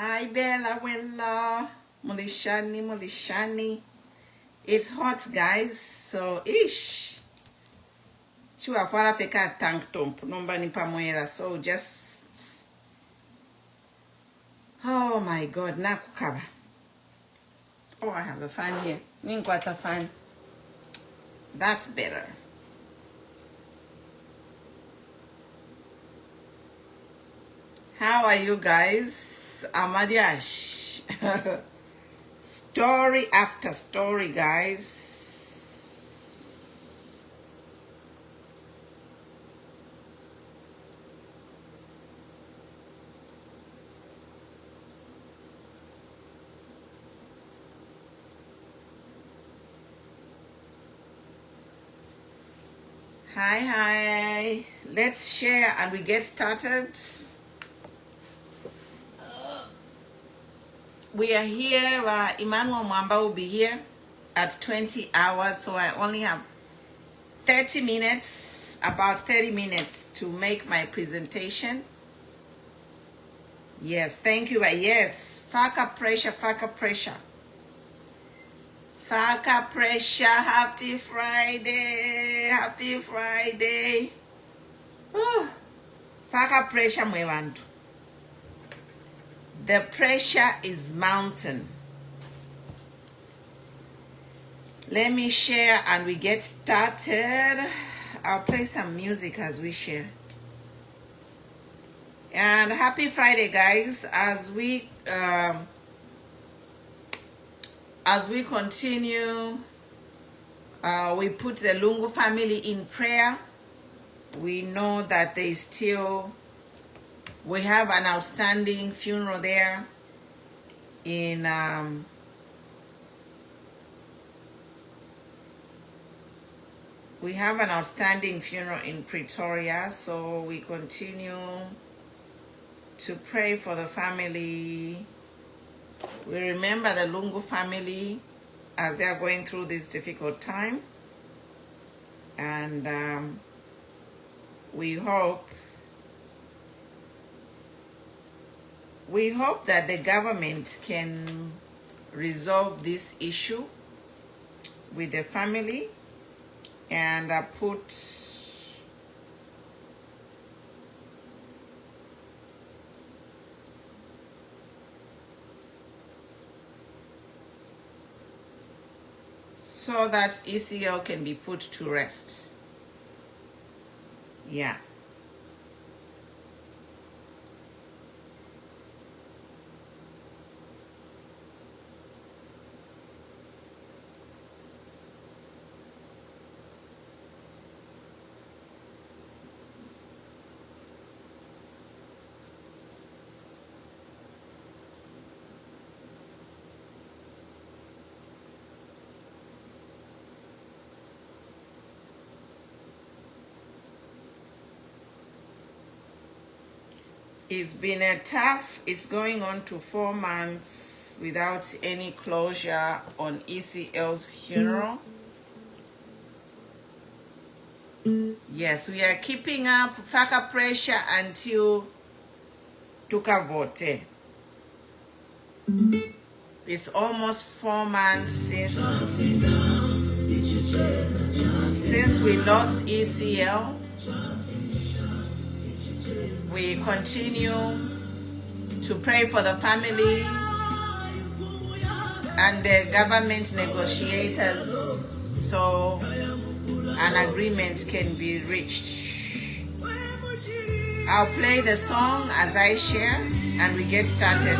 Hi, Bella, Wella, Mulishani. It's hot, guys. So, ish. Chua fara feka tank tomp. Nomba ni pamoera. So, just. Oh my God. Nakukaba. Oh, I have a fan here. Ninkwata fan. That's better. How are you guys? Amadiash. Story after story, guys. Hi. Let's share and we get started. We are here. Emmanuel Mwamba will be here at 20 hours, so I only have 30 minutes, about 30 minutes to make my presentation. Yes, thank you. Yes, Faka pressure. Happy Friday. Ooh, Faka pressure mwewantu. The pressure is mounting. Let me share and we get started. I'll play some music as we share. And happy Friday, guys. As we continue, we put the Lungu family in prayer. We know that they still. We have an outstanding funeral there in Pretoria, so we continue to pray for the family. We remember the Lungu family as they are going through this difficult time, and we hope that the government can resolve this issue with the family and put so that ECL can be put to rest. Yeah. It's been it's going on to 4 months without any closure on ECL's funeral. Yes, we are keeping up Faka pressure until Tukavote. It's almost 4 months since we lost ECL. We continue to pray for the family and the government negotiators so an agreement can be reached. I'll play the song as I share and we get started.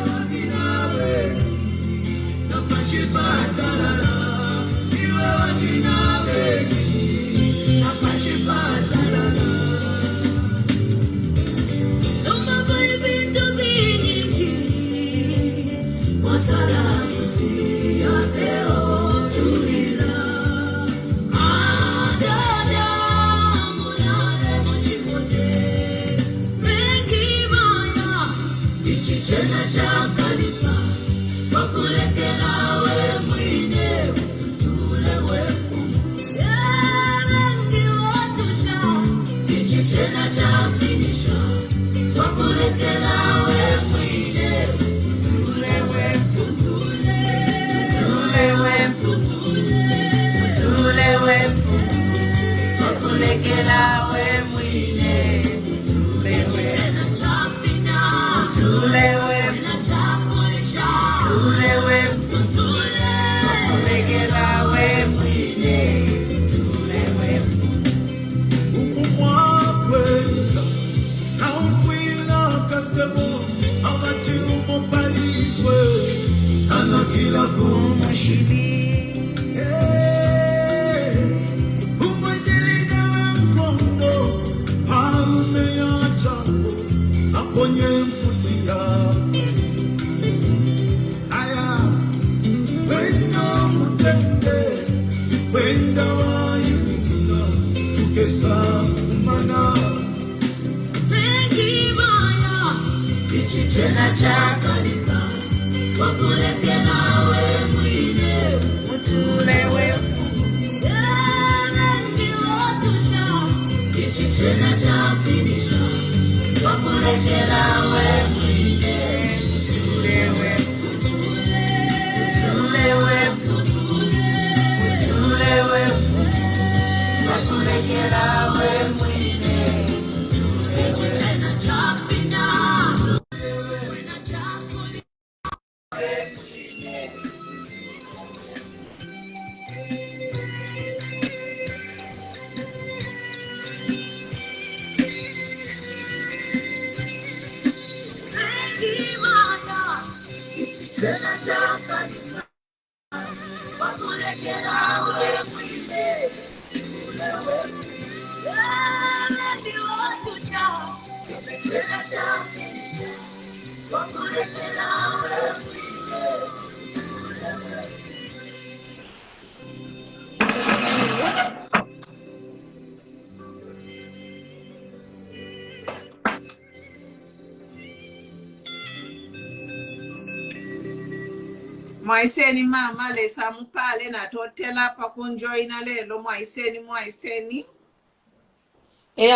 Mwaiseni mama lesa mpale na totela pa kunjoina lelo mwaiseni.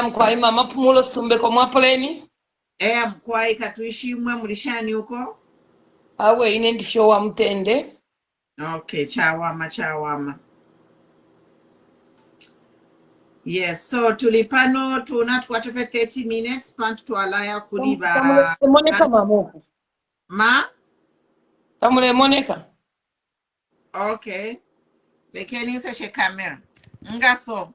Mkwai mama pumulo stumbe kwa mwapoleni. Mkwai katuishimwe mulishani uko. Awe ine ndisho wa mtende. Okay, chawama. Yes, so tulipano tunatuwatofe 30 minutes pantu tuwalaya kuliba. Tamule moneka mamoku. Ma? Tamule moneka. Okay. Lekeni se kamera. Ngaso.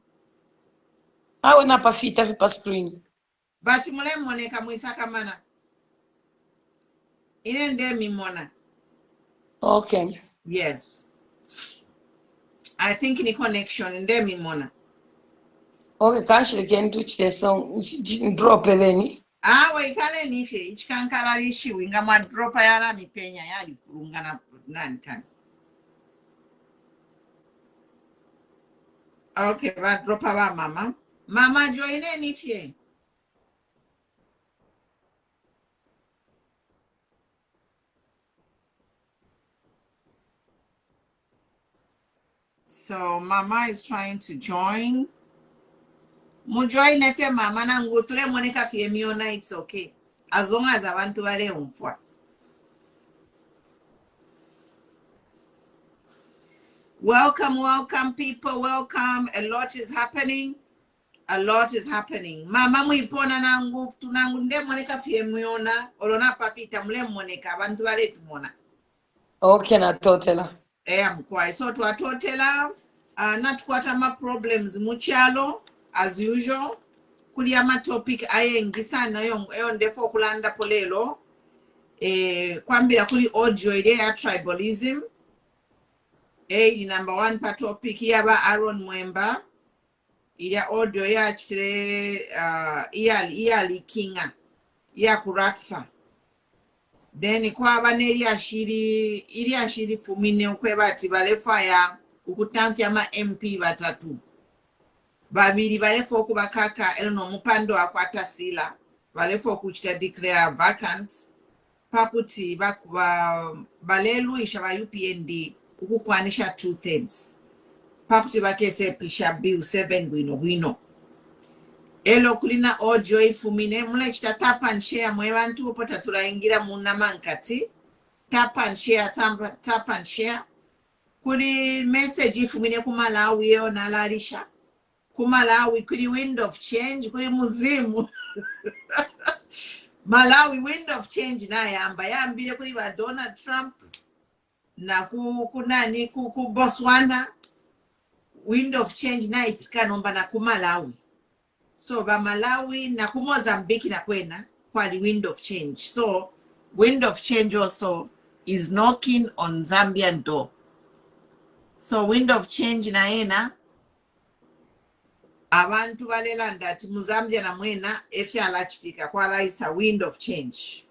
Awe na pafita vipa screen. Basi mule moneka muisaka mana. Ine nde mimona. Okay. Yes. I think ni connection nde mimona. Okay, kanshi again to song drop eleni. Waikale nife ichikankala rishi winga mwa dropa yala mipenya yali furunga na nani kani. Okay, va dropa va mama. Mama joine nife. So mama is trying to join. Mujoin nefe mama na ngutule moneka fie miona, it's okay. As long as abantu wale umfwa. Welcome people, welcome. A lot is happening. Mama muipona nangu tunangu nde moneka fie miona olona pafita mule moneka abantu wale tumona. Okay, na totela. Mkwai so twatotela natukwata ma problems muchalo as usual kuli ama topic ayengi sana yo ndefo kulanda polelo kwambira kuli audio ile ya tribalism number 1 pa topic yaba Aaron Mwemba ile audio ya chire iyali kinga ya kuratsa then kwa abaneri ashiri fumine ukwebati balefaya ukutamfya ma MP batatu babiri balefo kubakaka elno mupando akwata sila balefo kuchita declare vacant pakuti bakuba balelu ishaba UPND ukukwanisha 2/3 pakuti bakese pisha bill 7 gwino elo kulina audio ifumine mule chita tap and share mwebantu opota tulaingira munamankati tap and share kuli message ifumine ku Malawi yo nalarisha ku Malawi kuli wind of change kuli muzimu Malawi wind of change yambire kuri ba Donald Trump na kunani ku Botswana wind of change ipika nomba na ku Malawi. So ba Malawi na ku Mozambique na kwena kwa the wind of change. So wind of change also is knocking on Zambian door. So wind of change ena abantu balelanda ati mu Zambia na mwena efyala chitika kwala isa wind of change.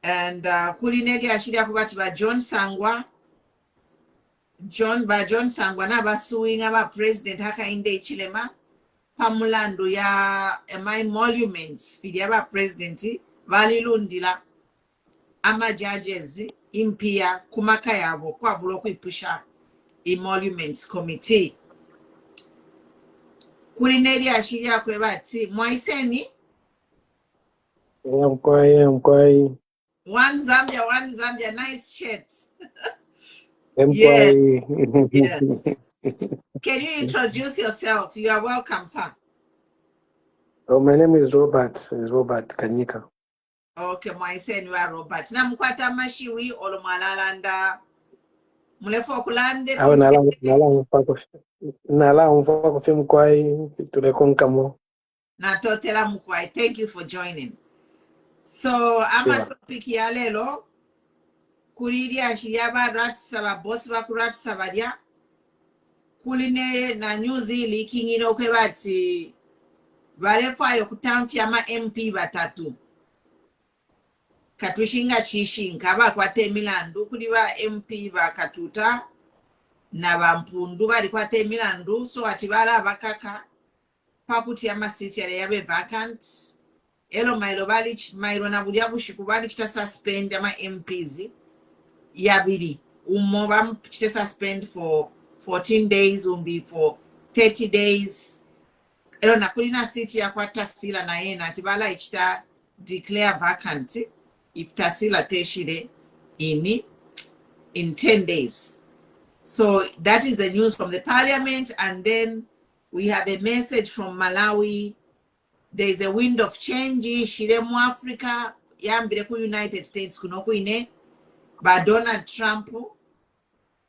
And kulineri ashiria kubati ba John Sangwa na basuinga ba president haka inde Chilema pamulando ya my monuments fidia ba president valilundila ama judges impia kumaka yabo kwa bulo kuipusha emoluments committee. Kulineri ashiria kwebati mwaiseni Mkwai. One Zambia, nice shirt. Yes. Yes. Can you introduce yourself? You are welcome, sir. Oh, my name is Robert. It's Robert Kanyika. Okay, my son, you are Robert. Na mkwata mashiwi olomalalanda. Mulefo kulande. Nala mfako fi mkwai tulekonkamo. Na totela mkwai. Thank you for joining. So, ama topic ya lelo. Kuridi ashiyaba Ratsa ba boss ba Ratsa badia. Kuline na nyuzi leaking ino kwebati valefayo kutamfya ma MP batatu katushinga chishinga bakwate milandu kuli ba MP bakatuta na bampundu bali kwate milandu so atibala bakaka pakuti ya masiti yabe vacant elo mailo na bulia bushiku bali kita suspend ama MPs yabili umoba kita suspend for 14 days be for 30 days. Elo na kulina city ya kwa tasila na yena atibala ichita declare vacant if tasila teshire in 10 days. So that is the news from the parliament. And then we have a message from Malawi. There is a wind of change. Shiremu Africa, yambire ku United States kunoku ine ba Donald Trump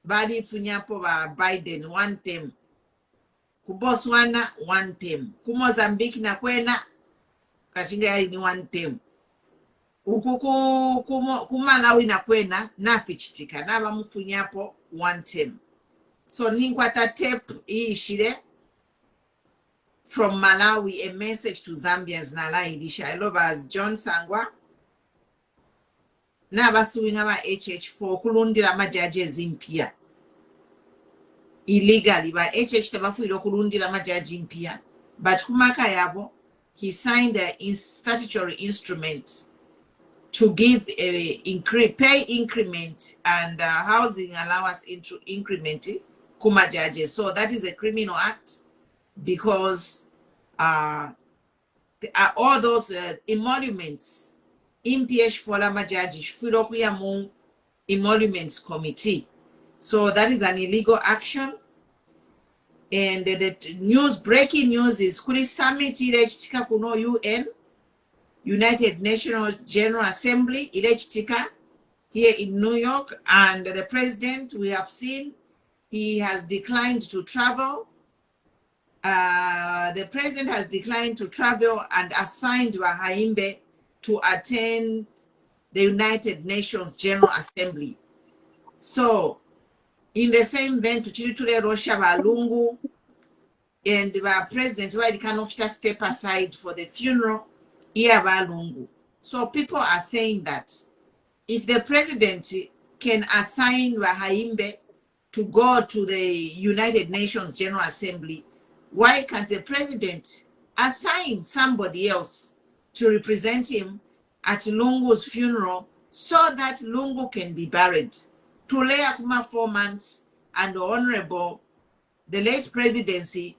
bali funyapo ba Biden one term. Ku Botswana one term. Ku Mozambique na kwena kashinga yali ni one term. Ukuku ku Malawi na kwena nafichitika na bamufunyapo one term. So ninkwata tape ishire from Malawi a message to Zambians na la idisha. I love as John Sangwa na basuwinga ba HH4 kulundira majaji impia illegally ba HH tabafuiro kulundira majaji impia but kumaka yabo he signed a statutory instrument to give a pay increment and housing allowance increment kuma judges. So that is a criminal act because all those emoluments impish for la majaji filokuya mu emoluments committee. So that is an illegal action. And the breaking news is kuri summit ile kuno UN United Nations General Assembly ile here in New York, and the president, we have seen he has declined to travel. The president has declined to travel and assigned Wahaimbe to attend the United Nations General Assembly. So, in the same vein, to Russia Balungu and the president, why cannot just step aside for the funeral here Balungu. So people are saying that if the president can assign Wahaimbe to go to the United Nations General Assembly, why can't the president assign somebody else to represent him at Lungu's funeral so that Lungu can be buried? Tule Akuma 4 months and the Honorable, the late president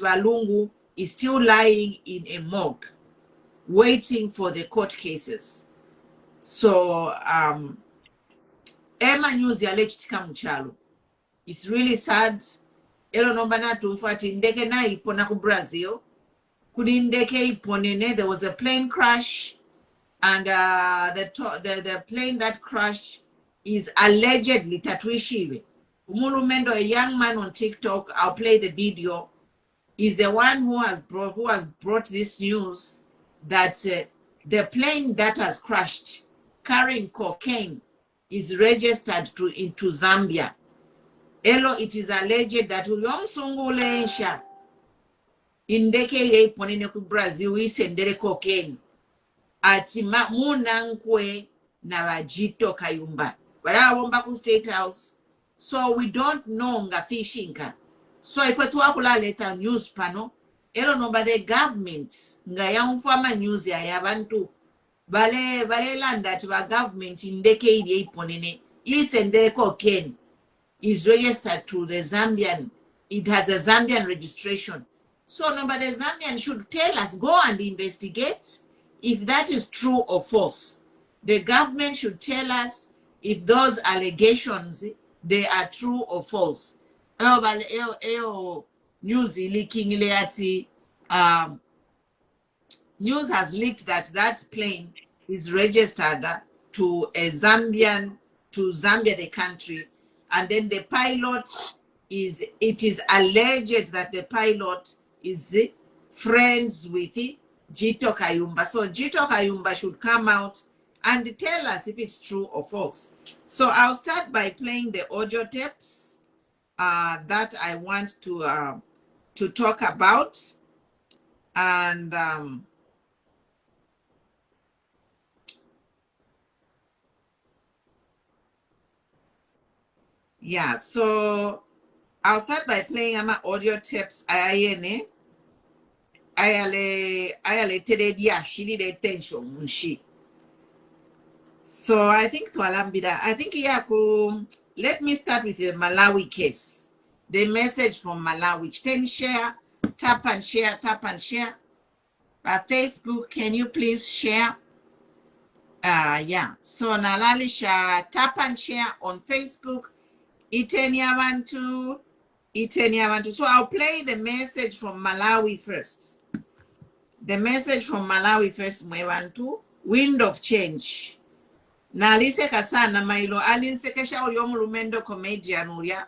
Walungu is still lying in a morgue waiting for the court cases. So Emma news ya lechitika mchalo. It's really sad. Elo nomba na tumfuati ndeke na ipona ku Brazil kulindeke iponene, there was a plane crash, and the plane that crashed is allegedly Tatwishiwe. Umulumendo, a young man on TikTok, I'll play the video, is the one who has brought this news that the plane that has crashed carrying cocaine is registered into Zambia. Elo, it is alleged that Uyomsungulensha indeke yeponene ku Brazil isendere cocaine ati munankwe na Vajito Kayumba. But I won't back to State House. So we don't know nga fishinka. So if we talk later news panel, elo no ba the government nga ya mfama news ya yabantu bale land that ba government indeke iponene isendere cocaine is registered to the Zambian. It has a Zambian registration. So no, but the Zambian should tell us, go and investigate if that is true or false. The government should tell us if those allegations, they are true or false. News leaking news has leaked that plane is registered to a Zambian, to Zambia, the country. And then the pilot it is alleged that the pilot is friends with Jito Kayumba. So Jito Kayumba should come out and tell us if it's true or false. So I'll start by playing the audio tapes that I want to talk about. And yeah, so I'll start by playing my audio tapes. Ayale teredia shili de tension munshi. So I think to Alambida, I think let me start with the Malawi case. The message from Malawi. Then share, tap and share, tap and share. Facebook, can you please share? Yeah. So Nalalisha, tap and share on Facebook. Iteniavantu. So I'll play the message from Malawi first. The message from Malawi first, Mwevantu. Wind of change. Na alise kasana mailo alinsekesha uliyomulumendo comedian uya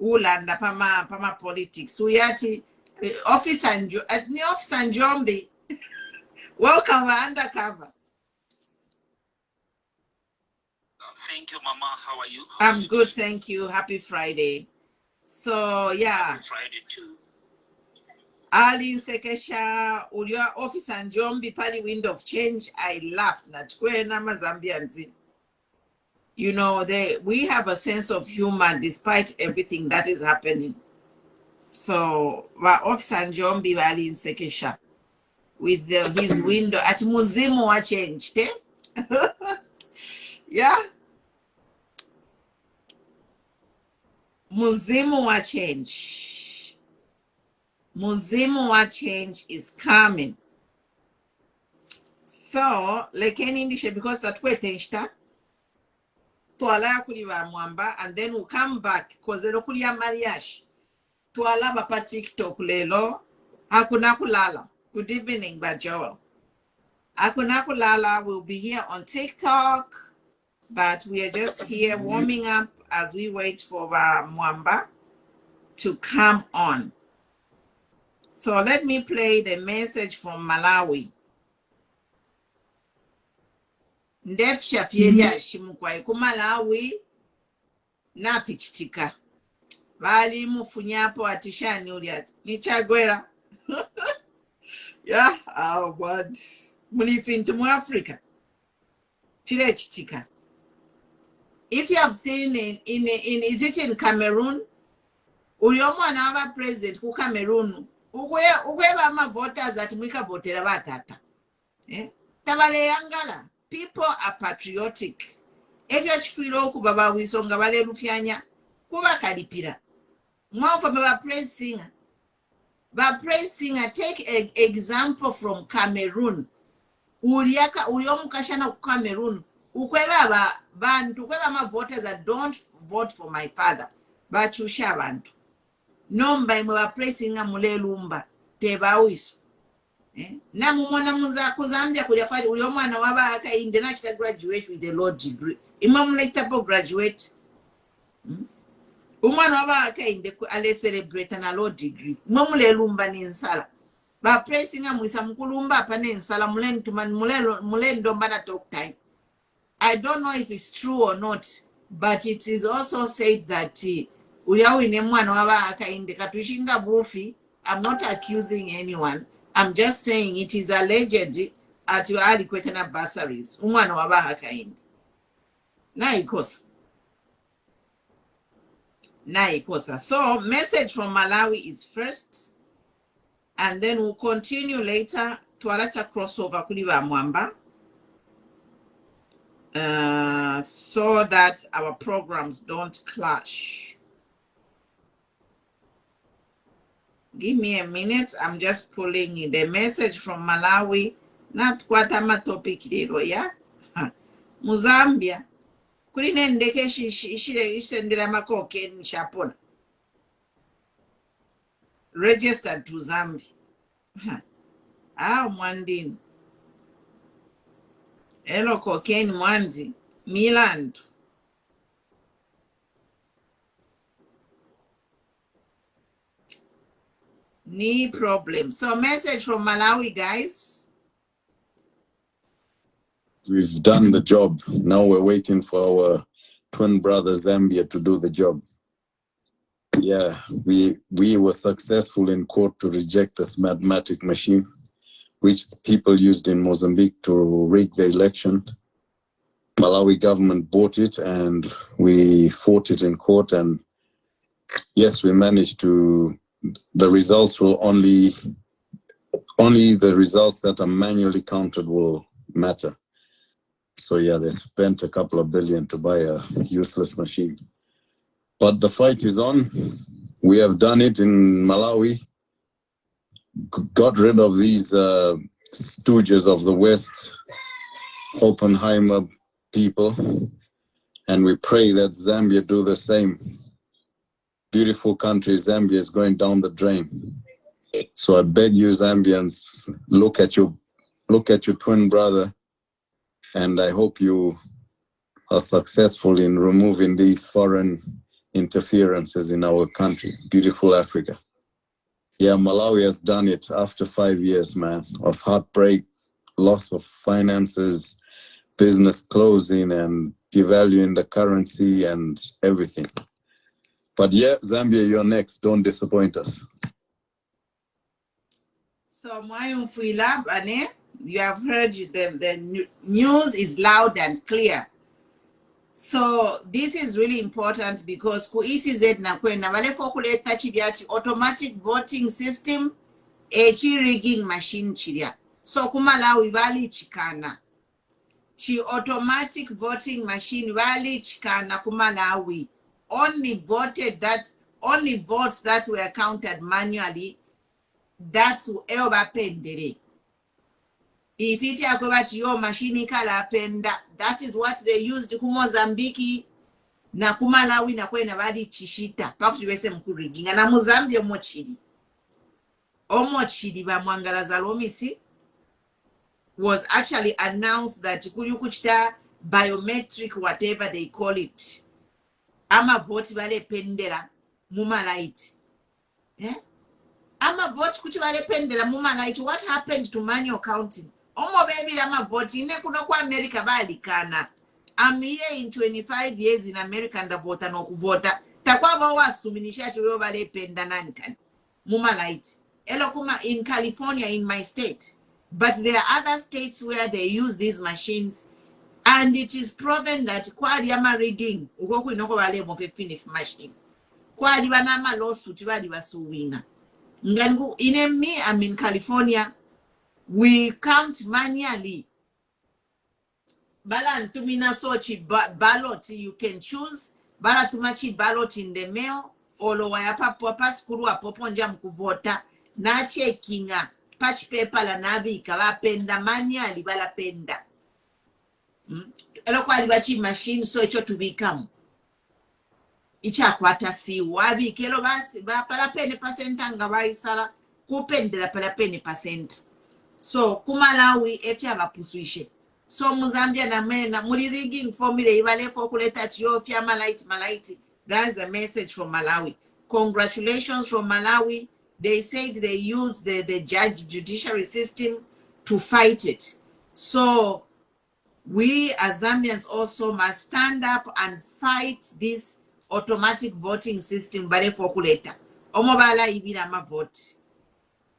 ulanda pama politics uyati officer Njombe. Welcome, we're undercover. Thank you, Mama. How are you? I'm good, thank you. Happy Friday. So yeah. Happy Friday too. Ali Sekesha Ulia officer and Njombe pali wind of change. I laughed. Zambians. You know, we have a sense of humor despite everything that is happening. So officer Njombe Ali Sekesha with his window at muzimu wa change. Yeah. Muzimu wa change. Muzimu wa change is coming. So, lekeni indishe because that way tenshta. Tuala kuliwa mwamba and then we'll come back because the kulia mariash. Tuala bapa TikTok lelo. Hakuna kulala. Good evening, Bajoel. Hakuna kulala will be here on TikTok, but we are just here warming up as we wait for Mwamba to come on. So let me play the message from Malawi. Ndef shafiria shimukwa ku Malawi na fichitika. Bali mufunyapo atishani uliati. Nichagwera. Yeah, oh God. Mulifintu mu Africa. File chitika. If you have seen is it in Cameroon? Uliomo anava president ku Cameroon. Ukweba ama voters ati mwika votera batata. Tabale yangala. People are patriotic. If you chifilo ku baba wisonga bale rufyanya kuba kalipira. Mwafa baba praise singer. Baba praise singer, take an example from Cameroon. Uliomu kashana ku Cameroon. Ukweba bantu ukweba ama voters that don't vote for my father. Bachusha bantu. Nomba imwe baba praise singer mule lumba. Teba wiso. namumona muza ku Zambia kulya kwati uli omwana waba akainde nakita graduate with a law degree imwe munakitapo graduate umwana waba akainde ale celebrate na law degree mwe mulelumba n'ensala ba praising amwisa mukulumba apa n'ensala mulendomba na talk time. I don't know if it's true or not, but it is also said that uliawine mwana waba akainde katushinga bufi. I'm not accusing anyone. I'm just saying it is alleged at your adequate bursaries. Umwana waba akainde. Na ikosa. So message from Malawi is first, and then we'll continue later to alacha crossover kuliba mwamba. So that our programs don't clash. Give me a minute. I'm just pulling in the message from Malawi. Not what I'm a topic, yeah? Zambia. Kuline ndeke shendela makoke in Shapona. Registered to Zambia. Mwandini. Hello, cocaine Mwandi. Milan. No problem. So message from Malawi, guys. We've done the job. Now we're waiting for our twin brother Zambia to do the job. Yeah, we were successful in court to reject this mathematic machine, which people used in Mozambique to rig the election. Malawi government bought it and we fought it in court, and yes, we managed to. The results will only the results that are manually counted will matter. So yeah, they spent a couple of billion to buy a useless machine. But the fight is on. We have done it in Malawi. Got rid of these stooges of the West, Oppenheimer people, and we pray that Zambia do the same. Beautiful country, Zambia is going down the drain. So I beg you, Zambians, look at your twin brother, and I hope you are successful in removing these foreign interferences in our country, beautiful Africa. Yeah, Malawi has done it after 5 years, man, of heartbreak, loss of finances, business closing, and devaluing the currency and everything. But yeah, Zambia, you're next. Don't disappoint us. So, you have heard the news is loud and clear. So this is really important because ku ECZ na kwena vale fokuleta chivyati automatic voting system rigging machine chirya. So kumalawi vali chikana. Chi automatic voting machine vali chikana kumalawi. Only votes that were counted manually. That's whoever pendere. If it is your machine kala penda, that is what they used ku Mozambique na ku Malawi na kwena bali chishita pakuchibese mkuriginga na Mozambique omochidi ba mwangalaza lomisi was actually announced that kuchita biometric whatever they call it ama vote bale pendera mumalaiti ama vote kuchi bale pendera mumalaiti. What happened to manual counting? Omo baby lama vote ine kuna kwa America bali kana. I'm here in 25 years in America and vota no kuvota. Takwa ba wasuminisha ati wewe bale penda nani kan. Mumalaiti. Elo kuma in California in my state. But there are other states where they use these machines, and it is proven that kwa yama rigging ugoku inoko bale mo finish machine. Kwa banama lawsuit bali basuwinga. Ngangu in me, I'm in California. We count manually. Bala tumina sochi ballot you can choose. Bala tumachi ballot in the mail. Olo wayapa paskuru apoponja mkuvota. Na checkinga patch paper la navi kaba penda manually bala penda. Elo kwa libachi machine so echo to become. Icha kwata si wabi kelo basi ba pala pene pasenta nga baisala kupendela pala pene pasenta. So kumalawi efya bapuswishe. So Muzambia na mena muri rigging formula ibale for kuleta tiyo fya malaiti. That's the message from Malawi. Congratulations from Malawi. They said they used the judiciary system to fight it. So we as Zambians also must stand up and fight this automatic voting system bare for kuleta. Omobala ibira ma vote.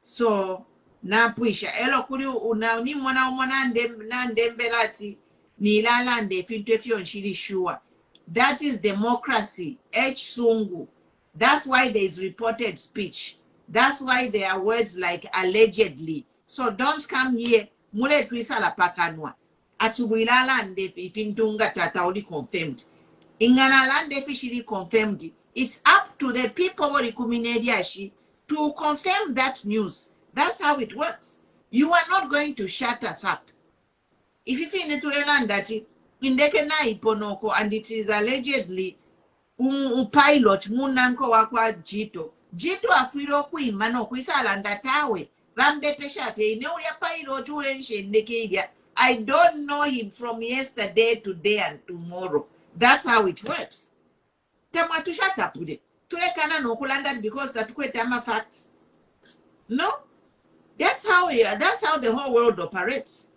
So napuisha elo kuri una ni mwana ndembelati ni lala nde fintu efyo nshiri sure. That is democracy. Sungu. That's why there is reported speech. That's why there are words like allegedly. So don't come here. Mule tuisa la pakanwa. Atubulala nde fintunga tatauli confirmed. Ingana lande fishiri confirmed. It's up to the people who rikuminediashi to confirm that news. That's how it works. You are not going to shut us up. If you feel to learn that indeke na iponoko and it is allegedly pilot munanko wakwa jito afiro kuimano kuisalanda tawe vambe peshafe ine uya pilot ulenshe ndekedia. I don't know him from yesterday, today, and tomorrow. That's how it works. Temwa tushatapude tulekana nokulanda because that kwetama facts. No, that's how the whole world operates.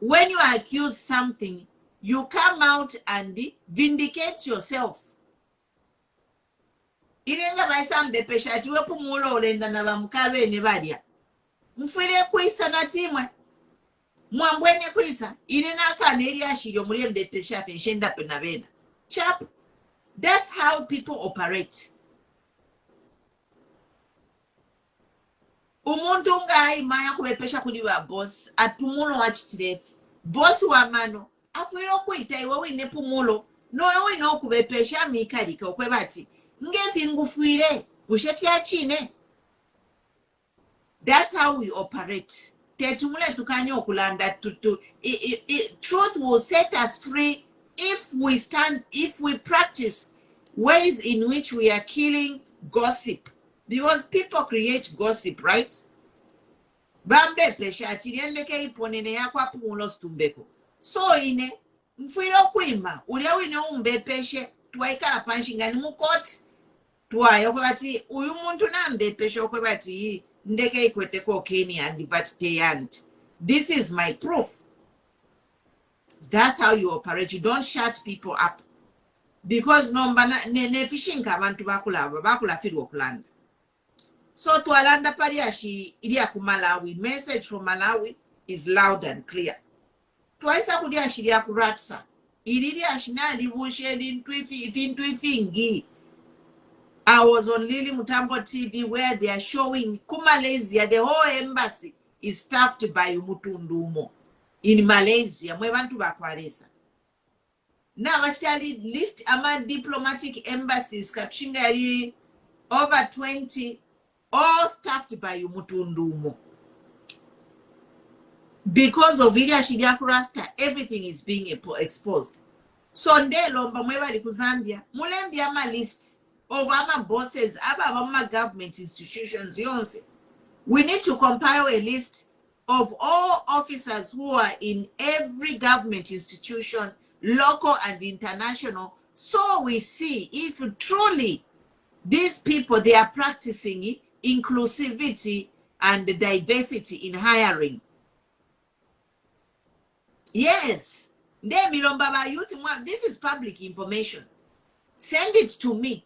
When you accuse something, you come out and vindicate yourself. Irenga baisambe peshati we pumulo olenda na bamkabe ne badia. Mfire kwisa na timwe. Mwambwene kwisa inena kaneri ashiro mulembe peshafe nshenda penabena. Chap. That's how people operate. Umuntu ngai maya kubepesha kuli wa boss atumulo wachitirefi. Boss wa mano afiro kuita iwe wine pumulo no iwe no kubepesha mikalika okwebati ngezi ngufire ushefya chine. That's how we operate. Tetumule tukanyo okulanda truth will set us free if we practice ways in which we are killing gossip. Because people create gossip, right? Bambe pesha chiriendeke iponene yakwa pumulo stumbeko. So ine mfiro kuima ulia wine umbe peshe tuwaikala panshingani mukoti tuwayo kwebati uyu muntu na mbe peshe kwebati ndeke ikwete kokeni and but this is my proof. That's how you operate. You don't shut people up. Because nomba ne fishing abantu bakula fidu okulanda. So to alanda pariashi ilia kumalawi. Message from Malawi is loud and clear. Twaisa kudiashi ilia kuratsa. Ilia shina libushe fingi. I was on Lili Mutambo TV where they are showing Malaysia, the whole embassy is staffed by Mutundumo in Malaysia. Now actually list among diplomatic embassies capturing over 20, all staffed by Mutundumo. Because of Ilya Shigakurasta, everything is being exposed. So Ndelomba mwebali kuzambia, mulembia ma list of our bosses, our government institutions. We need to compile a list of all officers who are in every government institution, local and international, so we see if truly these people, they are practicing inclusivity and diversity in hiring. Yes, this is public information. Send it to me.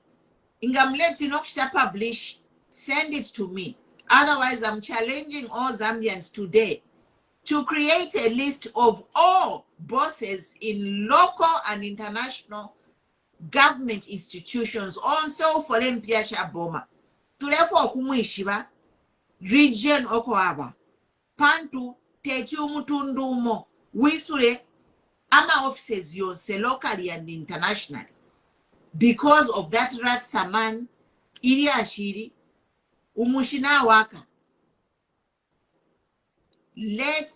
Ingamleti nokshta publish, send it to me. Otherwise, I'm challenging all Zambians today to create a list of all bosses in local and international government institutions. Also for Mpiasha Boma. Tulefo kumuishiba, region okoaba, pantu, tetu mutundumo, wisure, ama offices yose locally and internationally. Because of that Ratsa man, ili ashiri, umushina waka. Let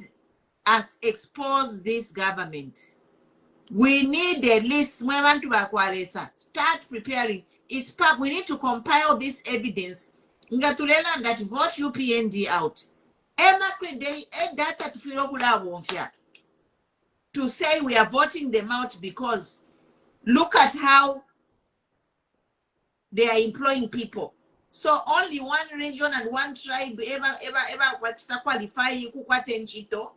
us expose this government. We need a list. Start preparing. We need to compile this evidence. Ngatulela that vote UPND out. data to say we are voting them out because look at how they are employing people. So only one region and one tribe ever qualify kukwate.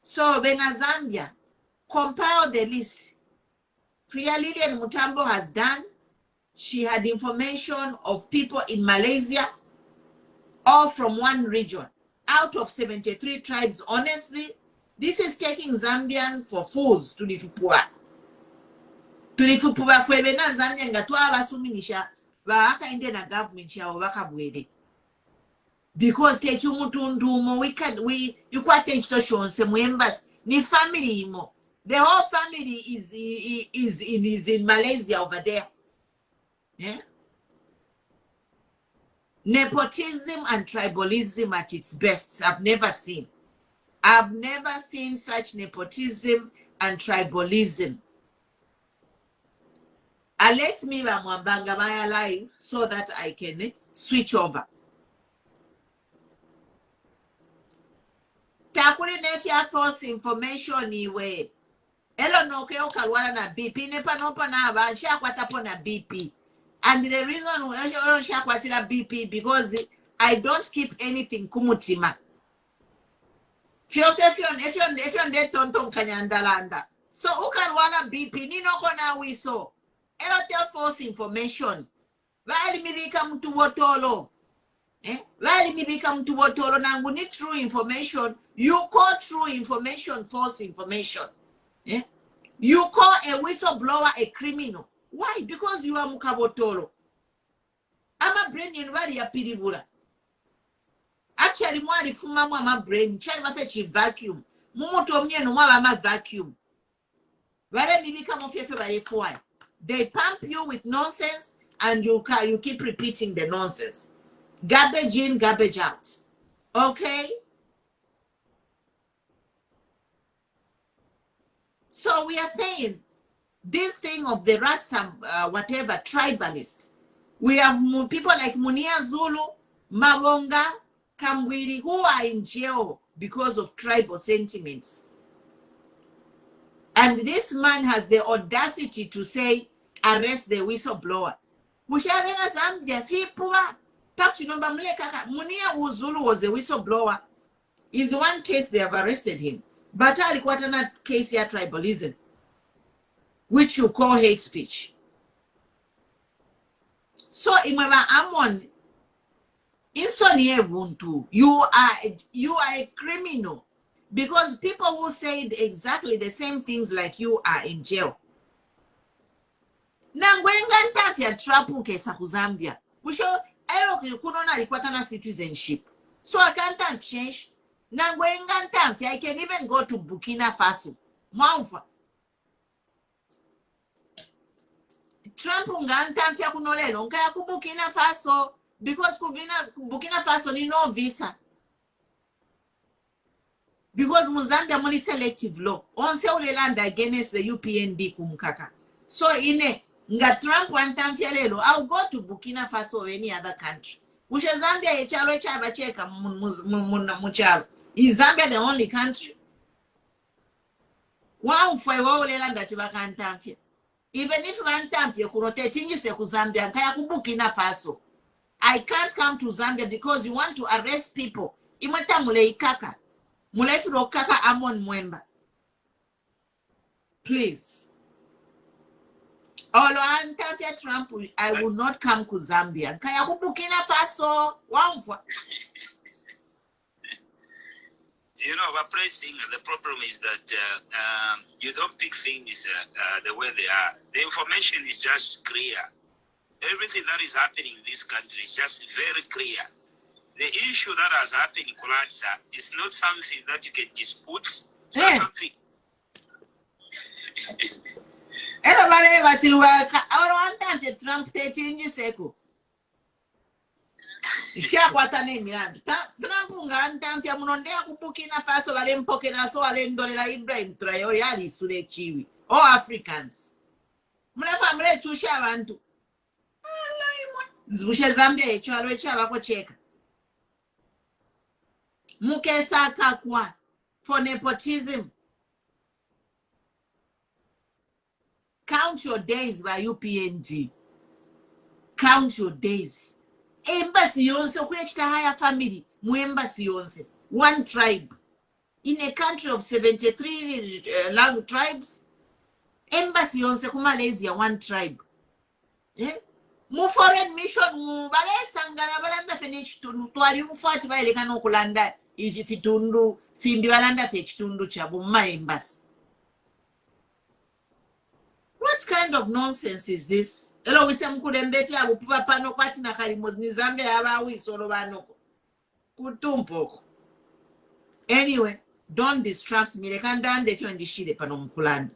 So when Zambia compile the list, Frida Lilian Mutambo has done. She had information of people in Malaysia, all from one region. Out of 73 tribes, honestly, this is taking Zambian for fools to the Fupua. To the Fupua, for Bena Zambia, nga tu abasuminisha, waka inde na government ya waka bwede. Because techu mutundumo, you quite teach to show some members, ni family mo. The whole family is in Malaysia over there. Yeah? Nepotism and tribalism at its best. I've never seen such nepotism and tribalism. Let me Mwambanga my live so that I can switch over. Takuri nefia false information iwe. Elo noke okalwana na BP. Nepa nopa na abasha kwatapo na BP. And the reason why BP because I don't keep anything kumutima. If you're dead tonton kanyandalanda. So who can wanna BP? Nino kona wiso. Tell false information. Why me become to wotolo? Why me become to wotolo? Now we need true information. You call true information false information. You call a whistleblower a criminal. Why? Because you are mukabotolo. I'm a brain in wari ya piribura. Actually, mwari fuma mwa brain. Chali masechi vacuum. Mumoto mnye no mwa vacuum. Wale mi become of your. They pump you with nonsense and you keep repeating the nonsense. Garbage in, garbage out. Okay? So we are saying this thing of the Ratsa, whatever, tribalist. We have people like Munia Zulu, Mabonga, Kamwiri, who are in jail because of tribal sentiments. And this man has the audacity to say, arrest the whistleblower. Mushavena Zambia, Fipua, Tachinomba Mlekaka, Munia Zulu was a whistleblower. Is one case they have arrested him. But I require another case here, tribalism, which you call hate speech. So, Imama Amon, you are a criminal because people who said exactly the same things like you are in jail. Nangwenga ya trapu kesa Zambia. We show kunona require citizenship. So I can't change. Nangwenga I can even go to Burkina Faso. Mwanfa. Trump ungantamtia kunolelo nkaya ku Burkina Faso because Burkina Faso ni no visa. Because Mozambique only selective law. On se land against the UPND kumkaka. So nga Trump wantamtia lelo I'll go to Burkina Faso or any other country. Which Zambia echalo chaba cheka muchalo. Is Zambia the only country? Wow for land that you can't. Even if one time you could rotate in Zambia and Burkina Faso, I can't come to Zambia because you want to arrest people. Imata mulei kaka, mulefuro kaka amon mwemba. Please. Although I'm Trump, I will not come to Zambia. Kaya Burkina Faso, wow. You know, but pressing, the problem is that you don't pick things the way they are. The information is just clear. Everything that is happening in this country is just very clear. The issue that has happened in Ratsa is not something that you can dispute. It's not something. Everybody, but you work. I don't want Trump 13 years ago. Trump ungantamtia munondea kupukina Faso wale mpokena so wale ndolela Ibrahim Traore yali sule chiwi. All Africans. Mnafa mle chusha abantu. Zibushe Zambia echalo echaba ko cheka. Mukesa kakwa for nepotism. Count your days by UPND. Count your days. Embassy yonse kwechita higher family. Mu embassy yonse. One tribe. In a country of 73 tribes. Embassy yonse ku Malaysia one tribe. Mu foreign mission mu balesangala balanda fene chitundu twali mufati balekana okulanda ichi fitundu fimbi balanda fe chitundu chabu mu embassy. What kind of nonsense is this? Hello, we say mkulembeti abu pipa pano kwati na kalimo ni Zambia yaba wisolo banoko. Kutumpoko. Anyway, don't distract me. They can't done the and shit pano mkulanda.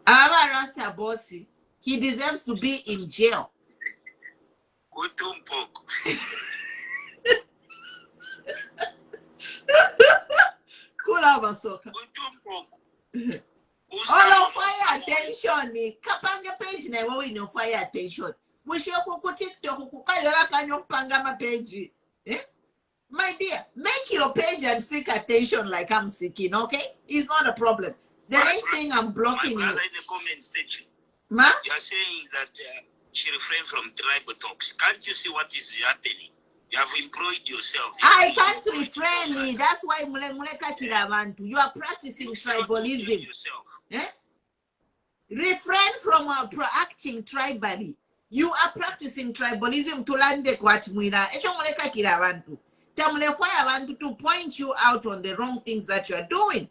Aba Rasta bossy, he deserves to be in jail. Kutumpoko. Kula basoka. Kutumpoko. All of fire attention. Kapanga page na wewe no fire attention. Mushoko ku TikTok ku kale kanyo panga ma page. My dear, make your page and seek attention like I'm seeking, okay? It's not a problem. The next thing I'm blocking you. In the comment section. Ma? You are saying that she refrained from tribal talks. Can't you see what is happening? You have employed yourself. I can't refrain. That's why you are practicing tribalism. Refrain from acting tribally. You are practicing tribalism to land the kwachmina. To point you out on the wrong things that you are doing.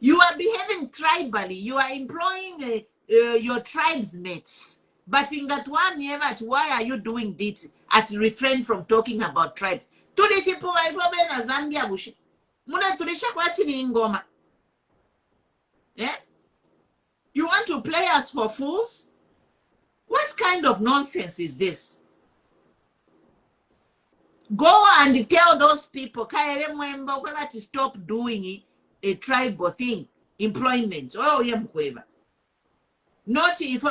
You are behaving tribally. You are employing your tribesmates. But in that one year, why are you doing this? As refrain from talking about tribes. To the people in Zambia, bushi. Muna tulisha kwachini ingoma. Yeah? You want to play us for fools? What kind of nonsense is this? Go and tell those people to stop doing a tribal thing, employment. Oh, yeah, not if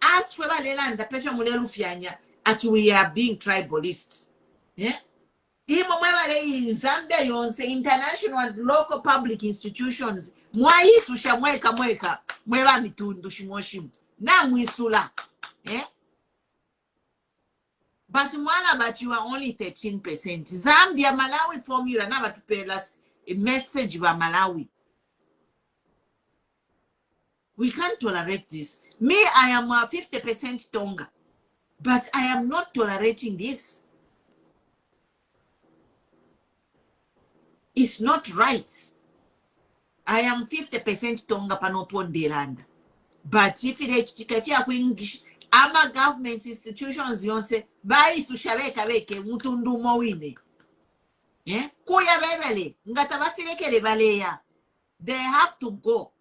ask for the person at we are being tribalists. Yeah. Even in Zambia, you say international and local public institutions. Mwai sushamweka mweka mwewa mitundu shimoshim na mwisula. Yeah. But you are only 13%. Zambia, Malawi formula never to pay us a message by Malawi. We can't tolerate this. Me, I am 50% Tonga, but I am not tolerating this. It's not right. I am 50% Tonga panopondeland. But if it English, ama government institutions yonse bai sushabeka beke mutundu mowine. Yeah? Kuya bebele ngata bafilekele baleya. They have to go.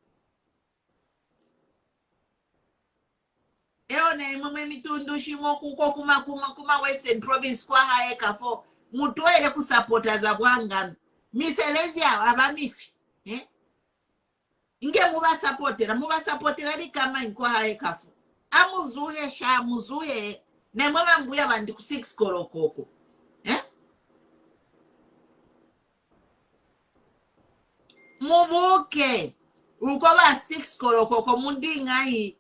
Eone mume mitundu shimoku kuma Western Province kwa haeka fo mutoele ku supporters abwangano. Miselezia abamifi. Yeah? Inge muba supportera li kama inkwa haeka fo. Amuzuye sha muzuye ne mwaba mbuya bandi ku 6 korokoko. Mubuke ukoba 6 korokoko mundingai.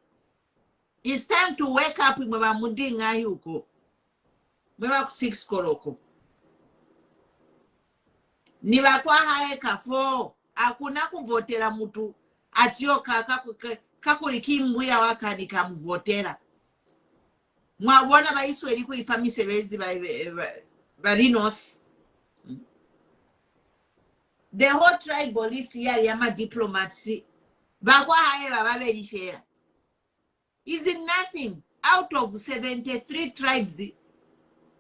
It's time to wake up mwaba mundingai uko. Mwaba ku 6 koroko. Niba kwa haeka fo akuna kuvotera mutu atioka kakuli mbuya wakani kamvotera. Mwabona baisweli kuipa misebezi barinos. The whole tribalist here yama diplomacy. Bakwa hae bababe lifera. Is it nothing? Out of 73 tribes,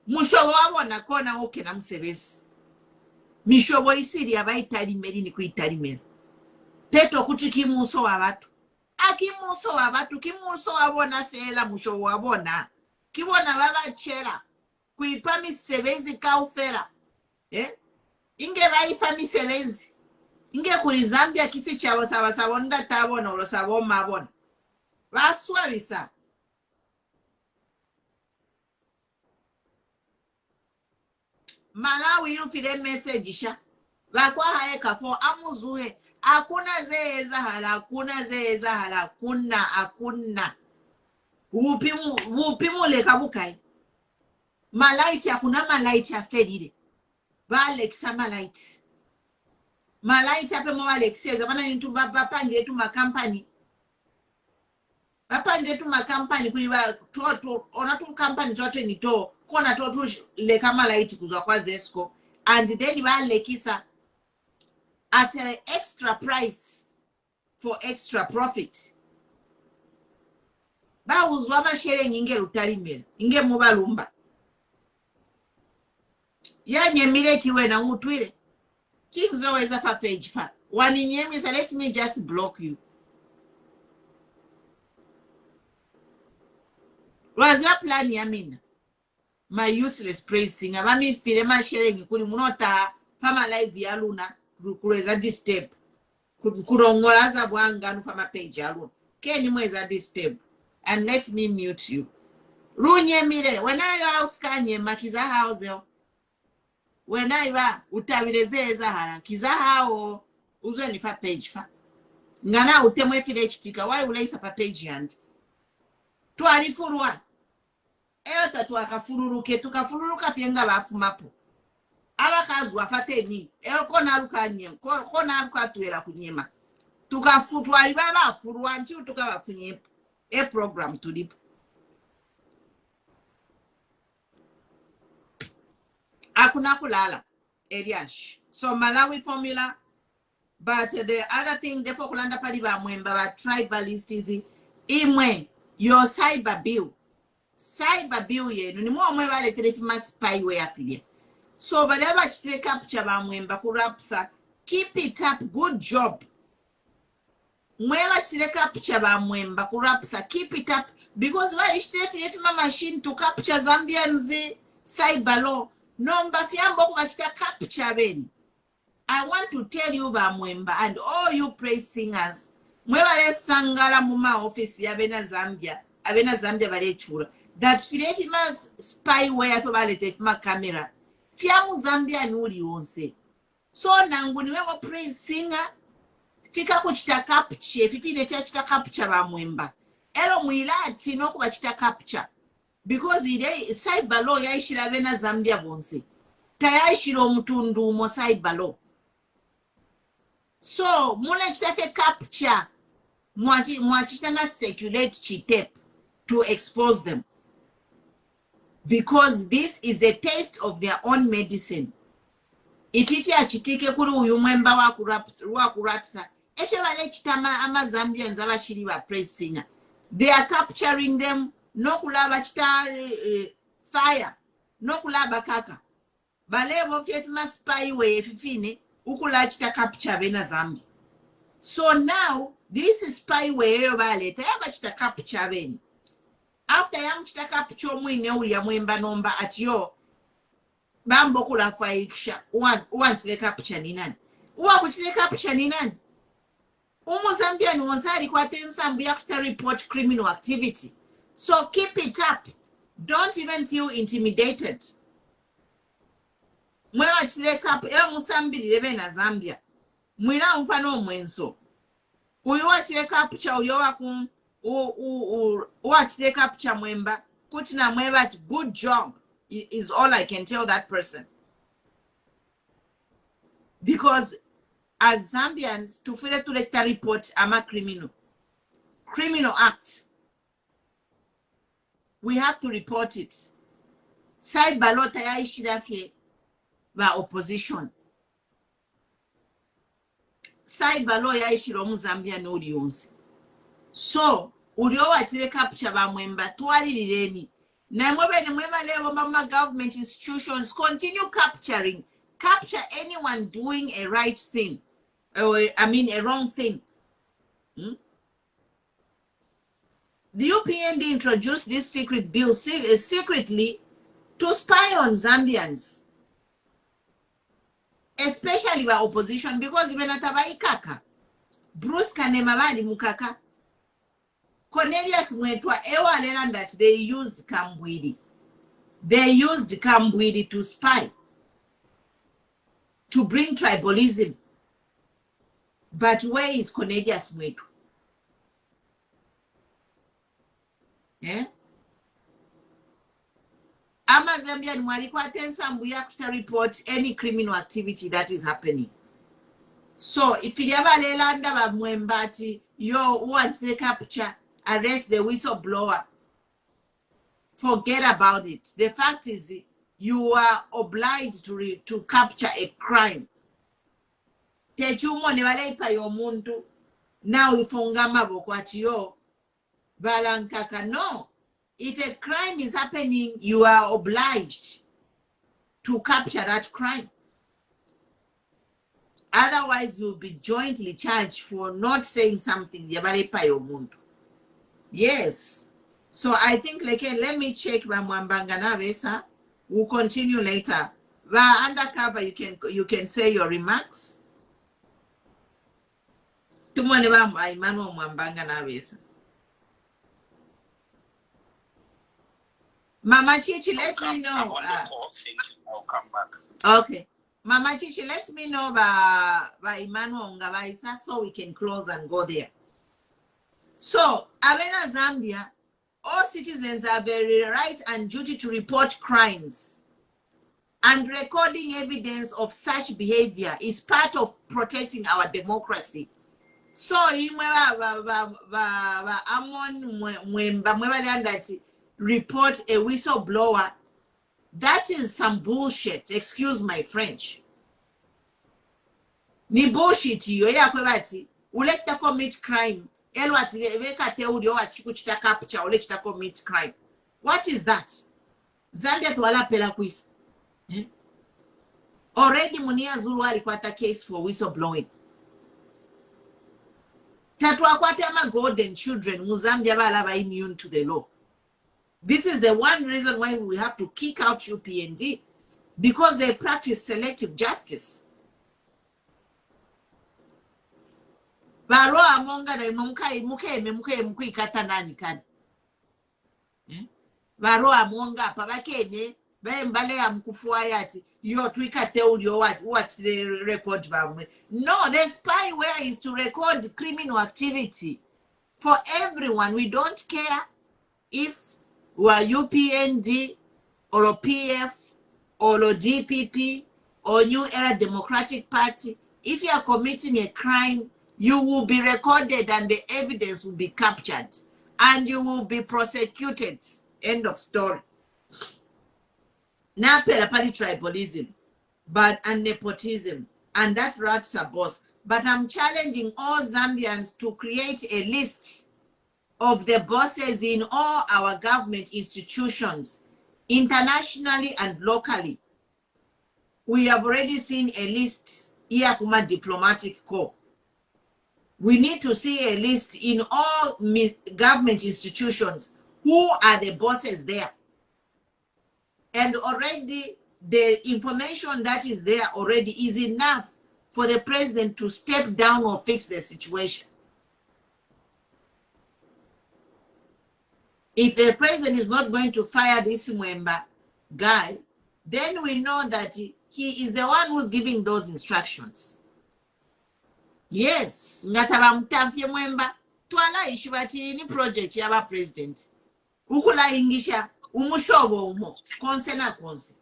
mushobo wabona kona oke na msebezi. Mishobo isiri yabaitari meri ni kuitari meri. Peto kuchi kimuso wabatu. Akimuso wabatu, kimuso wabona fela mushobo wabona. Kibona baba chera. Kuipa misebezi kaufera. Inge baifa misebezi. Inge kuri Zambia kisi chabo sabonda tabona ulo saboma abona. Baswabisa. Malawi ilufile message sha. Wakwa hae kafo amuzuhe. Hakuna zeeza hala, hakuna zeeza hala, hakuna. Wupimu leka bukai. Malaiti hakuna malaiti afedile. Balekisa malaiti. Malaiti ape mwa alexeza. Wana nitu bapangile tu makampani. Bapangile tu makampani kuliwa onatu kampani tote nito. Kona totu leka malaiti kuzwa kwa zesko. And then balekisa at an extra price for extra profit. Ba uzwa mashere nyinge lutalimele. Inge mubalumba. Ya nyemile kiwe na utwile. Kings always have a page fa. Wani nyemi sa let me just block you. Waza plan ya mina. My useless praising. Abami file mashere nyikuli munota fama live ya luna. Kureza disturb. Kurongola za wanga nufama page ya luna. Keni mweza disturb. And let me mute you. Runye mire. When I house kanye makiza house yo. When I va utabileze zahara kizahao uzwe ni fa page fa ngana utemwe file chitika why uleisa pa page yandi tu alifurwa eyo tatu akafururuke tukafururuka fyenga bafu mapo abakazu afateni eyo kona alukanye kona alukatwera kunyema tukafutwa alibaba afurwa nti tukabafunye program tulipo. Hakuna kulala Eliash. So Malawi formula, but the other thing therefore kulanda pali ba mwemba ba tribalist is imwe your cyber bill ye ni mwa mwe bale telefima spyware affiliate. So badaba chite capture ba mwemba ku Ratsa, keep it up, good job. Mweba chite capture ba mwemba ku Ratsa, keep it up, because why telefima machine to capture Zambians cyber law. Number fiambo kubachita capture beni. I want to tell you ba mwemba and all you praise singers. Mweba le sangala muma office ya bena Zambia bale chura. That filefima spyware for bale tefima camera. Fiamu Zambia nuri onse. So nangu niwewa praise singer. Fika kuchita capture. Fifi nete chita capture ba mwemba. Elo mwilati no kubachita capture. Because ide cyber law yaishira bena Zambia bonse. Tayashiro mtundu mo cyber law. So muna chitake capture mwachita na circulate chitape to expose them. Because this is a taste of their own medicine. Ikiti achitike kuri uyu mwemba wa Ratsa. Eche wale chitama ama Zambians abashiri ba praise singer. They are capturing them. No kulaba chita fire. No kulaba kaka. Balebo fiefima spyware fifine. Ukula chita capture bena Zambia. So now, this is spyware yo bale. Tayaba chita capture beni. After yam chita capture mwine uli ya mwemba nomba at yo. Bambo kula faikisha. Once the capture ni nani. Uwa kuchile capture ni nani. Zambia ni wazari kwa Zambia to report criminal activity. So keep it up. Don't even feel intimidated. Mwewa chileka up. Ela musambili lebe na Zambia. Mwina mfano mwenso. Uwa chileka up cha uyowa kum. Uwa chileka up cha mwemba. Kuchina mwemba, good job. Is all I can tell that person. Because as Zambians, to file to let report, I'm a criminal. Criminal act. We have to report it. Side balota ya ishirafye ba opposition. Side balo ya ishiromu Zambia no ulionzi. So, uliowa chile capture ba mwemba tuwali lileni. Na mwebe ni mwema lewo mama government institutions continue capturing. Capture anyone doing a right thing. A wrong thing. The UPND introduced this secret bill secretly to spy on Zambians, especially by opposition, because even at Tabaikaka, Bruce Kanemavani Mukaka, Cornelius Mwetwa Ewa learned that they used Kambwidi. They used Kambwidi to spy. to bring tribalism. But where is Cornelius Mwetu? Eh? Ama Zambian walikuwa tensambuya kuta report any criminal activity that is happening. So if you ever lelanda ba mwembati, yo want the capture, arrest the whistleblower, forget about it. The fact is you are obliged to capture a crime. Techumo ne baleipa yomuntu now ifunga maboko ati yo balankaka. No. If a crime is happening, you are obliged to capture that crime. Otherwise, you'll be jointly charged for not saying something. Yes. So I think, like, let me check Mwambanga. We'll continue later. Undercover, you can say your remarks. Emmanuel Mwambanga. Mama Chichi, let me know. I'll come back. Okay. Mama Chichi, let me know by Emmanuel Ngabaisa so we can close and go there. So, Abena Zambia, all citizens are very right and duty to report crimes. And recording evidence of such behavior is part of protecting our democracy. So, report a whistleblower, that is some bullshit. Excuse my French. Ni bullshit yo ya kwebati uleta commit crime elwati weka teudi owa chikuchita capture uleta commit crime. What is that? Zambia tuwala pela kwisi. Already Munia Zulu alikwata case for whistleblowing. Tatu akwate ama golden children Muzambia balaba immune to the law. This is the one reason why we have to kick out UPND, because they practice selective justice. Baro amonga na muke ikata nani kani. Baro amonga pabakene mbale ya mkufuwa yati yo tuikate ulio what the record bamwe. No, the spyware is to record criminal activity for everyone. We don't care if we are UPND or a PF or a DPP or New Era Democratic Party. If you are committing a crime, you will be recorded and the evidence will be captured and you will be prosecuted. End of story. Now, party tribalism, and nepotism, and that Ratsa boss. But I'm challenging all Zambians to create a list of the bosses in all our government institutions, internationally and locally. We have already seen a list here, Kuma Diplomatic Corps. We need to see a list in all government institutions. Who are the bosses there? And already the information that is there already is enough for the president to step down or fix the situation. If the president is not going to fire this Mwemba guy, then we know that he is the one who's giving those instructions. Yes, ngataba mtamfye Mwemba, tuala ishibati ni project yaba president. Ukula ingisha, umushobo umo, konse na konse.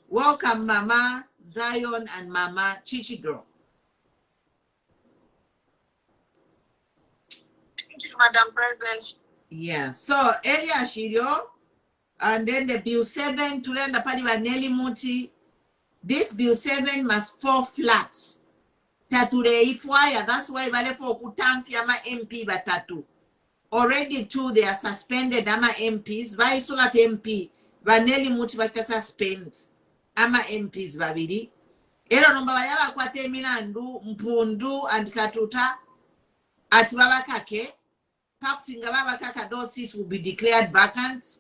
Welcome Mama Zion and Mama Chichi Girl. Thank you, Madam President. Yeah, so Elia Shirio, and then the Bill 7 to learn the party by Nelly Muti. This Bill 7 must fall flat. Tature ifwaya, that's why vale for kutamfi ama MP batatu. Already two, they are suspended ama MPs. Vaisolat MP, Vanelli Muti bata suspend ama MPs babiri. Ero nomba bayaba kwa teminandu, mpundu and katuta at babakake. Those seats will be declared vacant.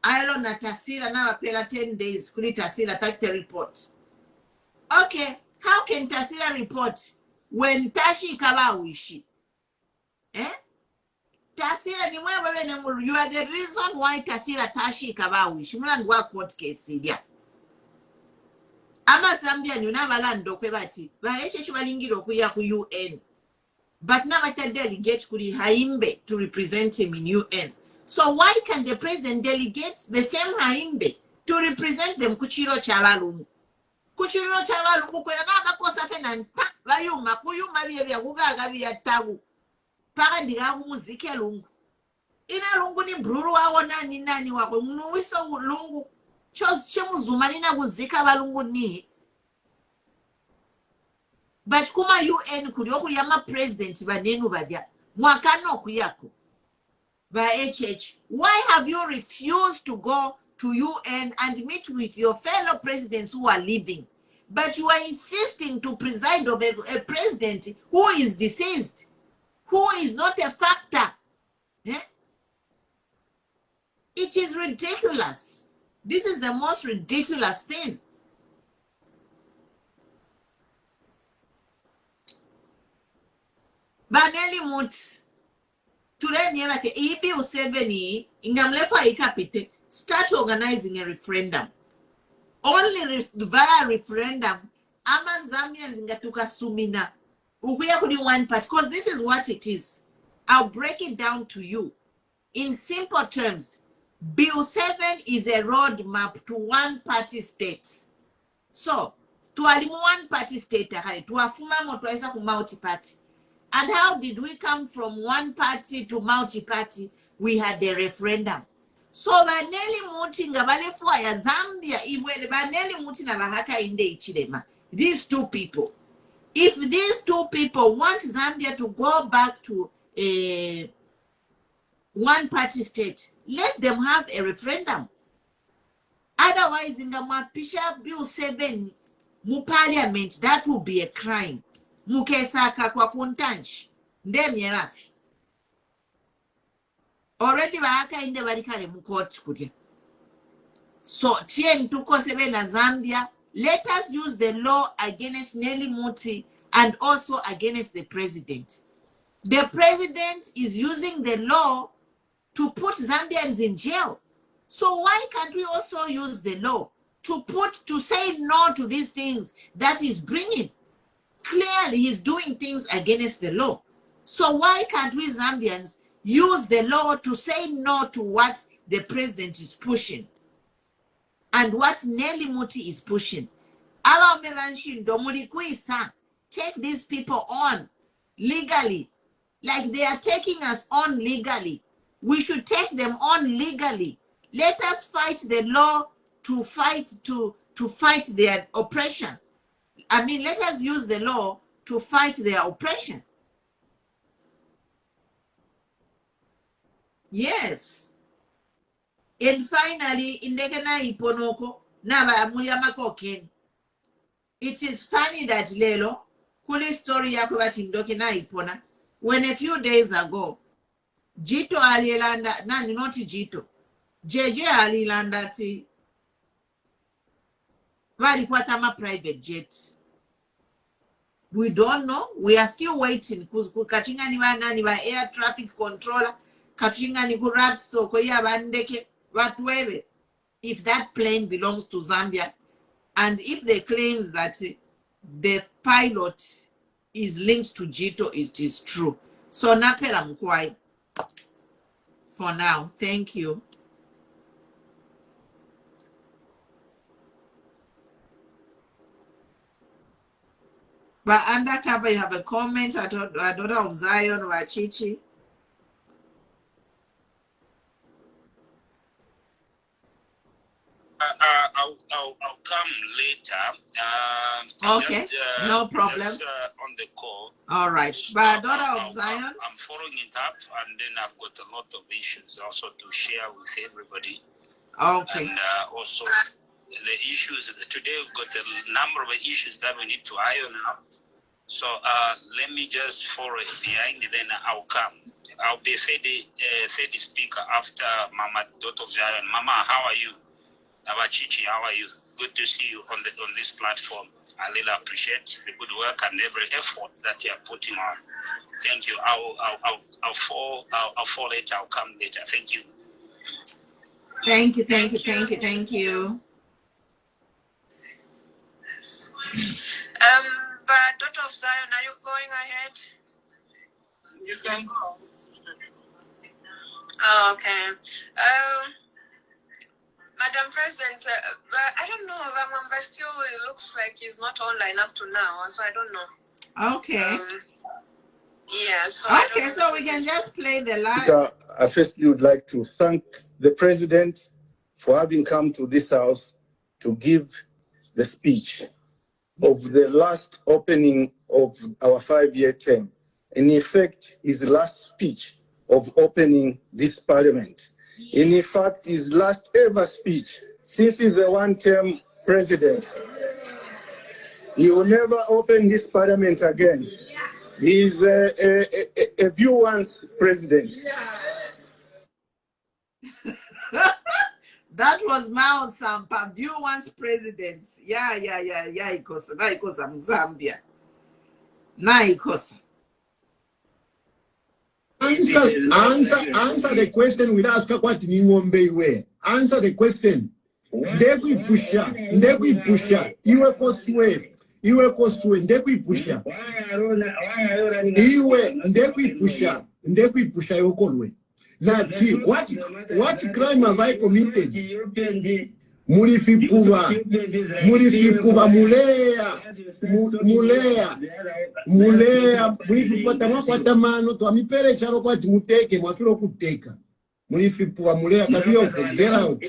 Ilo na Tasira na wapela 10 days kuli Tasira take the report. Okay, how can Tasira report when Tashi Kabawishi? Tasira ni mwewe, you are the reason why Tasira Tashi Kabawishi. Mwana ngwa court case ya. ama Zambia nyuna balando kwe bati baeche chibalingiro kuya ku UN but now at delegate kuri haimbe to represent him in UN. So why can the president delegate the same haimbe to represent them kuchiro chabalungu? Kuchiro chabalungu kwena nabakosa fena nta bayuma kuyuma bye kugaga bya tabu paka ndiga muziki lungu ina lungu ni bruru wawo nani wako mnuwiso lungu chemuzuma nina kuzika balungu ni but kuma UN kuri okuri ama president banenu badya mwakano kuyako ba HH. Why have you refused to go to UN and meet with your fellow presidents who are living, but you are insisting to preside over a president who is deceased, who is not a factor? Eh? It is ridiculous. This is the most ridiculous thing. Baneli mut today never say ibi useveni ingamlefa ikapite start organizing a referendum. Only via referendum ama Zambians ingatuka sumina ukuya kuni one part, because this is what it is. I'll break it down to you in simple terms. Bill 7 is a roadmap to one party states. So to a one party state to a fuma motoisa ku multi party. And how did we come from one party to multi-party? We had the referendum. So baneli muti ngabale fwa ya Zambia ibwe baneli muti na bahaka inde ichidema. These two people. If these two people want Zambia to go back to a one-party state, let them have a referendum. Otherwise, in the Mapisha Bill 7 mu parliament, that will be a crime. Mukesaka kwa kuntanch ndem yerafi already baaka inde barikale mu court kudya. So tien tuko sebe na Zambia, let us use the law against Nelly Muti and also against the president. The president is using the law to put Zambians in jail. So why can't we also use the law to say no to these things that he's bringing? Clearly, he's doing things against the law. So why can't we Zambians use the law to say no to what the president is pushing and what Nelly Muti is pushing? Take these people on legally, like they are taking us on legally. We should take them on legally. Let us fight the law to fight their oppression. I mean, let us use the law to fight their oppression. Yes. And finally, in Dekana Iponoko, Naba Muyamako Ken. It is funny that Lelo, Kuli story Yakubat Dokena Ipona, when a few days ago, Jito Alilanda, nani not Jito, JJ Alilanda ti Varipatama private jet. We don't know. We are still waiting. Kachinga niba air traffic controller. Kachinga ni Ratsa ko ya bandeke whatever. If that plane belongs to Zambia, and if they claims that the pilot is linked to Jito, it is true. So napela mkwai for now. Thank you. But undercover, you have a comment, a daughter of Zion, Wachichi. I'll come later. Okay, no problem. Just, on the call. All right. But daughter of Zion? I'm following it up, and then I've got a lot of issues also to share with everybody. Okay. And also the issues. Today we've got a number of issues that we need to iron out. So let me just follow it behind, then I'll come. I'll be a Fedi speaker after Mama Daughter of Zion. Mama, how are you? Abachichi, how are you? Good to see you on this platform. I really appreciate the good work and every effort that you are putting on. Thank you. I'll fall later. I'll come later. Thank you. Thank you. But daughter of Zion, are you going ahead? You can go. Oh, okay. Madam President, I don't know, but still it looks like he's not online up to now, so I don't know. Okay. Yeah, so okay, so we can just play the live. I firstly would like to thank the President for having come to this house to give the speech of the last opening of our 5-year term. In effect, his last speech of opening this parliament. In fact, his last ever speech, since he's a one-term president. He will never open this parliament again. He's a few once president. That was Mao Sampa, view once president. Yeah, ikosa. Na ikosa Zambia. Na ikosa. Answer the question with ask what Ningombe we. Answer the question. Ndekui pusha. Iwe koswe, ndekui pusha. Ndekui pusha yokolwe. Nati, what crime have I committed? Mulifipuba mulea mulifipata kwa tamano to amipere charo kwa timuteke mwafiro kuteka mulifipuba mulea kabio get out.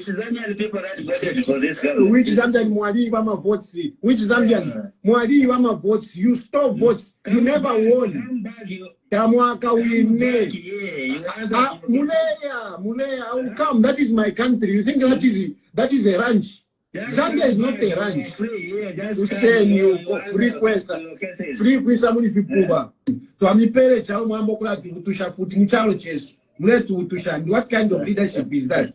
Which Zambian mwali wama votes? Which Zambians mwali wama votes? You stole votes. You never won. Tamwaka wine. Mulea, I will come. That is my country. You think that is a ranch? Zambia is not a ranch. To send you free questa mulifipuba. To amipere chalo mwambo kula tutusha futi mchalo chesu. What kind of leadership is that?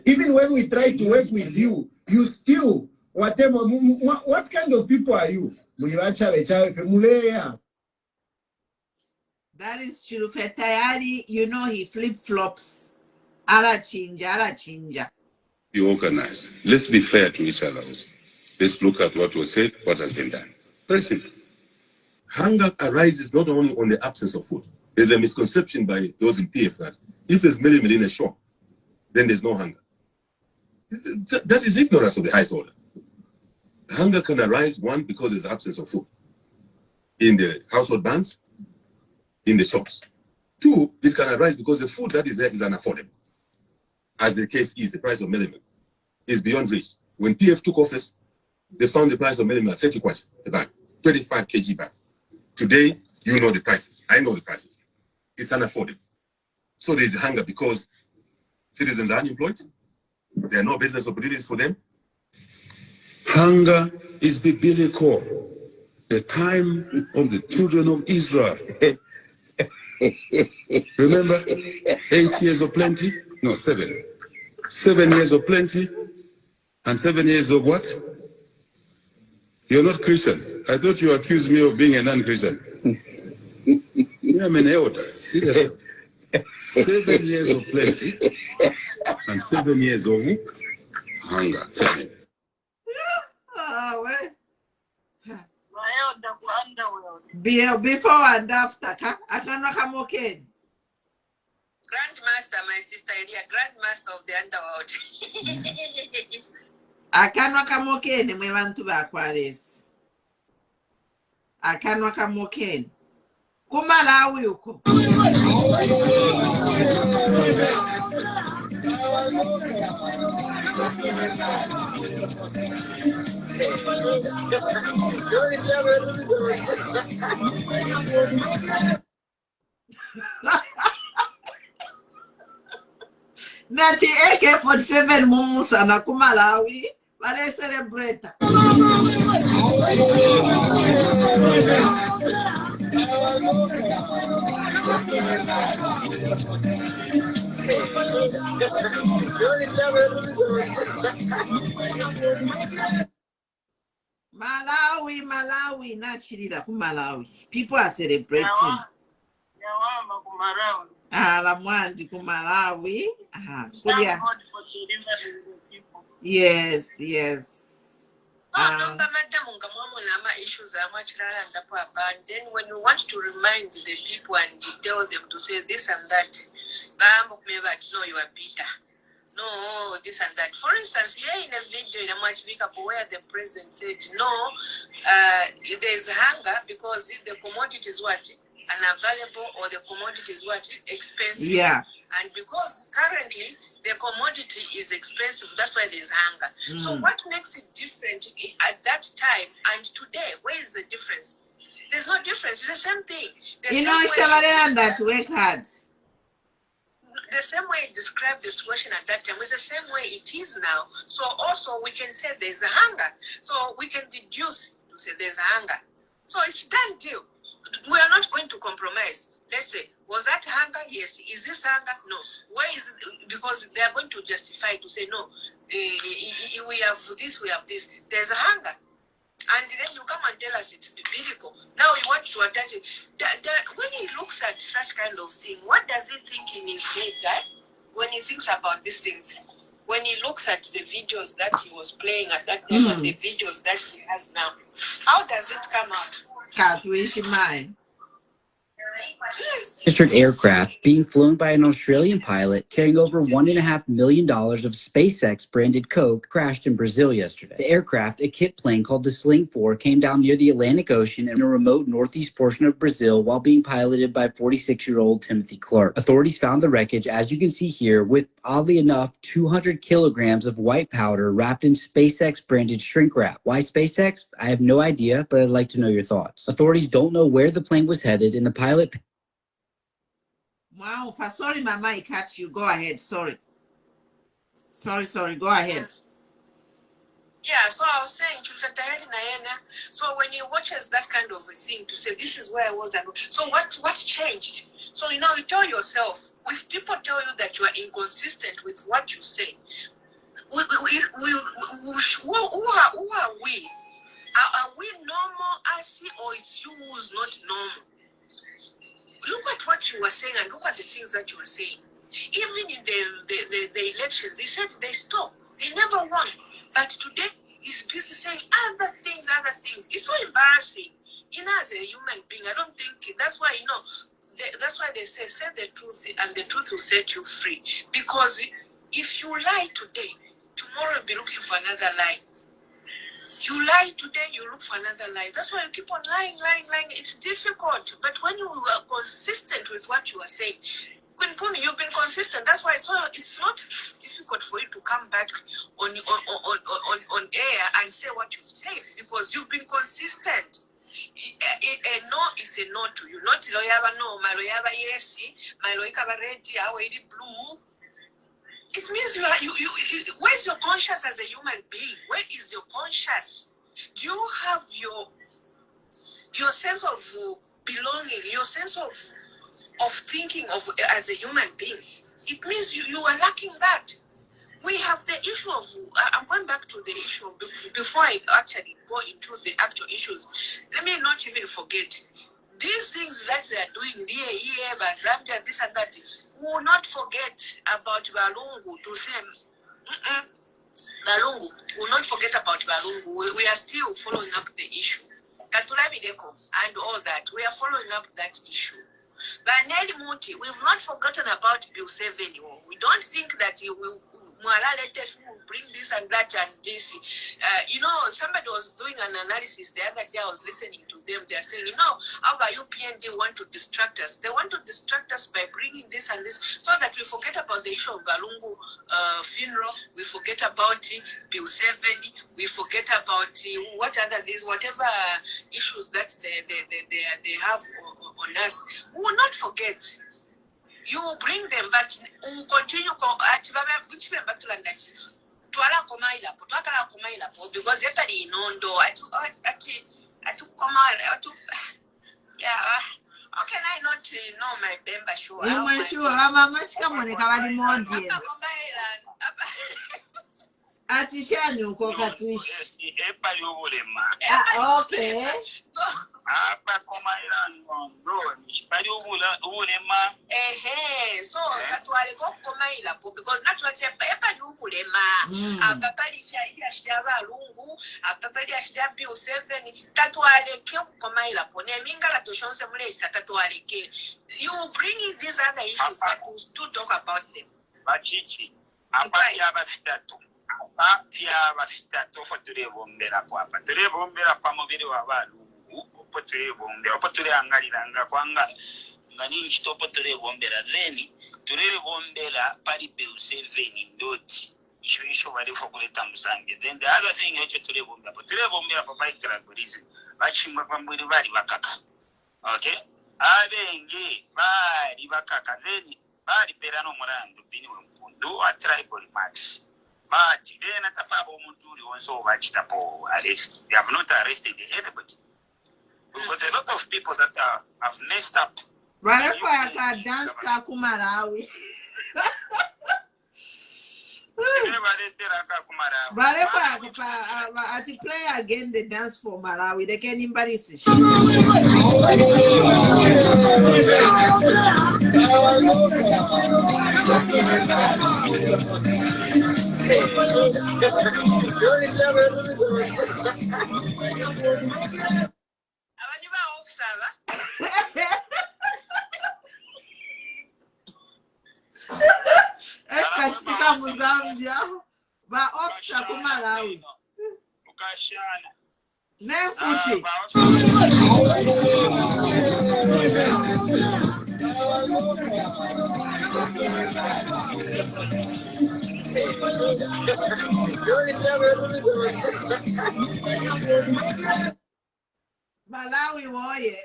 Even when we try to work with you, you still whatever. What kind of people are you? That is true. Fetayari, you know he flip-flops. Ala chinja. Be organized. Let's be fair to each other also. Let's look at what was said, what has been done. Very simple. Hunger arises not only on the absence of food. There's a misconception by those in PF that if there's meal in a shop, then there's no hunger. That is ignorance of the highest order. Hunger can arise, one, because there's absence of food in the household bands, in the shops. Two, it can arise because the food that is there is unaffordable. As the case is, the price of meal is beyond reach. When PF took office, they found the price of meal at 30 kwacha a bag, 25 kg bag. Today, you know the prices. I know the prices. It's unaffordable. So there is hunger because citizens are unemployed. There are no business opportunities for them. Hunger is biblical. The time of the children of Israel. Remember, 8 years of plenty? No, 7. 7 years of plenty and 7 years of what? You're not Christians. I thought you accused me of being a non-Christian. I'm an elder. Seriously. 7 years of plenty and 7 years of hunger. Before and after, I cannot come okay. Grandmaster, my sister Elia, grandmaster of the underworld. I cannot come okay. We want to back this. I cannot come okay. Malawi uko. Nati AK-47 Musa na Malawi wale celebrate. Malawi, not Chirida, Malawi. People are celebrating. La Mwandi ku Malawi. Yes, yes. And then when you want to remind the people and tell them to say this and that, no, you are bitter. No, this and that. For instance, here in a video in a much bigger where the president said, no, there is hunger because the commodity is what? Unavailable, or the commodity is what? Expensive. Yeah. And because currently the commodity is expensive, that's why there's hunger. So what makes it different at that time and today? Where is the difference? There's no difference. It's the same thing. You know, it's that work hard. The same way it described the situation at that time is the same way it is now. So also we can say there's a hunger. So we can deduce to say there's a hunger. So it's done deal. We are not going to compromise. Let's say, was that hunger? Yes. Is this hunger? No. Why is it? Because they are going to justify to say no. We have this, we have this. There's a hunger. And then you come and tell us it's biblical. Now you want to attach it. When he looks at such kind of thing, what does he think in his head, when he thinks about these things? When he looks at the videos that he was playing at that time and the videos that he has now, how does it come out? Registered aircraft being flown by an Australian pilot carrying over $1.5 million of SpaceX branded coke crashed in Brazil yesterday. The aircraft, a kit plane called the Sling 4, came down near the Atlantic Ocean in a remote northeast portion of Brazil while being piloted by 46-year-old Timothy Clark. Authorities found the wreckage, as you can see here, with, oddly enough, 200 kilograms of white powder wrapped in SpaceX branded shrink wrap. Why SpaceX? I have no idea, but I'd like to know your thoughts. Authorities don't know where the plane was headed, and the pilot... Wow, sorry, Mama, I cut you. Go ahead. Sorry. Sorry. Go ahead. Yeah, so I was saying, so when he watches that kind of a thing to say, this is where I was, so what changed? So you tell yourself, if people tell you that you are inconsistent with what you say, who are we? Are we normal, or it's you who's not normal? Look at what you were saying and look at the things that you were saying. Even in the elections, they said they stopped. They never won. But today, he's busy saying other things. It's so embarrassing. As a human being, I don't think, that's why, that's why they say the truth and the truth will set you free. Because if you lie today, tomorrow you'll be looking for another lie. You lie today, you look for another lie. That's why you keep on lying. It's difficult. But when you are consistent with what you are saying, you've been consistent. That's why it's not difficult for you to come back on air and say what you said, because you've been consistent. A no is a no to you. Not loyaba no, my loyaba yes, my loyaba red, our blue. It means where's your conscience as a human being? Where is your conscience? Do you have your sense of belonging, your sense of thinking of as a human being? It means you are lacking that. We have the issue of, I'm going back to the issue of, before I actually go into the actual issues, let me not even forget, these things that they are doing here, Zambia, this and that, we will not forget about Balungu to say, Balungu, we will not forget about Balungu. We are still following up the issue. And all that, we are following up that issue. But Nelly Muti, we've not forgotten about Bill 7. We don't think that he will bring this and that and this. Somebody was doing an analysis the other day. I was listening to them. They're saying, how about UPND want to distract us? They want to distract us by bringing this and this so that we forget about the issue of Balungu funeral. We forget about Bill 7. We forget about whatever issues that they have on us. We will not forget. You will bring them, but we will continue because everybody know how can I not know my Bemba show? Okay. So katwale ko komaila po because natwache epa dukulema apapalisha ili ashida balungu apapali ashida P7 tatwale ke komaila po ne mingala to shonse mule tatwale ke you bring these other issues but we still talk about them bachichi apa ya bafitatu apa fia bafitatu fotule bombera kwa apa tule bombera kwa mubiri wa balungu opotule bombera opotule angaliranga kwanga ngani nchitopo tule bombera then tule bombera pali P7 ndoti isho bali fokuleta musange then the other thing yocho tule bombera pa tribalism bachimba kwa mbiri bali bakaka okay abenge bali bakaka then bali perano murandu bini wempundu a tribal match but then atapabo umuntu uri wonso bachitapo arrest they have not arrested anybody. We've got a lot of people that have messed up. Right if I got dance to Malawi. But if I play again the dance for Malawi, they can embarrass it. Katika Zambia ba ofisa ku Malawi ukashana nefuti Malawi woye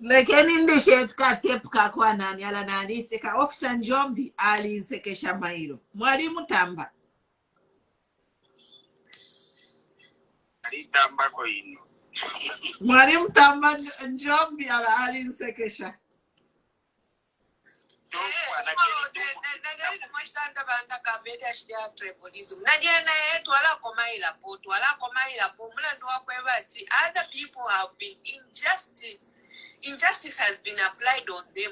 Lekeni ndishet ka tepka kwa nani ala nani seka ofisa Njombi ali sekesha mailo mwalimu tamba tamba ko ino mwalimu tamba Njombi ala ali sekesha other people have been injustice has been applied on them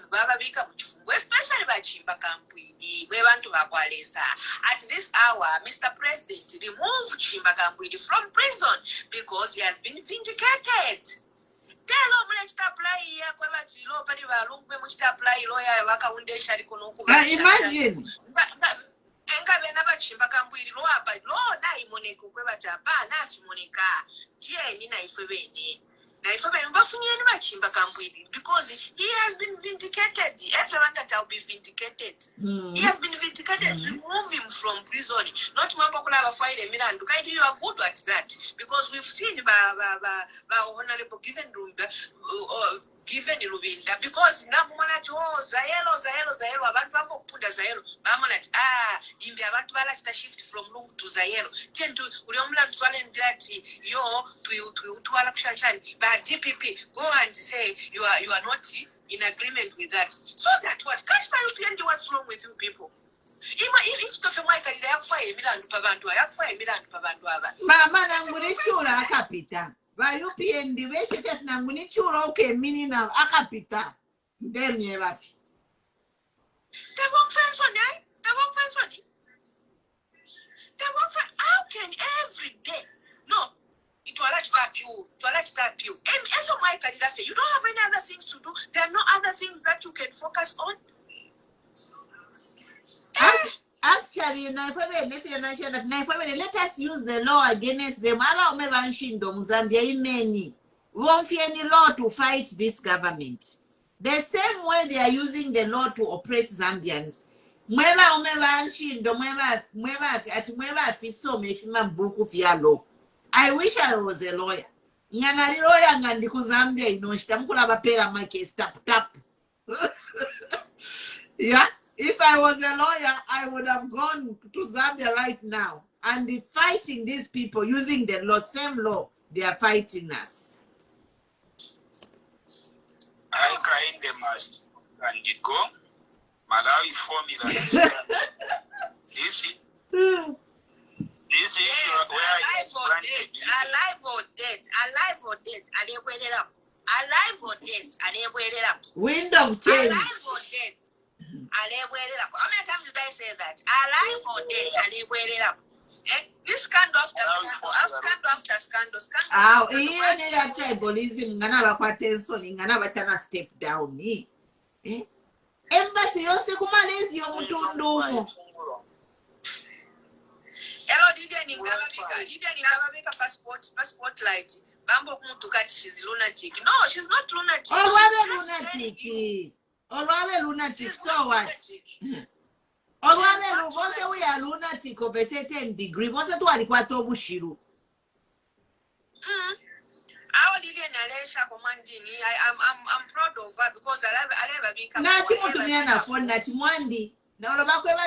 especially by Chimba Kampwidi at this hour. Mr. President, remove Chimba Kampwidi from prison because he has been vindicated. Imagine because he has been vindicated. Everyone that will be vindicated. He has been vindicated. Remove him from prison. Not Mambakula fight a Milan. You are good at that because we've seen Honorable given Rubinda because Namana Zahelo, abantu punda Zahelo, Mamonat, in the Avantbala shift from Lung to Zahelo. Tend to Uriomlan Twalendati, yo to Alakshan, but DPP, go and say you are not in agreement with that. So that what cash by UPND, what's wrong with you people? If to Michael, I have 5 million Pavandu, I have 5 million Pavandu. Mama Nangurichura Capita. By UPND, the way she get Nangunichura, okay, meaning of Akapita. Then you have. They won't fence on it. They won't fence on it. They won't fence. How can every day? No. It will that you. And as for my candidate, you don't have any other things to do. There are no other things that you can focus on. Actually, let us use the law against them. We won't see any law to fight this government. The same way they are using the law to oppress Zambians. I wish I was a lawyer. Yeah. If I was a lawyer, I would have gone to Zambia right now and fighting these people using the law, same law, they are fighting us. I kind them must and it go. Malawi formula this issue where alive or dead, alive or dead, and they wait it up. Alive or dead, and they wait it up. Wind of change. Alive or dead, and they wait it up. How many times did I say that? Alive or dead, and they wait it up. This scandal after scandal. Here they are tribalism. Ngana bakwatenso, ngana batana step down. Embassy yose kumalezi yo mutundu. Hello, did any Ngababika passport light? Bambo Kumutukati, she's lunatic. No, she's not lunatic. Always lunatic. So what? Always we are lunatic of a certain degree. Was it what Quato Bushiru? Our Lydian Alesha commanding, I'm proud of her because I never become Nachimwandi. Now,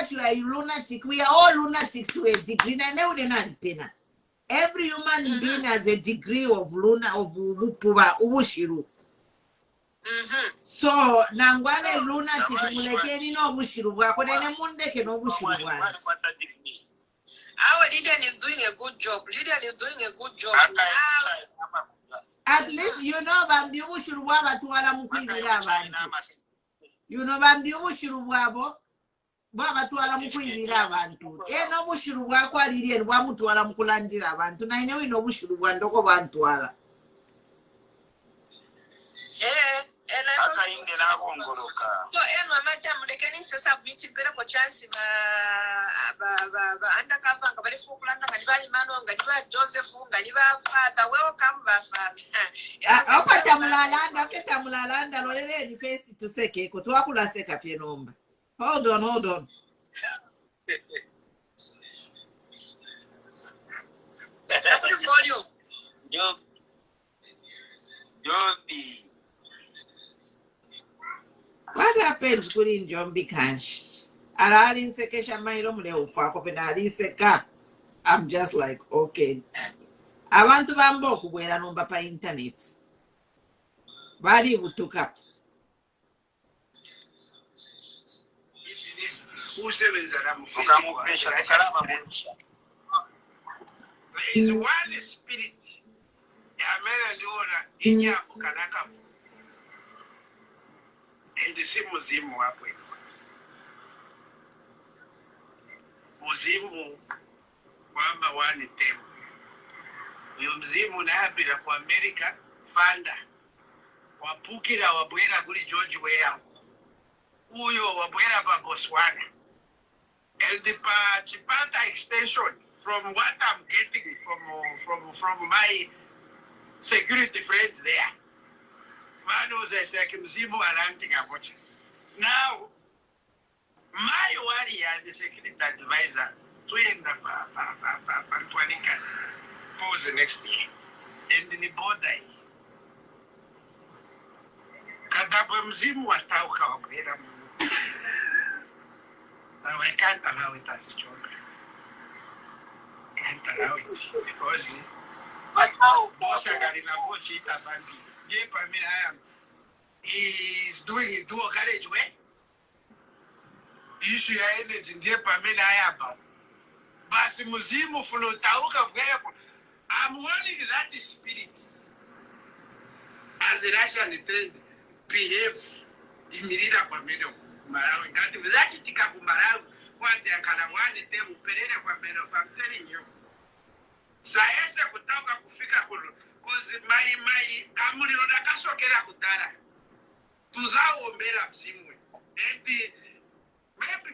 you are lunatic. We are all lunatics to a degree. Every human being has a degree of ubushiru. So, Nangwane lunatic, mulekeni no bushiru. Wakonene mundeke no bushiru. Our Lydian is doing a good job. At least you know Bambi bushiru waba tuwala mukwibira abantu. You know Bambi bushiru wabo. Baba tuwala mukwibira abantu. No bushiru bwako aliriye bwamutwala mukulandira abantu. Na inewe no bushiru bwandoko bwantwala. So, madam, they can submit a chance undercover, Joseph, father, welcome, Hold on. What happens good in John Bikash? I'm just like, okay. I want to bambo kuwela number pa internet. Bali took up. There is one spirit. And the same muzimu hapo. Muzimu kwamba wani temu. Uyo mzimu nahabira kwa America fanda. Wapukira wabwera kuli George Weah. Uyo wabwera pa Botswana. And the Chipata extension, from what I'm getting from my security friends there. Man was like Mzimu Alanting about it. Now, my warrior as the security advisor to end up Antoinica pose the next year. And in the border, Kadaba Mzimu Atauka Wabera. Now I can't allow it as a joke. Can't allow it because boss I got in a watch it as he's doing it to a garage way. Issue energy in the Pamela. Basi Muzimu Fulotauka. I'm warning that spirit as a Russian trend behave immediately Pamela. Malawi, and if that is Malawi, what they can want to tell Pereira Pamela, I'm telling you. Saesa kutoka kufika kulo. Because my kamuri unakaso kera kutara. Tuzao mbela mzimwe. Maybe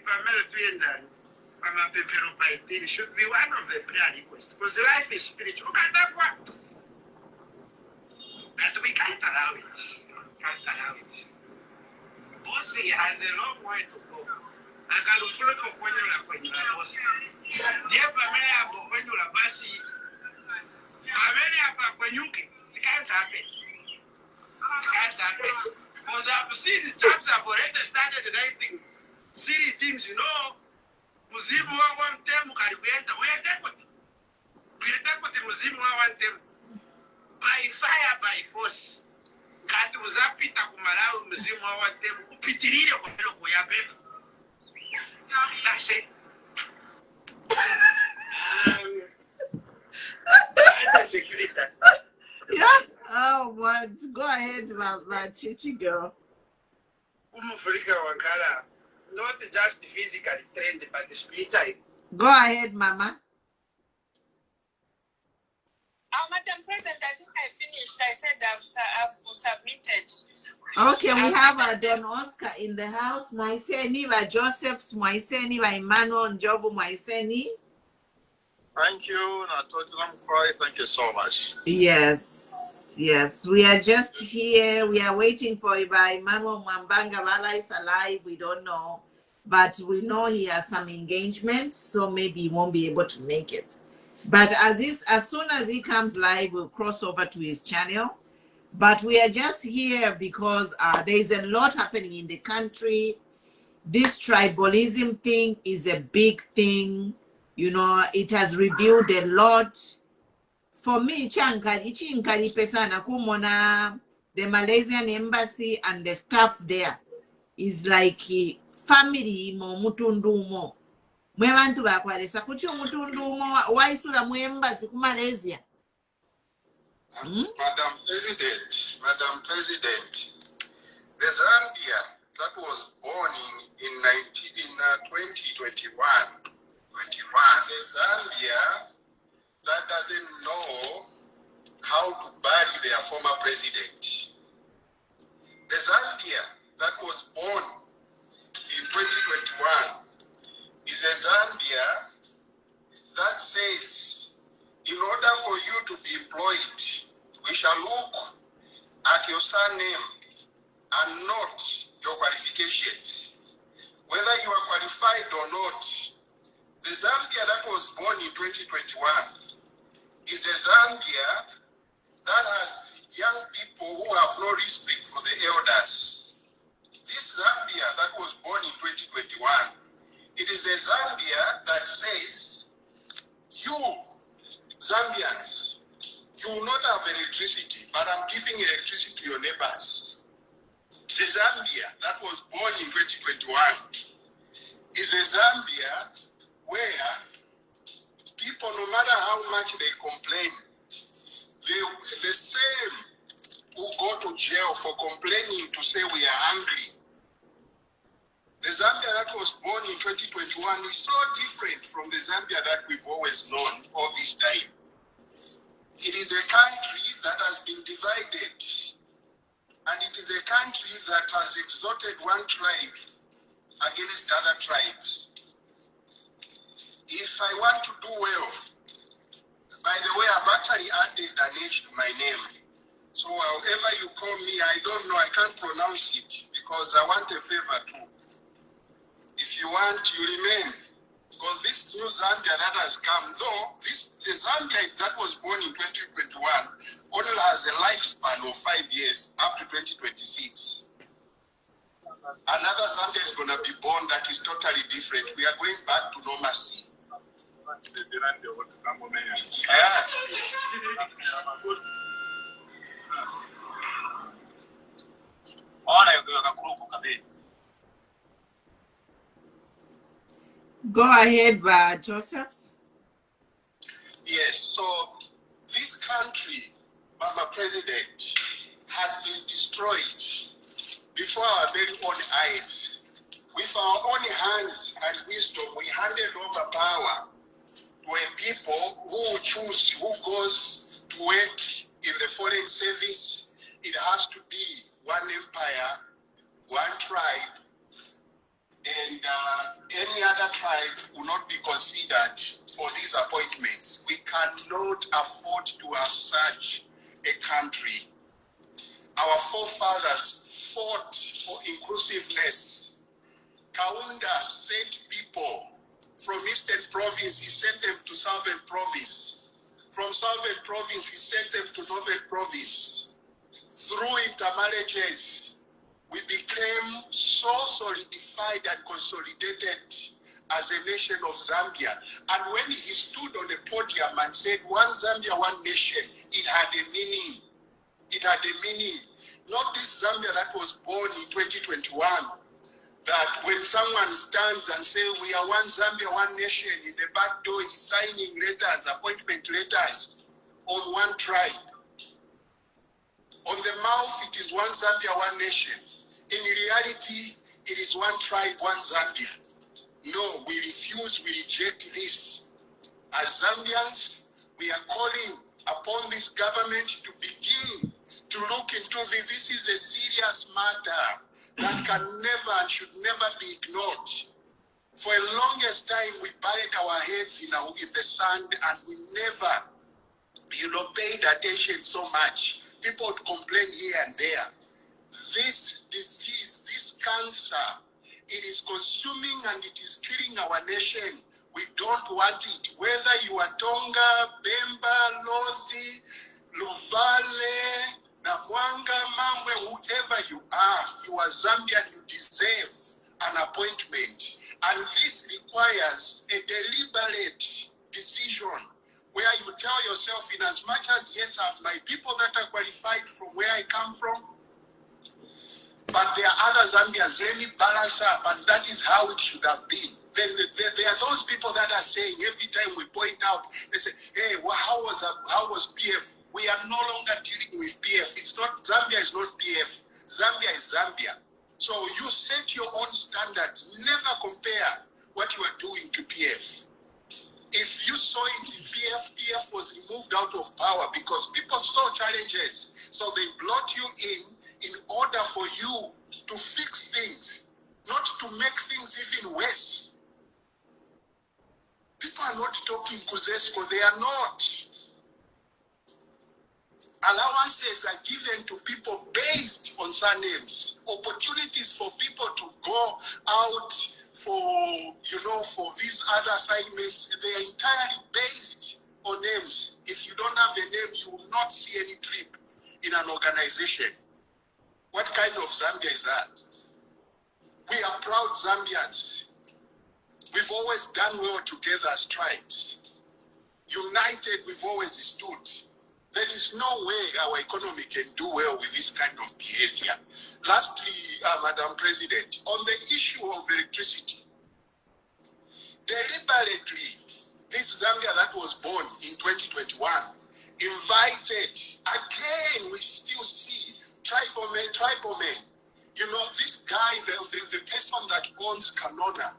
Pamela Twenda, Pama Pepero Paitini should be one of the prayer requests. Because life is spiritual. But we can't allow it. Bossy has a long way to go. I got to follow when you're bossy. Dear Pamela, when you're a bossy, Pamela, when you can't happen. Because I've seen the chaps have already started writing silly things, you know. Muzimu wa mtemu karikwenda. We are there with mzimu wa wantem by fire by force ngati uzapita ku Malawi mzimu wa wantem upitirire kwelo kuyabeba. That's it. Yeah. Oh, what? Go ahead, my chichi girl. Umufrika wakala, not just physically trained, but spiritually. Go ahead, Mama. Madam President, I think I finished. I said I've submitted. Okay, we have Don Oscar in the house. Mwaiseni wa Joseph's, Mwaiseni wa Emmanuel Njobu Mwaiseni. Thank you, Natotilam Koi. Thank you so much. Yes, yes. We are just here. We are waiting for Emmanuel Mwambanga. Wala is alive. We don't know. But we know he has some engagements, so maybe he won't be able to make it. But as soon as he comes live, we'll cross over to his channel. But we are just here because there is a lot happening in the country. This tribalism thing is a big thing. You know, it has revealed a lot. For me, Chinkali Pesana Kumona, the Malaysian embassy and the staff there is like family mo mutundumo. Mwebantu bakwalesa kuchi mutundumo waisula mu embassy ku Malaysia. Madam President, the Zambia that was born in 2021, the Zambia that doesn't know how to bury their former president. The Zambia that was born in 2021 is a Zambia that says, in order for you to be employed, we shall look at your surname and not your qualifications. Whether you are qualified or not, the Zambia that was born in 2021 is a Zambia that has young people who have no respect for the elders. This Zambia that was born in 2021, it is a Zambia that says, you Zambians, you will not have electricity, but I'm giving electricity to your neighbors. The Zambia that was born in 2021 is a Zambia where people, no matter how much they complain, the same who go to jail for complaining to say we are angry. The Zambia that was born in 2021 is so different from the Zambia that we've always known all this time. It is a country that has been divided, and it is a country that has exalted one tribe against other tribes. If I want to do well, by the way, I've actually added an H to my name. So however you call me, I don't know, I can't pronounce it because I want a favor too. If you want, you remain. Because this new Zambia that has come, though, the Zambia that was born in 2021 only has a lifespan of 5 years, up to 2026. Another Zambia is going to be born that is totally different. We are going back to normalcy. Go ahead, Josephs. Yes, so this country, Mama President, has been destroyed before our very own eyes. With our own hands and wisdom, we handed over power to a people who choose who goes to work in the foreign service. It has to be one empire, one tribe, and any other tribe will not be considered for these appointments. We cannot afford to have such a country. Our forefathers fought for inclusiveness. Kaunda sent people from Eastern Province, he sent them to Southern Province. From Southern Province, he sent them to Northern Province. Through intermarriages, we became so solidified and consolidated as a nation of Zambia. And when he stood on the podium podium and said, one Zambia, one nation, it had a meaning. It had a meaning. Not this Zambia that was born in 2021, that when someone stands and says, we are one Zambia, one nation, in the back door he's signing letters, appointment letters on one tribe. On the mouth, it is one Zambia, one nation. In reality, it is one tribe, one Zambia. No, we refuse, we reject this. As Zambians, we are calling upon this government to begin to look into this. This is a serious matter that can never and should never be ignored. For the longest time, we buried our heads in the sand and we never, paid attention so much. People would complain here and there. This disease, this cancer, it is consuming and it is killing our nation. We don't want it. Whether you are Tonga, Bemba, Lozi, Luvale, Namwanga, Mangwe, whoever you are Zambian, you deserve an appointment. And this requires a deliberate decision where you tell yourself, in as much as, yes, I have my people that are qualified from where I come from, but there are other Zambians, let me balance up, and that is how it should have been. Then there are those people that are saying, every time we point out, they say, hey, well, how was PF? We are no longer dealing with PF. It's not, Zambia is not PF. Zambia is Zambia. So you set your own standard. Never compare what you are doing to PF. If you saw it in PF, PF was removed out of power because people saw challenges. So they brought you in order for you to fix things, not to make things even worse. People are not talking Kuzesko, they are not. Allowances are given to people based on surnames, opportunities for people to go out for these other assignments. They are entirely based on names. If you don't have a name, you will not see any trip in an organization. What kind of Zambia is that? We are proud Zambians. We've always done well together as tribes. United, we've always stood. There is no way our economy can do well with this kind of behavior. Lastly, Madam President, on the issue of electricity, deliberately, this Zambia that was born in 2021 invited, again, we still see tribal men. This guy, the person that owns Canona,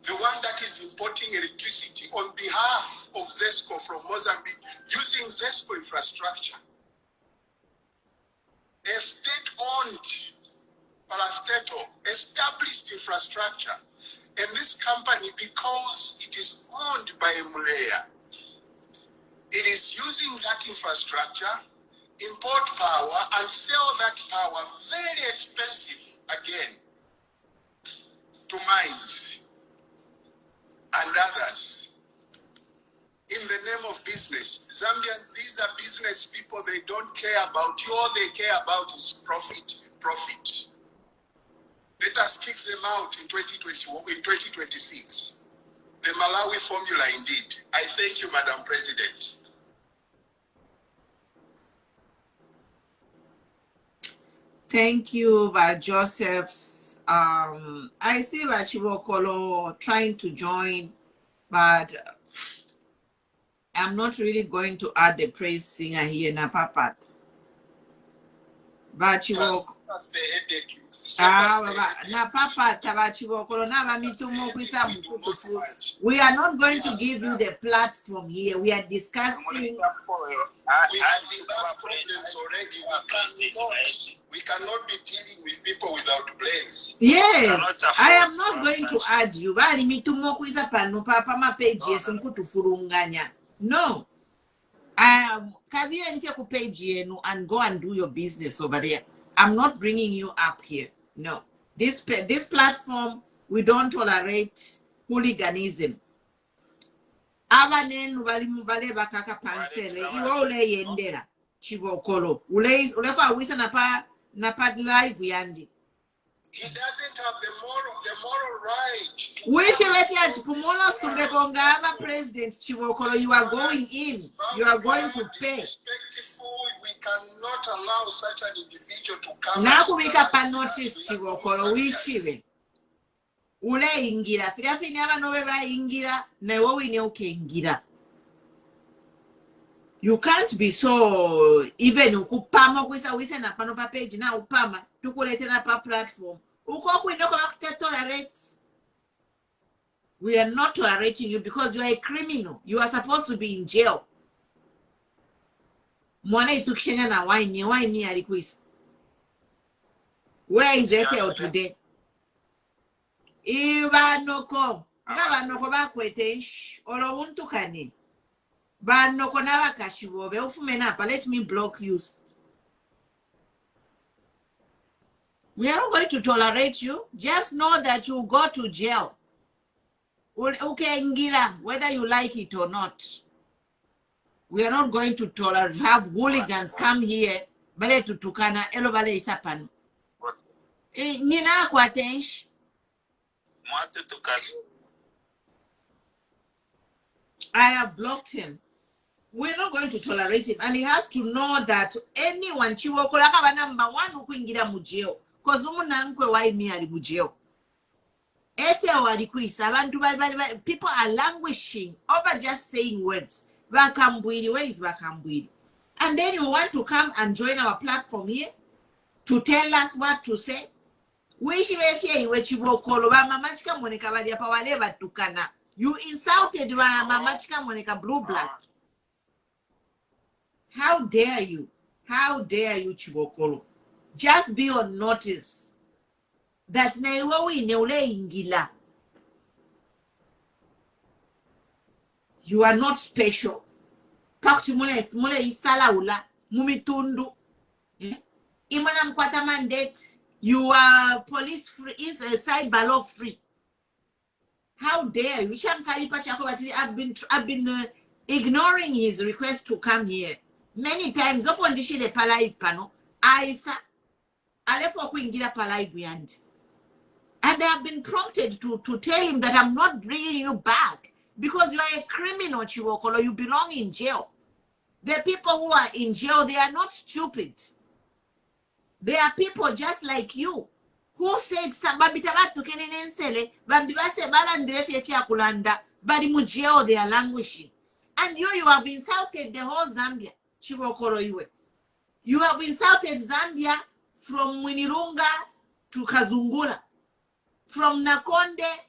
the one that is importing electricity on behalf of ZESCO from Mozambique, using ZESCO infrastructure. A state-owned parastatal established infrastructure. And this company, because it is owned by a Mulea, it is using that infrastructure, import power, and sell that power very expensive again to mines and others in the name of business. Zambians, these are business people. They don't care about you. All they care about is profit. Let us kick them out in 2026. The Malawi formula indeed. I thank you, Madam President. Thank you, Josephs. I see Chibokolo trying to join, but I'm not really going to add the praise singer here, Napapat. But that's the headache. We are not going to give you the platform here. We are discussing. We have enough problems already. We cannot be dealing with people without brains. Yes, I am not going to add you. No. Come here and go and do your business over there. I'm not bringing you up here. No. This platform, we don't tolerate hooliganism. Abanenu bali mubale bakaka pansele iwo ule yendera chibokolo ule fa wisa na pa live yandi He doesn't have the moral right. Which message Pumulos to Begongava President Chiwokolo, you are going in. You are going to pay. Disrespectful, we cannot allow such an individual to come. Now we can notice Chiwokolo, we shive. Ule ingira. Firafi never know where ingira, never we know ingira. You can't be so even ukupama kwisa wise na panopa page na upama tukulete na pa platform. Uko kwinoko tolerate. We are not tolerating you because you are a criminal. You are supposed to be in jail. Mwana itukishenya na waini alikuisa. Where is Ethel today? Ibanoko bakwete olo untukani. Banoko na bakashiwobe ufumenapa. Let me block you. We are not going to tolerate you. Just know that you go to jail. Okay, Ngira, whether you like it or not. We are not going to tolerate, have hooligans come here, bale tutukana, elo bale isapan. Nina kwa tensh. I have blocked him. We're not going to tolerate him. And he has to know that anyone, chiwokolaka ba number one ukuingira mujeo. Cause umunankwe waini ali mujeo. People are languishing over just saying words. Where is Bakambwiri? And then you want to come and join our platform here to tell us what to say? You insulted Mamachika Monica Blue Black. How dare you? How dare you, Chibokolo? Just be on notice. That's Nairobi Neule Ingila. You are not special. Pakchimune Isala Ula, Mumitundu. Imanam Kwata mandate. You are police free, is a CYBERLAW free. How dare you? I've been ignoring his request to come here many times. Upon the shit palive pano, Aisa, Alefo Quingira palive yand. And I have been prompted to tell him that I'm not bringing you back because you are a criminal, Chiwokolo. You belong in jail. The people who are in jail, they are not stupid. They are people just like you who said Sababitabat Kenensele, Bambibase Balandrefia Kulanda, but in jail they are languishing. And you have insulted the whole Zambia, Chiwokolo Iwe. You have insulted Zambia from Winirunga to Kazungura. From Nakonde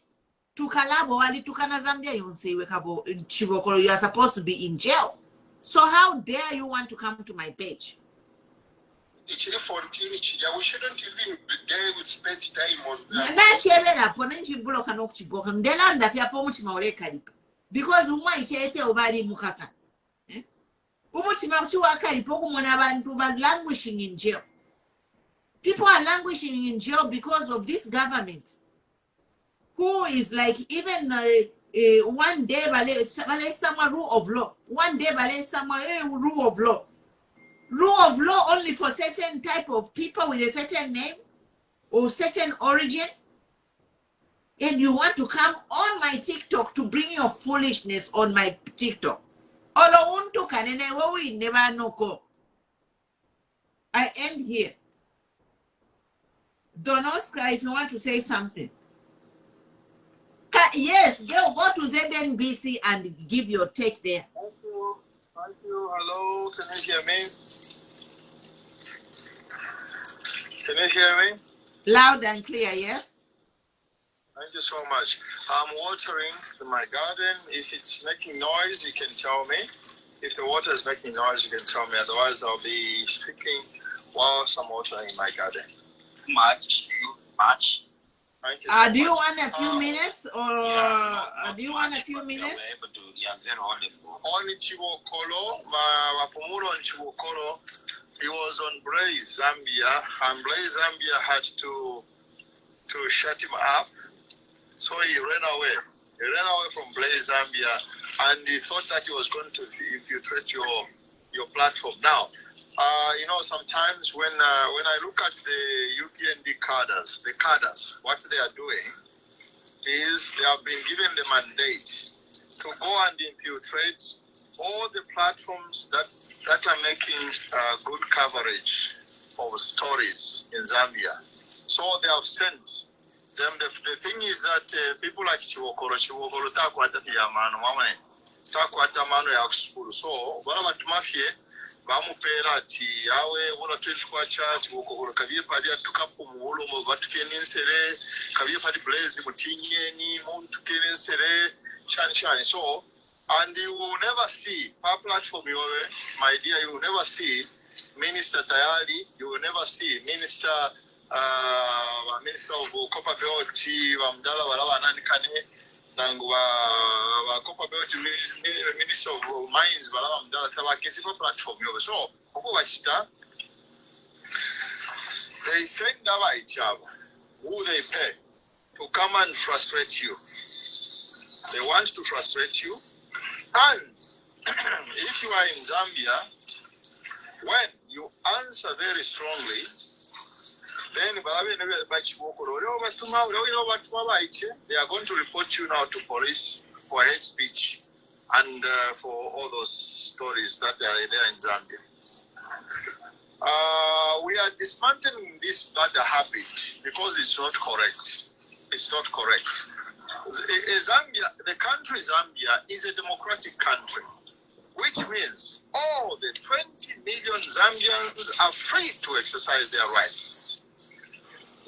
to Kalabo, Walitukana Zambia, you say Chibokolo, you are supposed to be in jail. So how dare you want to come to my page? We shouldn't even spend time on that. Because languishing in jail. People are languishing in jail because of this government. Who is like even one day some rule of law. One day some rule of law. Rule of law only for certain type of people with a certain name or certain origin. And you want to come on my TikTok to bring your foolishness on my TikTok. I end here. Donoska, if you want to say something. Yes, go to ZNBC and give your take there. Thank you. Thank you. Hello, can you hear me? Can you hear me? Loud and clear, yes. Thank you so much. I'm watering my garden. If it's making noise, you can tell me. If the water is making noise, you can tell me. Otherwise, I'll be speaking whilst I'm watering my garden. Much. Thank you so do you much. want a few minutes or do you want a few minutes? On Chiwokolo, Mapumulo on Chiwokolo, he was on Blaze Zambia, and Blaze Zambia had to shut him up. So he ran away. He ran away from Blaze Zambia, and he thought that he was going to infiltrate your your platform. Now, you know, sometimes when I look at the UPND cadres, what they are doing is they have been given the mandate to go and infiltrate all the platforms that are making good coverage of stories in Zambia. So they have sent them. The thing is that people like Chiwokoro takwata yamano mama takwata mano ya school. So bana batumafie bamupera ati yawe wona twitwa church Chiwokoro kabiye pali atukapo muolo mu batukeninsere kabiye pali blaze mutinyeni muntu kenensere shani. So, and you will never see our platform, my dear, you will never see Minister Tayali, you will never see Minister of Copper Belt, Mdala Walawa Nanikane, Nangwa Copper Belt, Minister of Mines, Walawa Mdala Tabakesi platform. So, they send our who they pay to come and frustrate you. They want to frustrate you. And if you are in Zambia, when you answer very strongly, then they are going to report you now to police for hate speech and for all those stories that are there in Zambia. We are dismantling this bad habit because it's not correct. It's not correct. Zambia, the country Zambia is a democratic country, which means all the 20 million Zambians are free to exercise their rights.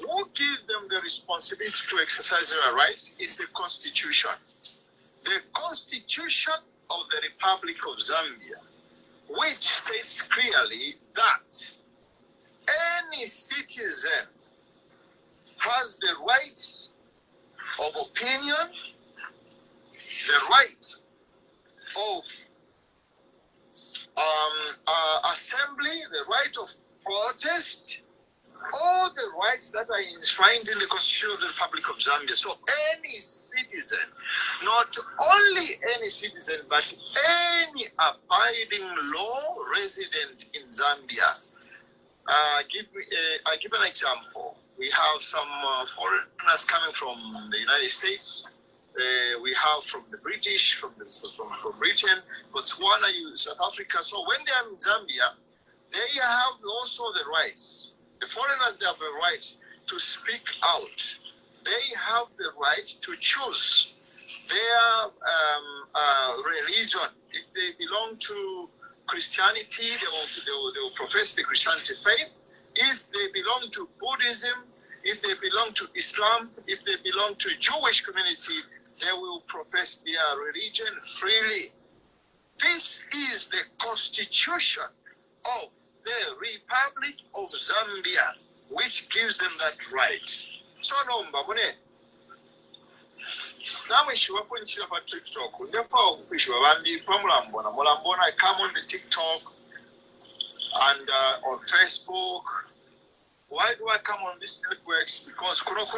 Who gives them the responsibility to exercise their rights is the Constitution. The Constitution of the Republic of Zambia, which states clearly that any citizen has the right of opinion, the right of assembly, the right of protest, all the rights that are enshrined in the Constitution of the Republic of Zambia. So any citizen, not only any citizen, but any abiding law resident in Zambia. I give an example. We have some foreigners coming from the United States. We have from the British, from Britain, Botswana, South Africa. So when they are in Zambia, they have also the rights. The foreigners, they have the right to speak out. They have the right to choose their religion. If they belong to Christianity, they will profess the Christianity faith. If they belong to Buddhism, if they belong to Islam, if they belong to Jewish community, they will profess their religion freely. This is the Constitution of the Republic of Zambia, which gives them that right. So no, Mbabone. Now we show up on TikTok. I come on the TikTok and on Facebook. Why do I come on these networks? Because Europe,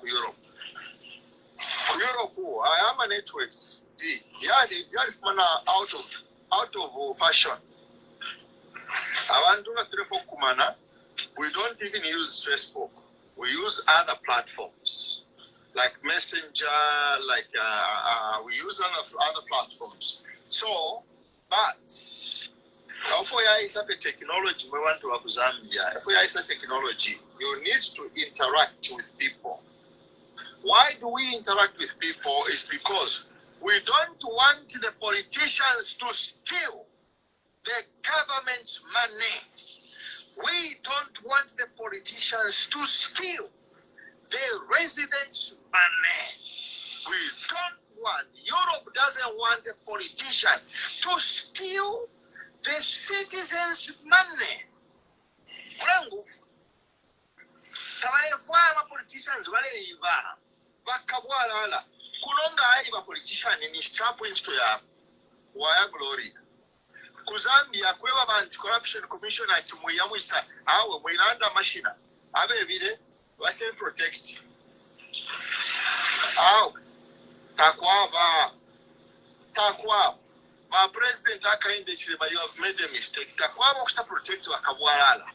Europe, I am a networks. Out of fashion. We don't even use Facebook. We use other platforms like Messenger, like we use other platforms. So, but if we are a technology, we want to have Zambia. If we are a technology, you need to interact with people. Why do we interact with people? Is because we don't want the politicians to steal the government's money. We don't want the politicians to steal the residents' money. We don't want, Europe doesn't want the politician to steal the citizens' money. Politicians politician in points to ya glory. Kuzambia kwewa anti-corruption commission ati muyamwisa awe mwilanda mashina abe vile wase protect awe takwa My president akainde chilema, you have made a mistake. Takwaba kusta protect wakabwalala.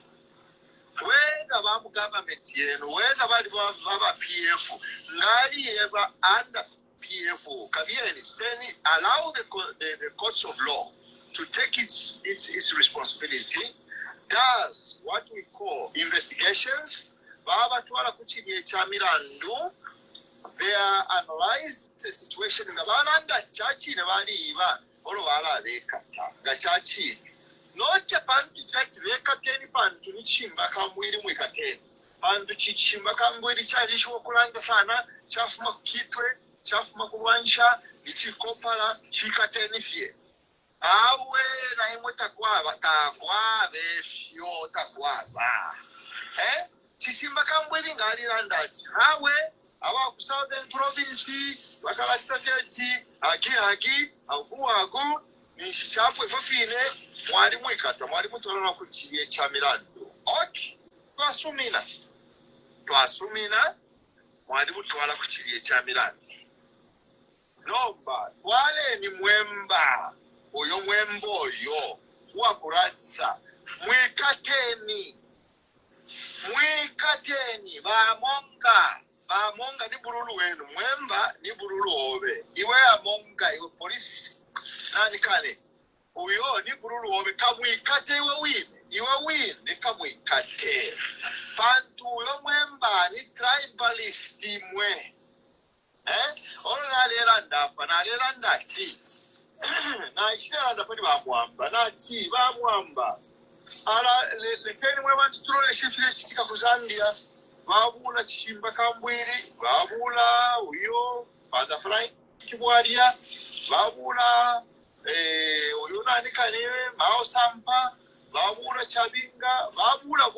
Whether babu government yenu, whether baba PF, ngari ever under PF, Kavian is allow the courts of law to take its responsibility, does what we call investigations. Baba tuala kuchini chamirandu. They analyze the situation in the Balanda Chachi in the Valiva, or Vala Rekata, Gachachi. Not Japan is like Rekateni Pan to Chimbakam with Wikaten, and the Chichimbakam with the Chinese Wokulanga Sana, Chafma Kitwe, Chafma Kuansha, Ichikopala, Chikatenifie. Awe Naimutaquava, Taquave, Fio Taquava. Eh? Chichimbakam wedding Ireland that. Awe. Our southern province, Bakalastati, Aki, Agu, Nishapu Fine, Wadimuikata, Wadimutola Kuchi, Chamirando. Ok, to Asumina, Wadimutola Kuchi, Chamirando. No, but Wale ni Mwemba, Oyo Mwembo, yo, Wakuratsa, Mwikateni, Bamonga. Monga ni burulu wenu, Mwemba ni burulu obe. Iwe amonga, iwe polisi. Nani kane? Uyo ni burulu obe. Kamwikate iwe wine. Iwe wine, kamwikate. Pantu uyo Mwemba ni tribalist mwe. Ono nalelanda apa, nalelanda chi. Na ishilanda pa ni bamwamba. Na chi, bamwamba. Ala, lekeni Mwemba ntutulole shifile chitika kuzandia. Babula Chimba Kambwiri, Babula, Uyo, Father Frank Kibuaria, Babula, Uyuna Nikane, Mao Sampa, Babula Chabinga, Babula,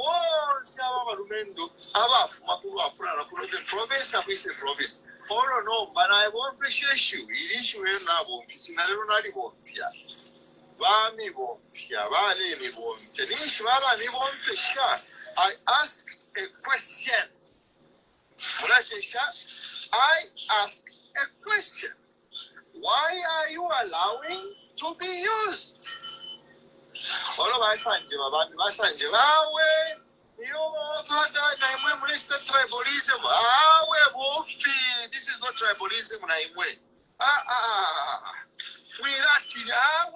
Siava Lumendo, Abaf, Mapua, the province, of the province. Oh no, but I won't appreciate you. It is you and Nabo, Narunari Bontia. Vami Bontia, Vale Bontia, Nishvara Nibontia. I asked a question. I asked a question. Why are you allowing to be used? All of us, tribalism. This is not tribalism. We are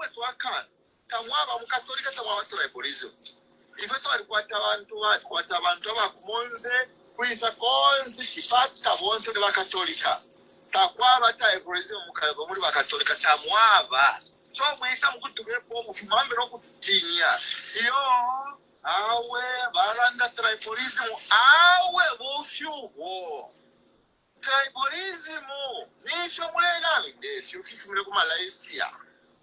to account. Tamwaba Mukatolika Tawa tribalism. If I thought what Tabantua Monze, who is a cause, she passed once to the Catholica. Taquava tribalism, Mukamuva Catholica, Tamuava. So we some good to get home of Mambo Tinia. Yo, our Baranda tribalism, our Wolfio war. Tribalism, Nation Wayland, if you keep Malaysia.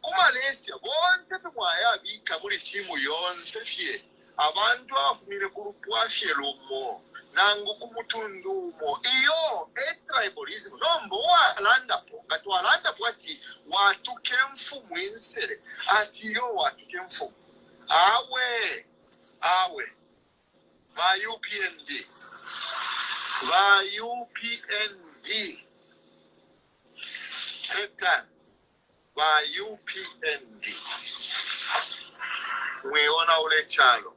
Malaysia, once every wire be community Muyon, Sefie. Abantu afumile kulupwa shelumo nangu kumutundu mo iyo tribalism nombo walanda po ngati walanda po ati watuke mfumu insere ati yo watuke mfumu awe ba UPND Hector ba UPND weona ule chalo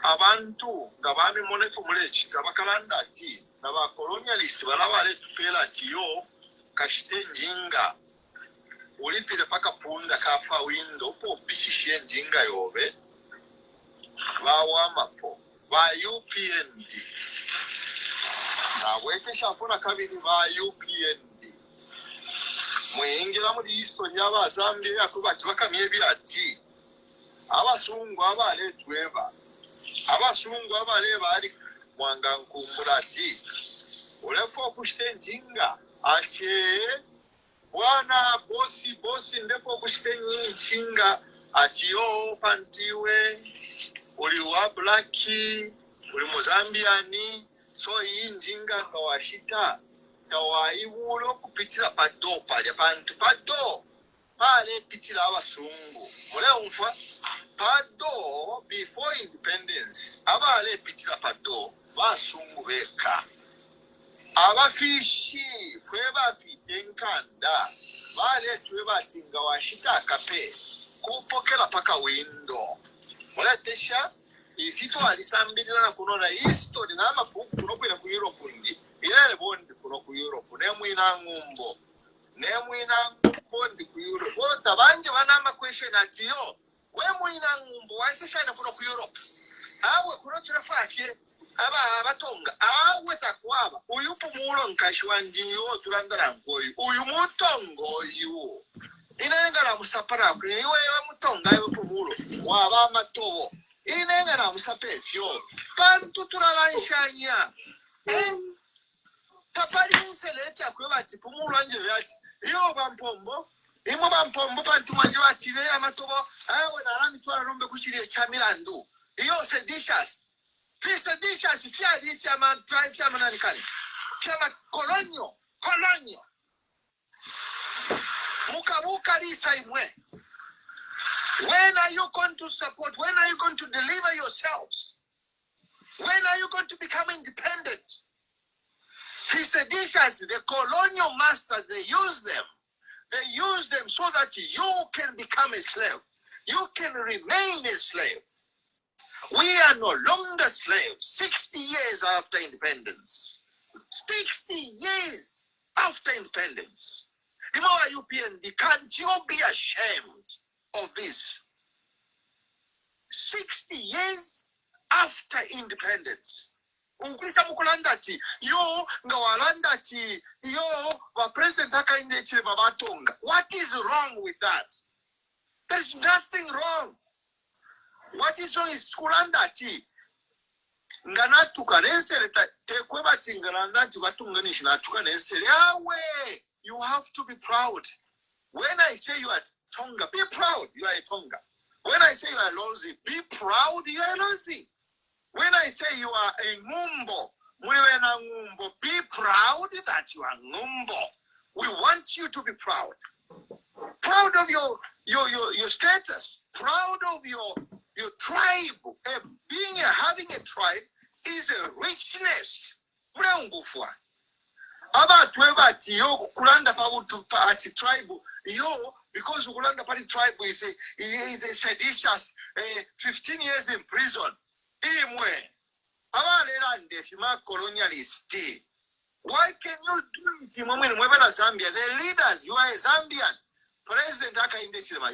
abantu ngabami monefu mulechi kabakalanda ati naba colonialist balawale tupela ati yo kashite njinga ulipile paka punda kafa window po pishishe njinga yobe bawamapo ba UPND na weke shafuna kabiri ba UPND mwingira muri history y'aba Zambia kubachi bakamye ati abasungu abale tweba abasungu abale bari mwanga nkumurati ulepo kushite njinga ache bwana bosi ndepo kushite njinga ati yo pantiwe uli wa blacki uli mozambiani so hii njinga kawashita kawaibulo kupitira pado pale pantu pado pale pitira abasungu mule umfa pado before independence abale pitira pado basungu beka abafishi fwe bafite nkanda bale tuwe batinga washita akape kupokela paka windo mulatesha ifito alisambirira na kunona history na amapuku kunokwira ku Europe ndi ilele bondi kuno ku Europe nemwina ngumbo ndi ku Europe bota banje banama question ati yo we mwina ngumbo wasishana kuno ku Europe awe kuno turafafye abatonga awe takwaba uyu pumulo nkashi wandiyo tulandara ngoyi uyu mutongo uyu inengara musapara kuri iwe mutonga iwe pumulo waba matobo inengara musapefyo bantu turabanshanya tapari select akwe bati pumulo anje bati iyo bampombo imo bampombo bantu manje batire amatobo awe narani twararombe kuchiriye chamirandu iyo seditious Seditious, fiaman tribe, fiamananikani, fiama colonio. Mukabuka lisa imwe. When are you going to support? When are you going to deliver yourselves? When are you going to become independent? Seditious, the colonial masters, they use them. They use them so that you can become a slave. You can remain a slave. We are no longer slaves 60 years after independence. 60 years after independence. You know, UPND, can't you be ashamed of this? 60 years after independence. Ukulisa mukulanda ati, yo, ngawalanda ati, yo, wa president haka indechile babatonga. What is wrong with that? There is nothing wrong. What is wrong is kulanda ti nganatuka nensere tekwe bati ngalanda ti batunganisha natuka nensere yawe. You have to be proud. When I say you are Tonga, be proud you are a Tonga. When I say you are Lozi, be proud you are Lozi. When I say you are a Ngumbo, be proud that you are Ngumbo. We want you to be proud. Proud of your status, proud of your tribe. Having a tribe is a richness. Tribe, because Ukulanda Party tribe is a seditious 15 years in prison. Colonialist. Why can you do it in Zambia? The leaders, you are a Zambian. President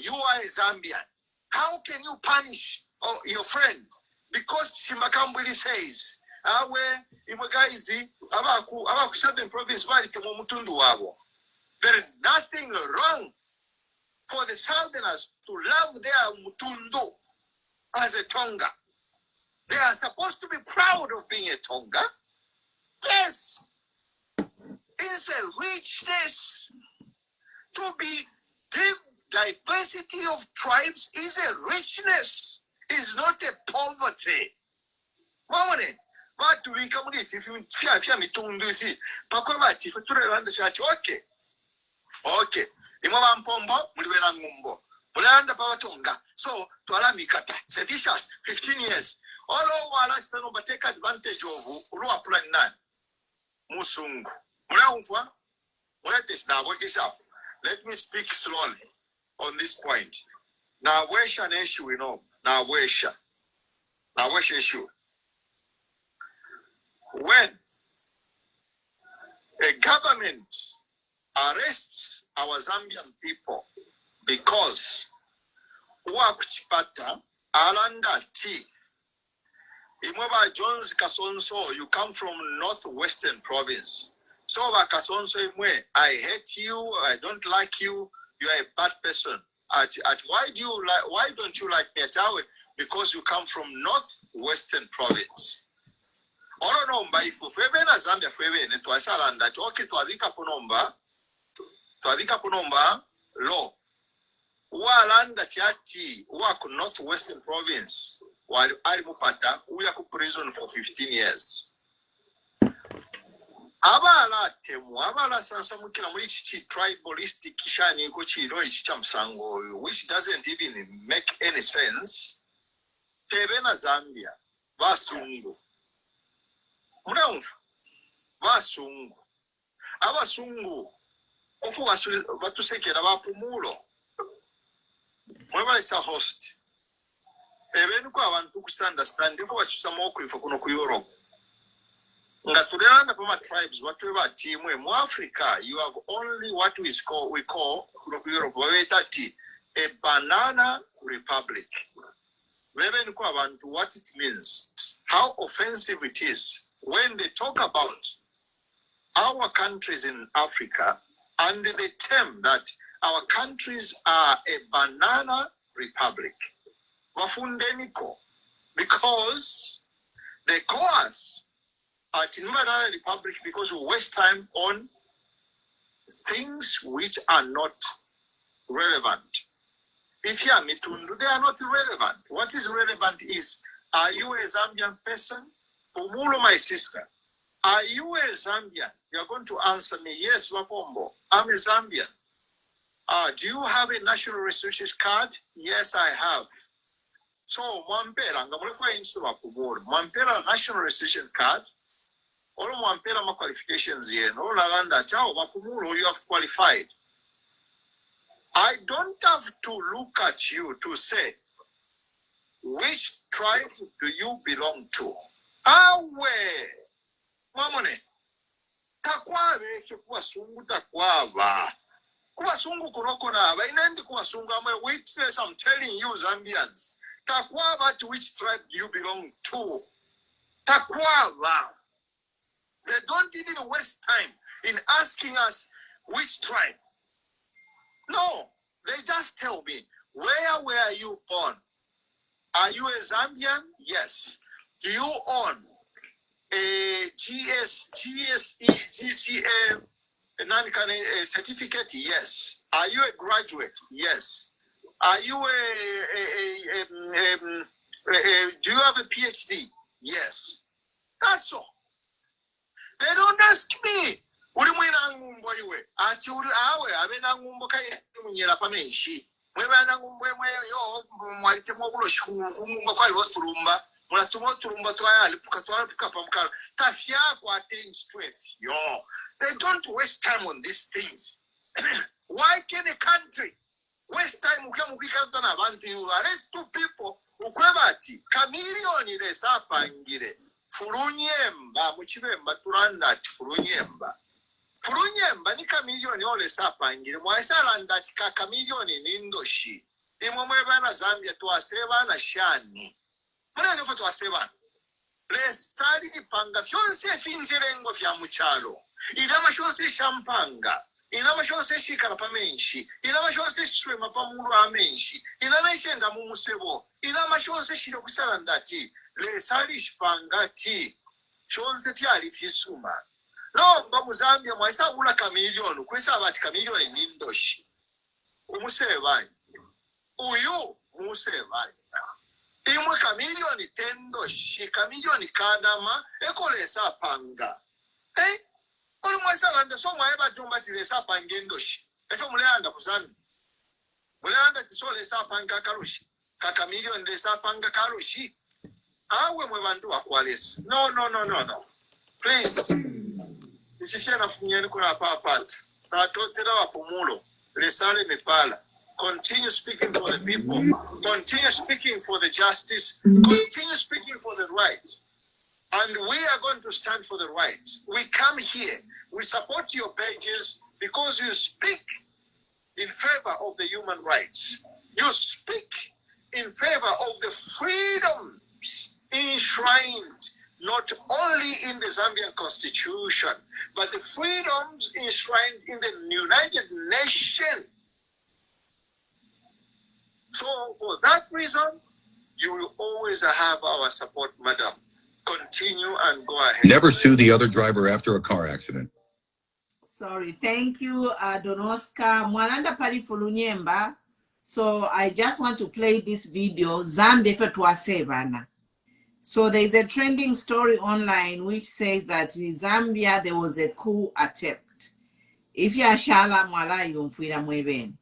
you are a Zambian. How can you punish your friend? Because Shimakambuli says, there is nothing wrong for the Southerners to love their Mutundu as a Tonga. They are supposed to be proud of being a Tonga. Yes, it's a richness to be diversity of tribes is a richness, is not a poverty. Okay. So, seditious, 15 years. All over, take advantage of Ulua Plan 9. Musungu. Let me speak slowly on this point. Now, where's an issue we know? Now, where's issue? When a government arrests our Zambian people because Wakuchipata, Alanda T, Imoba Jones Kasonso, you come from northwestern province. So Kasonso Imwe, I hate you, I don't like you, you are a bad person. Why don't you like me at Awe? Because you come from northwestern province. Olo nomba ifu fwebe na Zambia fwebe ne twasalanda choke twavika ponomba lo walanda kyati wa ku northwestern province wali ali mupata uya ku prison for 15 years. Abala sansa mukira muri chi tribalistic kishani ko chiro ichi chamsango, which doesn't even make any sense. Tebe na Zambia basungu. basungu abasungu ofu batusekera bapumulo mwebalesa host ebintu ko abantu kustandastand ofu batusamo okwifa kuno ku Europe nga tulanda pama tribes watu eba teamwe mu Africa you have only what we call kuno ku Europe wabetati a banana republic. Even what it means, how offensive it is when they talk about our countries in Africa and the term that our countries are a banana republic. Wafundeniko, because they call us a banana republic because we waste time on things which are not relevant. If you are Mitundu, they are not relevant. What is relevant is, are you a Zambian person? Umulo, my sister, are you a Zambian? You are going to answer me, yes, Wapombo, I'm a Zambian. Do you have a national resources card? Yes, I have. So, Mwampera, ngamulefa insu Wapumuru, Mwampera national resources card, or Mwampera ma qualifications here, no Lalanda, Chao, Wapumuru, you have qualified. I don't have to look at you to say, which tribe do you belong to? Awe, mamone, takwabe kuwasungu takwaba. Kuwasungu kuroko na ba inendi kuwasungu. I'm a witness, I'm telling you Zambians. Takwaba, to which tribe do you belong to? Takwaba. They don't even waste time in asking us which tribe. No, they just tell me, where were you born? Are you a Zambian? Yes. Do you own a GCA certificate? Yes. Are you a graduate? Yes. Are you do you have a PhD? Yes. That's all. They don't ask me. Uri mwina ngumbo iwe ati uri awe abena ngumbo kai munyera pamenshi mwebana ngumbo mwe yo mwalite mobulo ngumbo kwa turumba muratumo turumba twayali puka pamkaro tafya kwa attain stress yo. They don't waste time on these things. Why can a country waste time ukemukikata na bantu? You arrest two people ukwebati kamilioni lesa pangire furunyemba muchibemba turanda ati furunyemba ni kamilioni ole sapangire mwaisaranda tika kamilioni nindoshi imwe mwebana Zambia tuwasebana shani mwana nifo tuwasebana lestari ipanga fyonse finjirengo vya muchalo idama shonse shampanga inama shonse shikara pamenshi inama shonse shwema pamuru amenshi inama ishenda mumusebo inama shonse shiro kusarandati lesari shpangati shonse fyali fisuma. No, mba Zambia mwaisa ula kamilioni, kwesa abati kamilioni nindoshi. Umusebanyi. Uyu umusebanyi. Imwe kamilioni tendoshi, kamilioni kadama, ekolesa panga. Olu mwaisa landa, so mwaeba dumba tilesa pangendoshi. Efe mulelanda kuzambi. Mulelanda tiso lesa panga karushi. Kakamilioni lesa panga karushi. Awe mwebandu wakwalesi. No. Please. Continue speaking for the people. Continue speaking for the justice. Continue speaking for the right. And we are going to stand for the right. We come here. We support your pages because you speak in favor of the human rights. You speak in favor of the freedoms enshrined not only in the Zambian constitution, but the freedoms enshrined in the United Nations. So for that reason, you will always have our support, madam. Continue and go ahead. Never sue the other driver after a car accident. Sorry, thank you, Donoska. Mwalanda pali fulunyemba. So I just want to play this video. Zambia fetwa sevana. So there is a trending story online which says that in Zambia there was a coup attempt. If you are shala mwala yumfuira mweben.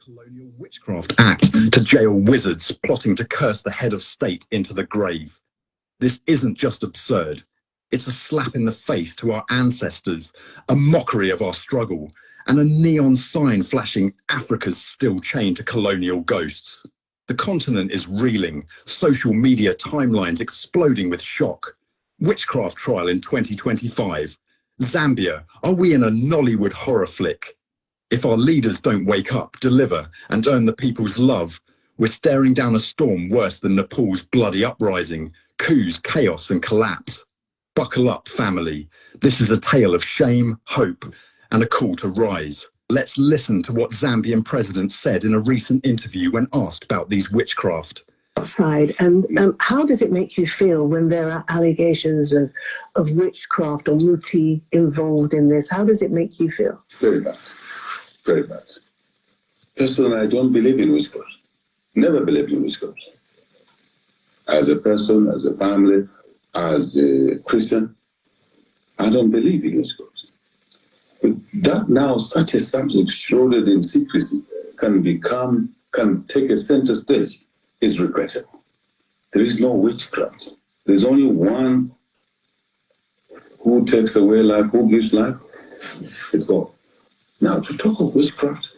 Colonial Witchcraft Act to jail wizards plotting to curse the head of state into the grave. This isn't just absurd, It's a slap in the face to our ancestors, a mockery of our struggle, and a neon sign flashing Africa's still chained to colonial ghosts. The continent is reeling, social media timelines exploding with shock. Witchcraft trial in 2025. Zambia, are we in a Nollywood horror flick? If our leaders don't wake up, deliver, and earn the people's love, we're staring down a storm worse than Nepal's bloody uprising, coups, chaos, and collapse. Buckle up, family. This is a tale of shame, hope, and a call to rise. Let's listen to what Zambian president said in a recent interview when asked about these witchcraft. Outside, and how does it make you feel when there are allegations of witchcraft or muti involved in this? How does it make you feel? Very bad. Very bad. Personally, I don't believe in witchcraft. Never believed in witchcraft. As a person, as a family, as a Christian, I don't believe in witchcraft. But that now, such a subject shrouded in secrecy can take a center stage is regrettable. There is no witchcraft. There's only one who takes away life, who gives life. It's God. Now, to talk of witchcraft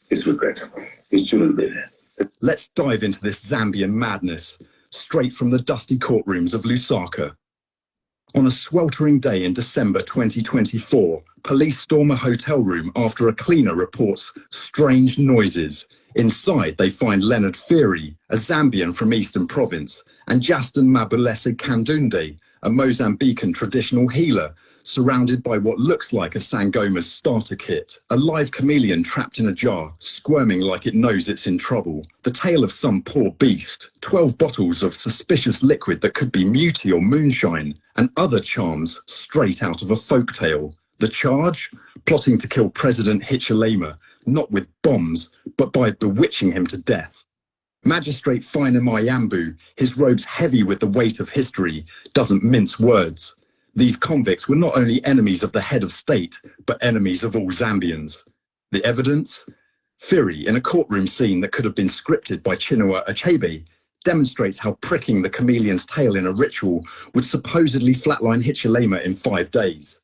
is regrettable. It shouldn't be there. Let's dive into this Zambian madness, straight from the dusty courtrooms of Lusaka. On a sweltering day in December 2024, police storm a hotel room after a cleaner reports strange noises. Inside, they find Leonard Firi, a Zambian from Eastern Province, and Justin Mabulese Kandunde, a Mozambican traditional healer, surrounded by what looks like a Sangoma's starter kit, a live chameleon trapped in a jar, squirming like it knows it's in trouble. The tale of some poor beast, 12 bottles of suspicious liquid that could be muti or moonshine, and other charms straight out of a folktale. The charge? Plotting to kill President Hichilema, not with bombs, but by bewitching him to death. Magistrate Fina Mayambu, his robes heavy with the weight of history, doesn't mince words. These convicts were not only enemies of the head of state, but enemies of all Zambians. The evidence? Firi, in a courtroom scene that could have been scripted by Chinua Achebe, demonstrates how pricking the chameleon's tail in a ritual would supposedly flatline Hichilema in 5 days.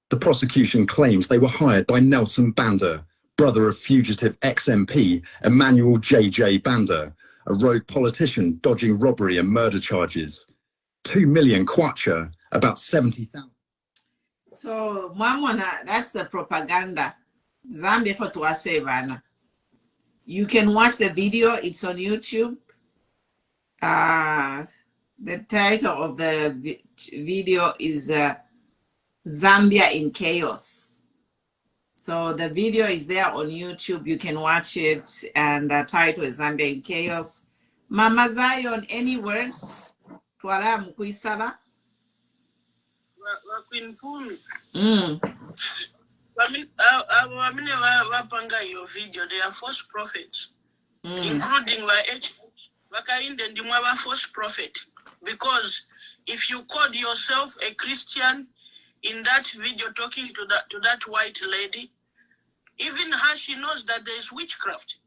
The prosecution claims they were hired by Nelson Banda, brother of fugitive ex-MP Emmanuel J.J. Banda, a rogue politician dodging robbery and murder charges. 2 million kwacha, about 70,000. So, Mamona, that's the propaganda. Zambia for Tuasevana. You can watch the video, it's on YouTube. The title of the video is Zambia in Chaos. So the video is there on YouTube. You can watch it, and the title is Zambia in Chaos. Mama Zion, any words? Twala Mkuisala? Wapanga your video, they are false prophets, including Wakainde Ndimwa false prophet. Because if you called yourself a Christian in that video talking to that white lady, even her, she knows that there is witchcraft.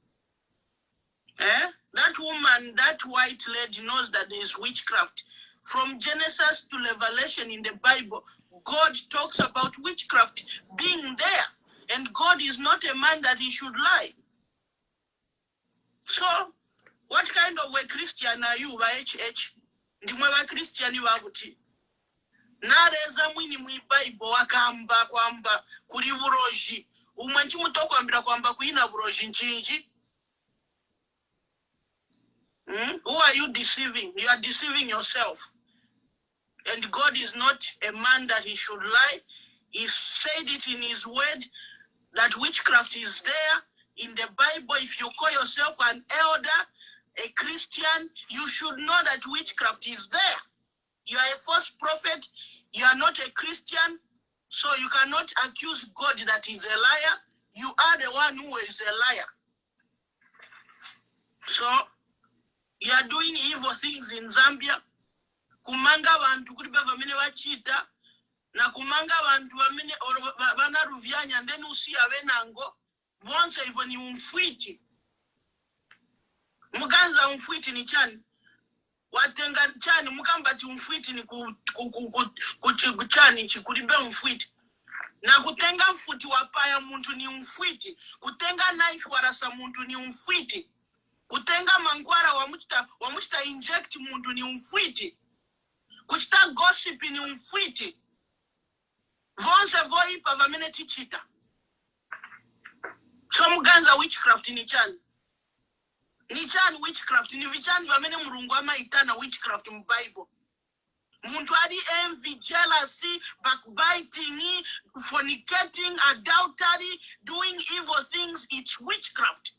That woman, that white lady knows that there is witchcraft. From Genesis to Revelation in the Bible, God talks about witchcraft being there. And God is not a man that he should lie. So, what kind of a Christian are you, HH? Ndimwe Christian you abuti. Nareza mwini Bible wakamba kwamba kuri buroji. Umwenchi mutoko ambira kwamba kuina buroji nchinji. Who are you deceiving? You are deceiving yourself. And God is not a man that he should lie. He said it in his word that witchcraft is there. In the Bible, if you call yourself an elder, a Christian, you should know that witchcraft is there. You are a false prophet. You are not a Christian. So you cannot accuse God that he's a liar. You are the one who is a liar. So you are doing evil things in Zambia. Kumanga bantu kuri bavamene bachita na kumanga bantu bamene bana ruvyanya ndeni usi abenango bonse hivyo ni umfwiti. Muganza umfwiti ni chani. watenga chani mukambati umfwiti ni kuchani chikulibe umfwiti na kutenga mfuti wapaya muntu ni umfwiti kutenga knife warasa muntu ni umfwiti kutenga mangwara wamuchita inject muntu ni umfwiti kuchita gossip ni umfwiti vonse voipa vamene tichita so muganza witchcraft ni chani witchcraft ni vichani vamene mulungu amaitana witchcraft mu Bible muntu ali envy, jealousy, backbiting, fornicating, adultery, doing evil things. It's witchcraft.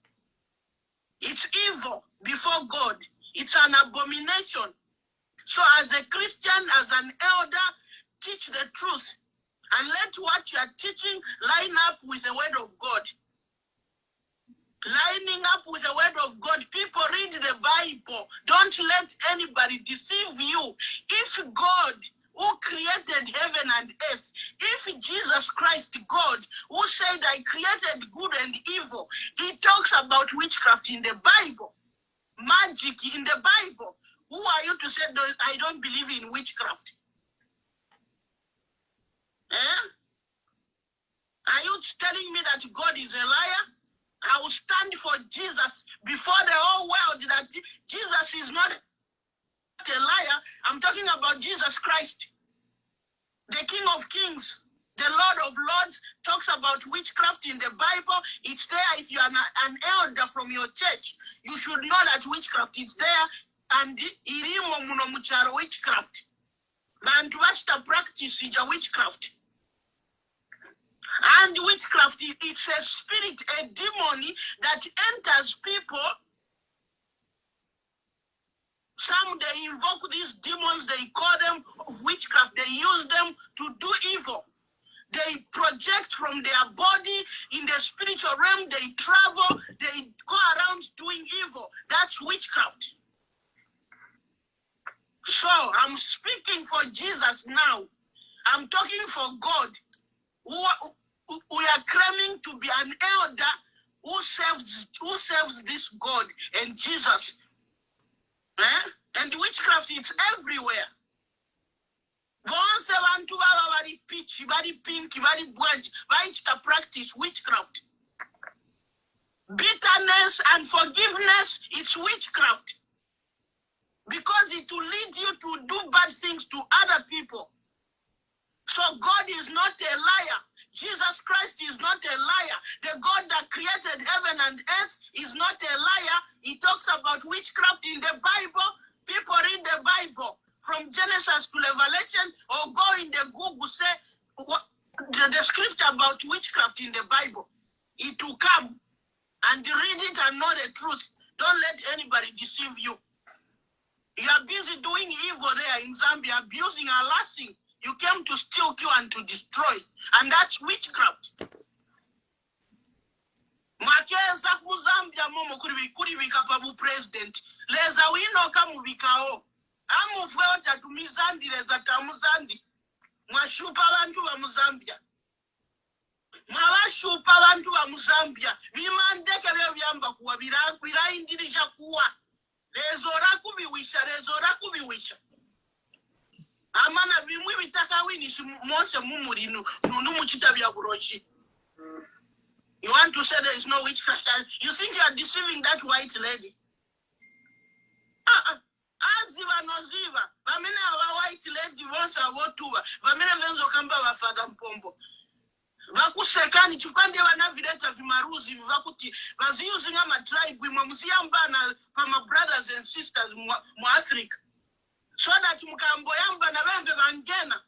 It's evil before God. It's an abomination. So as a Christian, as an elder, teach the truth. And let what you are teaching line up with the word of God. Lining up with the word of God. People read the Bible. Don't let anybody deceive you. If God, who created heaven and earth, if Jesus Christ, God, who said I created good and evil, he talks about witchcraft in the Bible, magic in the Bible. Who are you to say I don't believe in witchcraft? Are you telling me that God is a liar? I will stand for Jesus before the whole world that Jesus is not a liar. I'm talking about Jesus Christ, the King of Kings, the Lord of Lords. Talks about witchcraft in the Bible. It's there. If you are an elder from your church, you should know that witchcraft is there. And irimo muno mucharo witchcraft. Bantu bashita practice ija witchcraft. And witchcraft, it's a spirit, a demon that enters people. Some, they invoke these demons, they call them of witchcraft, they use them to do evil. They project from their body in the spiritual realm, they travel, they go around doing evil. That's witchcraft. So I'm speaking for Jesus now. I'm talking for God. We are claiming to be an elder who serves this God and Jesus. And witchcraft is everywhere. Once want to very pitchy, very pinky, very branch, to practice witchcraft. Bitterness and forgiveness, it's witchcraft. Because it will lead you to do bad things to other people. So God is not a liar. Jesus Christ is not a liar. The God that created heaven and earth is not a liar. He talks about witchcraft in the Bible. People read the Bible from Genesis to Revelation, or go in the Google, say the scripture about witchcraft in the Bible. It will come and read it and know the truth. Don't let anybody deceive you. You are busy doing evil there in Zambia, abusing, harassing. You came to steal, kill, and to destroy. And that's witchcraft. Makeza ku Zambia momo kuri bika pabu president. Leza wino kamu bikao. Amu fweo tumizandi leza tamuzandi. Mwashupa bantu wa Muzambia. Mwashupa bantu wa Muzambia. Bimandeke leo byamba kuwa bira indirisha kuwa. Lezora kubiwisha. Amana bimwe bitaka winishi mose mumurinu numuchita bya burochi. You want to say there is no witchcraft? You think you are deceiving that white lady? Aziva noziva. Vamene wa white lady once avotuba. Vamene venzo kamba wafada mpombo. Vakusekani chifukande vanavireta vimaruzi vakuti vaziuzinga matribe mwa musiyambana pama brothers and sisters mu Africa. So that mukambo yamba na venve vangena.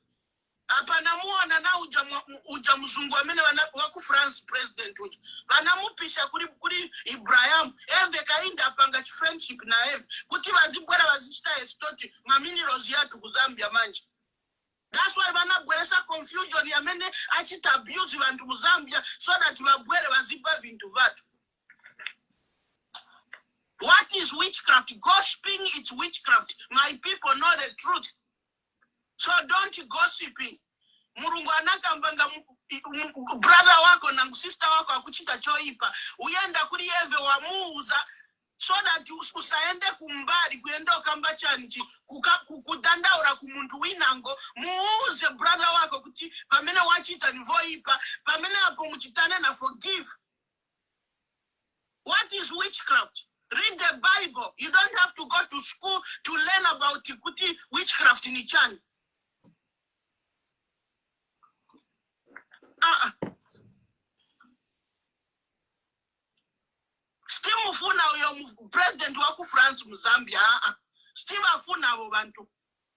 Apana muona na uja mzungu amene waku France president uja. Vanamupisha kuri Ibrahim. Eve kainda apanga friendship na Eve. Kuti vazibwera vazishita estoti maminerals yatu kuzambia manje. That's why vanabweresa confusion yamene achita abuse vantu muzambia so that vabwere vaziba vintu vatu. What is witchcraft? Gossiping, it's witchcraft. My people know the truth. So don't gossiping. Murungu anakambanga brother wako na sister wako akuchita choipa. Uyenda kuri Eve wamuuza so that usaende kumbali kuenda kamba chanchi kudandaura kumuntu winango muuze brother wako kuti pamene wachita nivoipa pamene apo muchitane na forgive. What is witchcraft? Read the Bible. You don't have to go to school to learn about kuti witchcraft in Chan. Still mufuna uyo president waku France mu Zambia. Still afuna abo bantu.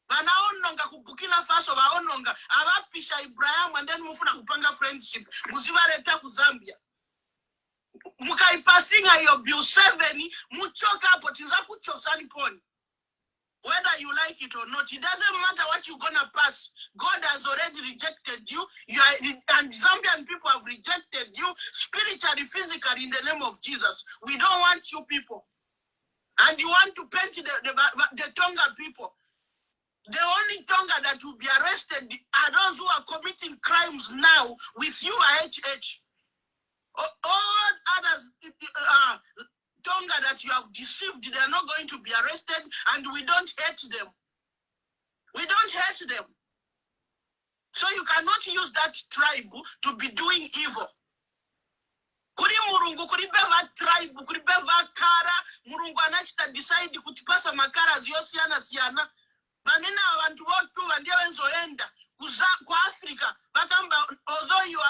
Banaononga ku Burkina Faso baononga abapisha Ibrahim and then mufuna kupanga friendship. Musibareta ku Zambia. Mukaipasinga yo bill 7 muchoka hapo tizakuchosani poni. Whether you like it or not, it doesn't matter what you're gonna pass. God has already rejected you. And Zambian people have rejected you spiritually, physically, in the name of Jesus. We don't want you people. And you want to paint the Tonga people. The only Tonga that will be arrested are those who are committing crimes now with you, HH. All others, Tonga that you have deceived, they are not going to be arrested, and we don't hate them. We don't hate them. So you cannot use that tribe to be doing evil. Kuri murungu, kuri beva tribe, kuri beva kara, murungu anachita decide kutipasa makara ziyosiana siana. Manina abantu wotu wandia wenzoenda. Kwa Africa, although you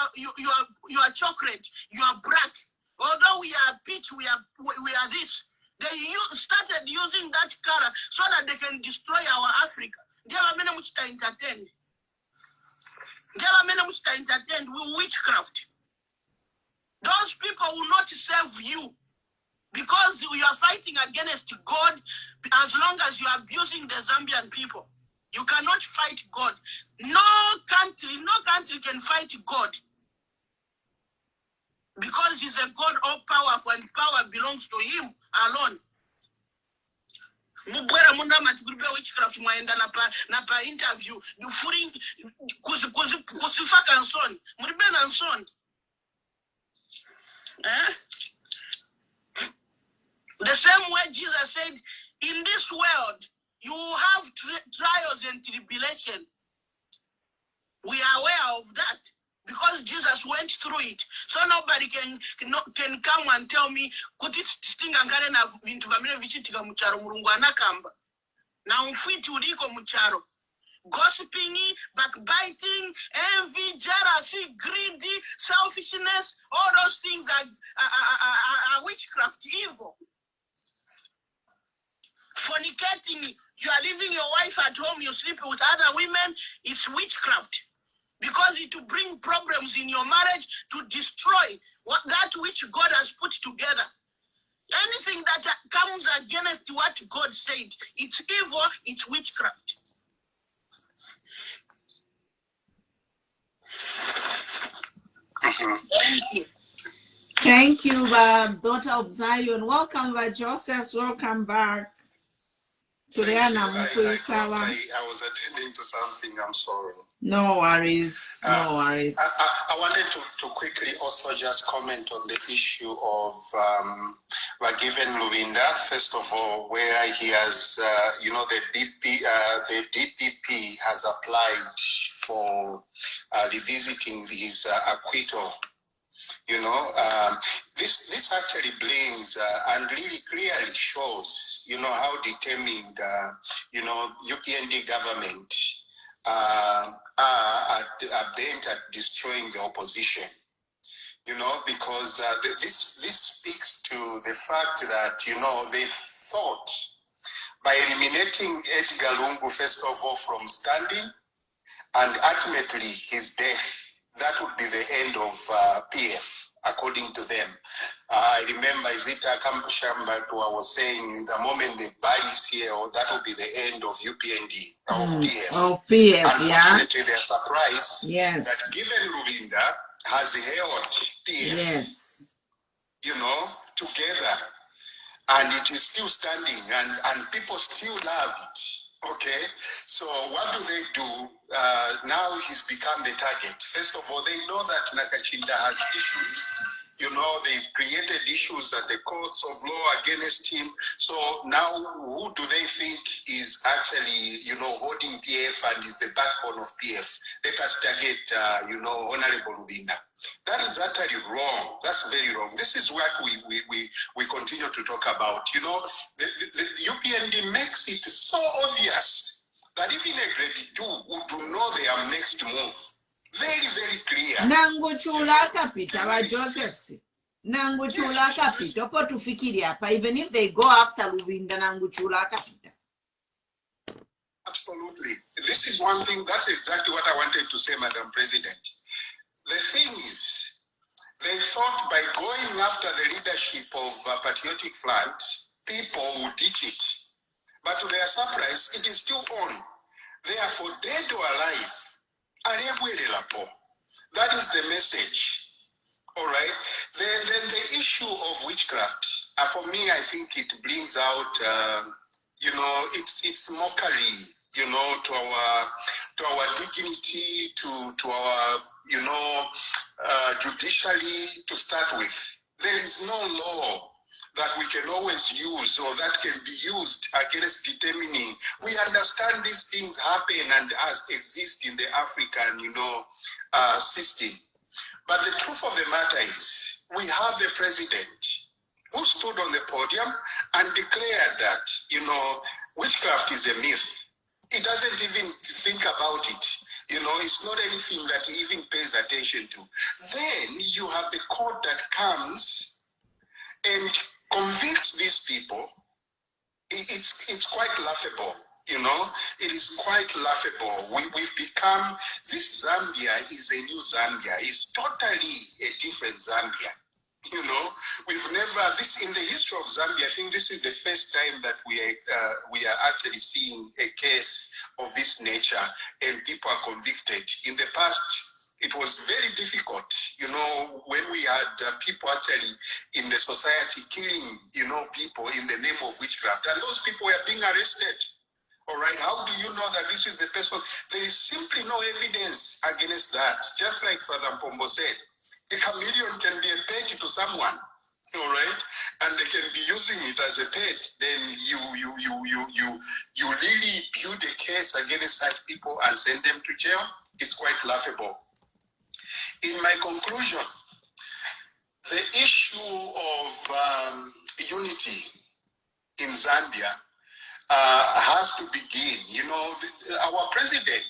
are chocolate, you are black. Although we are peach, we are this. They started using that color so that they can destroy our Africa. They are many much entertained. They are many much entertained with witchcraft. Those people will not serve you because you are fighting against God as long as you are abusing the Zambian people. You cannot fight God. No country can fight God. Because he's a God all powerful and power belongs to him alone. Mubwera munda matiguribe witchcraft mwaenda na pa interview. You furing kusifaka nson. Muribe na nson. The same way Jesus said, in this world, you have trials and tribulation. We are aware of that because Jesus went through it. So nobody can come and tell me kuti stinga ngare na vintu vamene vichitika mucharo mulungu anakamba. Na umfiti uliko mucharo. Gossiping, backbiting, envy, jealousy, greedy, selfishness, all those things are witchcraft, evil. Fornicating, you are leaving your wife at home, you're sleeping with other women, it's witchcraft. Because it will bring problems in your marriage to destroy that which God has put together. Anything that comes against what God said, it's evil, it's witchcraft. Thank you. Thank you, daughter of Zion. Welcome, Joseph. Welcome back. Thank you. I was attending to something. I'm sorry. No worries. No worries. I wanted to quickly also just comment on the issue of Given Luwinda. First of all, where he has, the DPP has applied for revisiting his acquittal. This actually brings and really clearly shows, how determined, UPND government are bent at destroying the opposition. Because this speaks to the fact that, they thought by eliminating Edgar Lungu, first of all, from standing, and ultimately his death, that would be the end of PF, according to them. I remember, is it Akambashamba who I was saying, the moment the body is here, that will be the end of UPND, of PF. Of PF, unfortunately, they're surprised that Given Luwinda has held PF, together, and it is still standing, and people still love it. Okay, so what do? Now he's become the target. First of all, they know that Nakachinda has issues You know, they've created issues at the courts of law against him. So now who do they think is actually, you know, holding PF and is the backbone of PF? Let us target, you know, Honorable Rubinda. That is utterly wrong. That's very wrong. This is what we continue to talk about. You know, the UPND makes it so obvious that even a grade 2 would know their next move. Very, very clear. Nango chula kapita wa Josephs. Nango chula kapita. Opo tufikiri hapa. Even if they go after Lubinda, nango chula kapita. Absolutely. This is one thing. That's exactly what I wanted to say, Madam President. The thing is, they thought by going after the leadership of Patriotic Front, people would ditch it. But to their surprise, it is still on. Therefore, dead or alive, that is the message. All right. Then the issue of witchcraft, for me, I think it brings out, you know, it's mockery, you know, to our dignity, to our, you know, judicially to start with. There is no law that we can always use or that can be used against determining. We understand these things happen and exist in the African, you know, system. But the truth of the matter is, we have the president who stood on the podium and declared that, you know, witchcraft is a myth. He doesn't even think about it. You know, it's not anything that he even pays attention to. Then you have the court that comes and convicts these people. It's quite laughable, you know. It is quite laughable. We've become, this Zambia is a new Zambia. It's totally a different Zambia. You know, we've never, this in the history of Zambia, I think this is the first time that we are actually seeing a case of this nature and people are convicted. In the past, it was very difficult, you know, when we had people actually in the society killing, you know, people in the name of witchcraft. And those people were being arrested. All right, how do you know that this is the person? There is simply no evidence against that. Just like Father Mpombo said, a chameleon can be a pet to someone. All right, and they can be using it as a pet. Then you really build a case against such people and send them to jail. It's quite laughable. In my conclusion, the issue of unity in Zambia has to begin. You know, our president,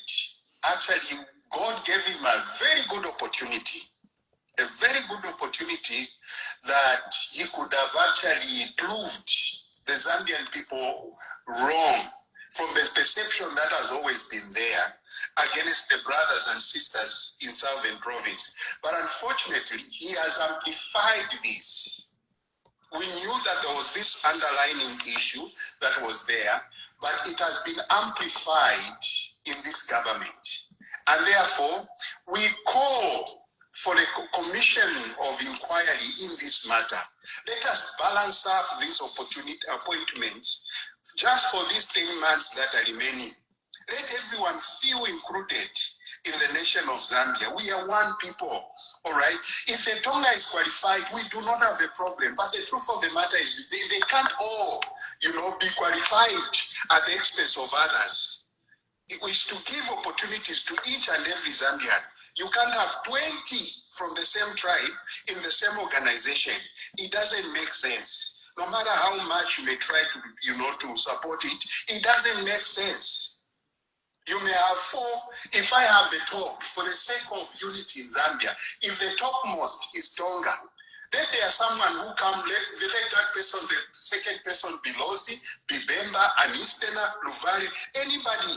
actually, God gave him a very good opportunity. A very good opportunity that he could have actually proved the Zambian people wrong from the perception that has always been there against the brothers and sisters in Southern Province. But unfortunately, he has amplified this. We knew that there was this underlying issue that was there, but it has been amplified in this government. And therefore, we call for a commission of inquiry in this matter. Let us balance up these appointments just for these 10 months that are remaining. Let everyone feel included in the nation of Zambia. We are one people, all right? If a Tonga is qualified, we do not have a problem. But the truth of the matter is they can't all, you know, be qualified at the expense of others. It is to give opportunities to each and every Zambian. You can't have 20 from the same tribe in the same organization. It doesn't make sense. No matter how much you may try to, you know, to support it, it doesn't make sense. You may have 4. If I have the top, for the sake of unity in Zambia, if the topmost is Tonga, let there someone who come, let that person, the second person be Losi, be Bemba, an Easterner, Luvare, anybody.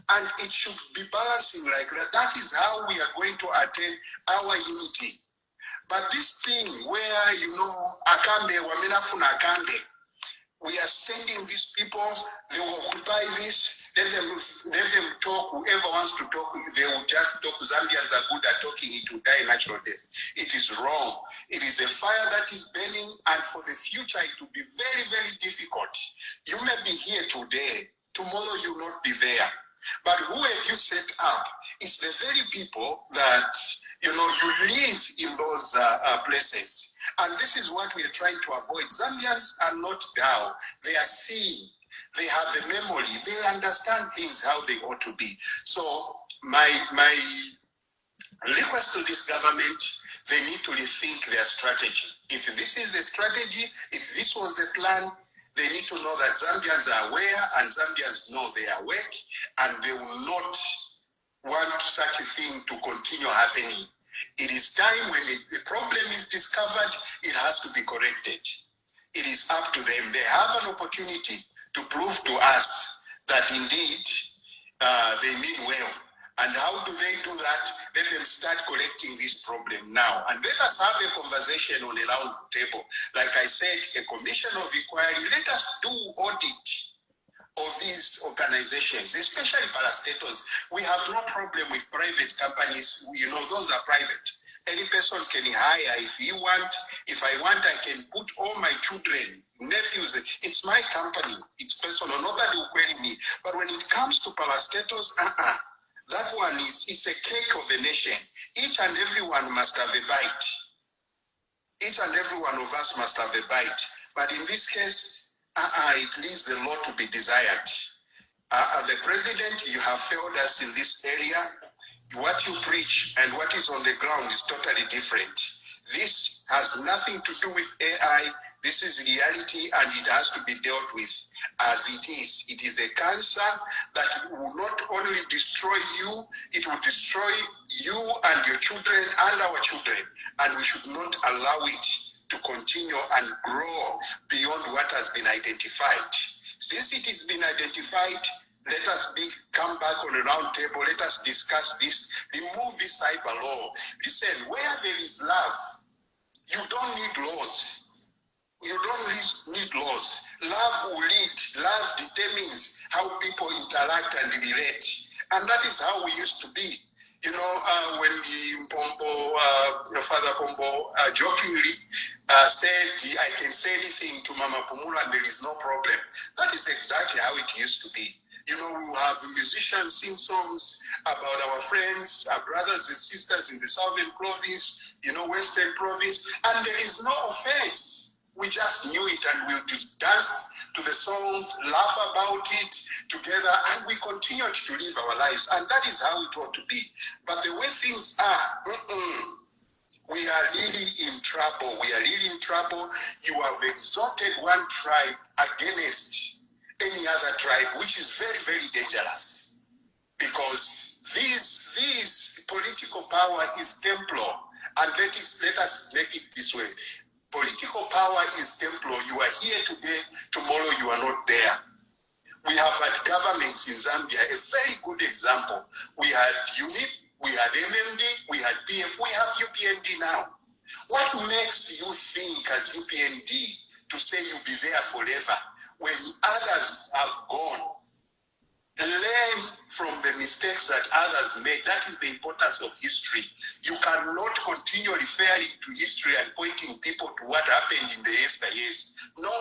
And it should be balancing like that. That is how we are going to attain our unity. But this thing where, you know, Akambe, Wamenafuna Akambe, we are sending these people, they will occupy this, let them talk, whoever wants to talk, they will just talk. Zambians are good at talking, it will die natural death. It is wrong. It is a fire that is burning, and for the future it will be very, very difficult. You may be here today, tomorrow you will not be there. But who have you set up? It's the very people that You know, you live in those places. And this is what we are trying to avoid. Zambians are not down. They are seeing. They have the memory. They understand things how they ought to be. So my request to this government, they need to rethink their strategy. If this is the strategy, if this was the plan, they need to know that Zambians are aware and Zambians know they are awake, and they will not want such a thing to continue happening. It is time when a problem is discovered, it has to be corrected. It is up to them. They have an opportunity to prove to us that indeed they mean well. And how do they do that? Let them start correcting this problem now. And let us have a conversation on a round table. Like I said, a commission of inquiry. Let us do audit of these organizations, especially parastatals. We have no problem with private companies. You know, those are private. Any person can hire if you want. If I want, I can put all my children, nephews. It's my company. It's personal. Nobody will query me. But when it comes to parastatals, that one is a cake of the nation. Each and every one must have a bite. Each and every one of us must have a bite. But in this case, it leaves a lot to be desired. The president, you have failed us in this area. What you preach and what is on the ground is totally different. This has nothing to do with AI. This is reality, and it has to be dealt with as it is. It is a cancer that will not only destroy you, it will destroy you and your children and our children. And we should not allow it to continue and grow beyond what has been identified. Since it has been identified, let us come back on a round table. Let us discuss this. Remove this cyber law. Listen, where there is love, you don't need laws. You don't need laws. Love will lead. Love determines how people interact and relate. And that is how we used to be. You know, when your father Pombo jokingly said, I can say anything to Mama Pumula and there is no problem. That is exactly how it used to be. You know, we have musicians sing songs about our friends, our brothers and sisters in the Southern Province, you know, Western Province, and there is no offense. We just knew it, and we'll just dance to the songs, laugh about it together, and we continued to live our lives. And that is how it ought to be. But the way things are, we are really in trouble. We are really in trouble. You have exalted one tribe against any other tribe, which is very, very dangerous. Because this political power is temporal. And let us make it this way. Political power is temporal. You are here today, tomorrow you are not there. We have had governments in Zambia, a very good example. We had UNIP, we had MMD, we had PF, we have UPND now. What makes you think as UPND to say you'll be there forever when others have gone? Learn from the mistakes that others made. That is the importance of history. You cannot continue referring to history and pointing people to what happened in the yesteryears. No,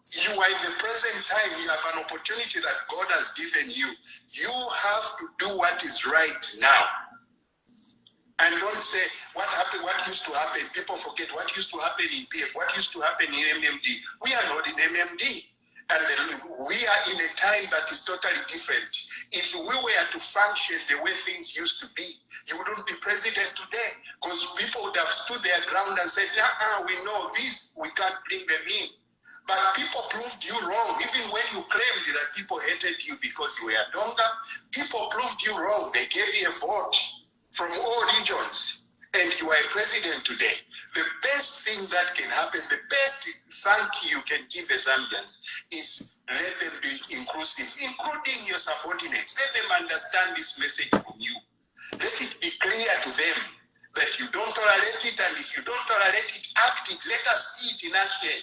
you are in the present time. You have an opportunity that God has given you. You have to do what is right now. And don't say what happened, what used to happen. People forget what used to happen in PF, what used to happen in MMD. We are not in MMD. And we are in a time that is totally different. If we were to function the way things used to be, you wouldn't be president today, because people would have stood their ground and said, we know this, we can't bring them in. But people proved you wrong. Even when you claimed that people hated you because you were Donga, people proved you wrong. They gave you a vote from all regions, and you are a president today. The best thing that can happen, the best thank you can give the Zambians is let them be inclusive, including your subordinates. Let them understand this message from you. Let it be clear to them that you don't tolerate it, and if you don't tolerate it, act it. Let us see it in action,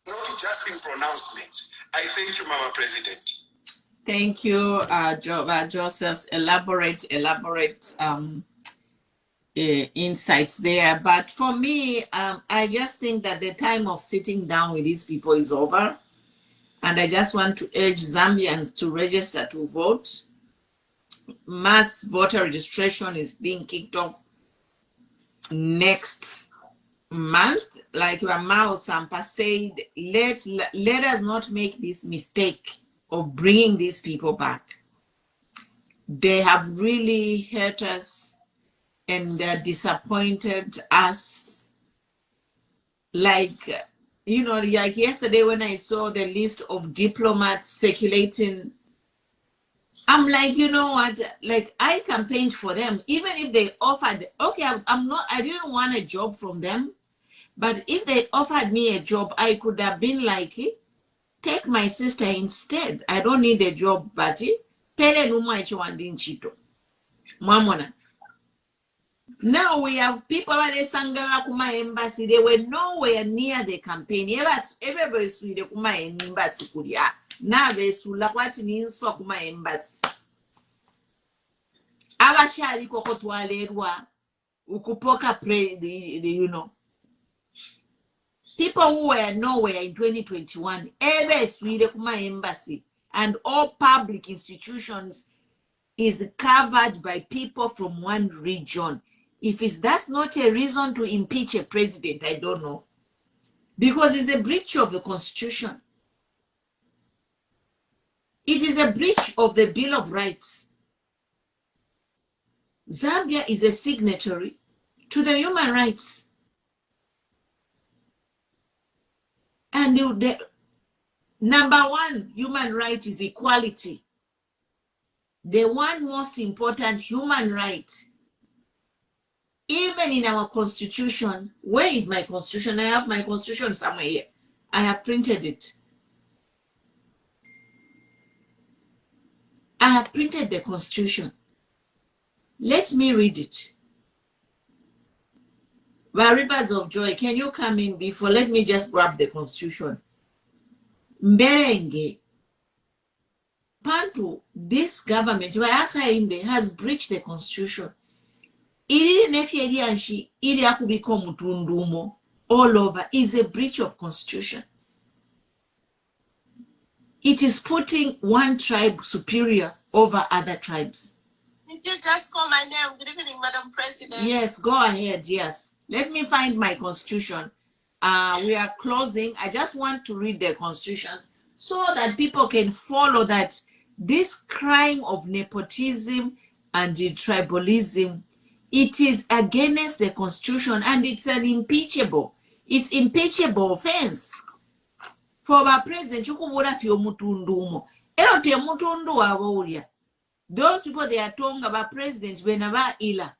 not just in pronouncements. I thank you, Mama President. Thank you, Joseph's elaborate insights there. But for me, I just think that the time of sitting down with these people is over. And I just want to urge Zambians to register to vote. Mass voter registration is being kicked off next month, like your Mao Sampa said, let us not make this mistake of bringing these people back. They have really hurt us and disappointed us. Like, you know, like yesterday when I saw the list of diplomats circulating, I'm like, you know what, like I campaigned for them. Even if they offered, okay, I didn't want a job from them, but if they offered me a job, I could have been like, take my sister instead. I don't need a job, but pele numa chito. Mamona. Now we have people at the Sangwa Kuma embassy. They were nowhere near the campaign. Everybody swede Kuma embassy kudia. Na vesula kwati ninswa Kuma embassy. Abashari kokotwalerwa ukupoka you know. People who were nowhere in 2021, every Sweden Kuma embassy and all public institutions is covered by people from one region. If that's not a reason to impeach a president, I don't know. Because it's a breach of the Constitution. It is a breach of the Bill of Rights. Zambia is a signatory to the human rights. And the number one human right is equality. The one most important human right. Even in our constitution, where is my constitution? I have my constitution somewhere here. I have printed it. I have printed the constitution. Let me read it. By Rivers of Joy, can you come in before? Let me just grab the constitution. Mberenge. Pantu, this government, has breached the constitution. All over is a breach of constitution. It is putting one tribe superior over other tribes. Did you just call my name? Good evening, Madam President. Yes, go ahead. Yes. Let me find my constitution. We are closing. I just want to read the constitution so that people can follow that this crime of nepotism and the tribalism, it is against the constitution and it's an impeachable offense. For our president, those people they are talking about president whenever ila.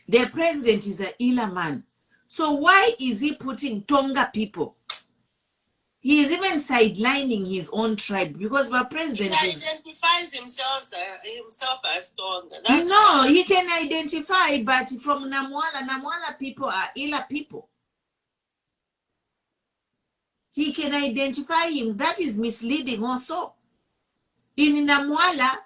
The president is an ila man. So why is he putting Tonga people? He is even sidelining his own tribe because our president identifies himself as Tonga. No, he can identify, but from Namwala people are ila people. He can identify him. That is misleading also. In Namwala,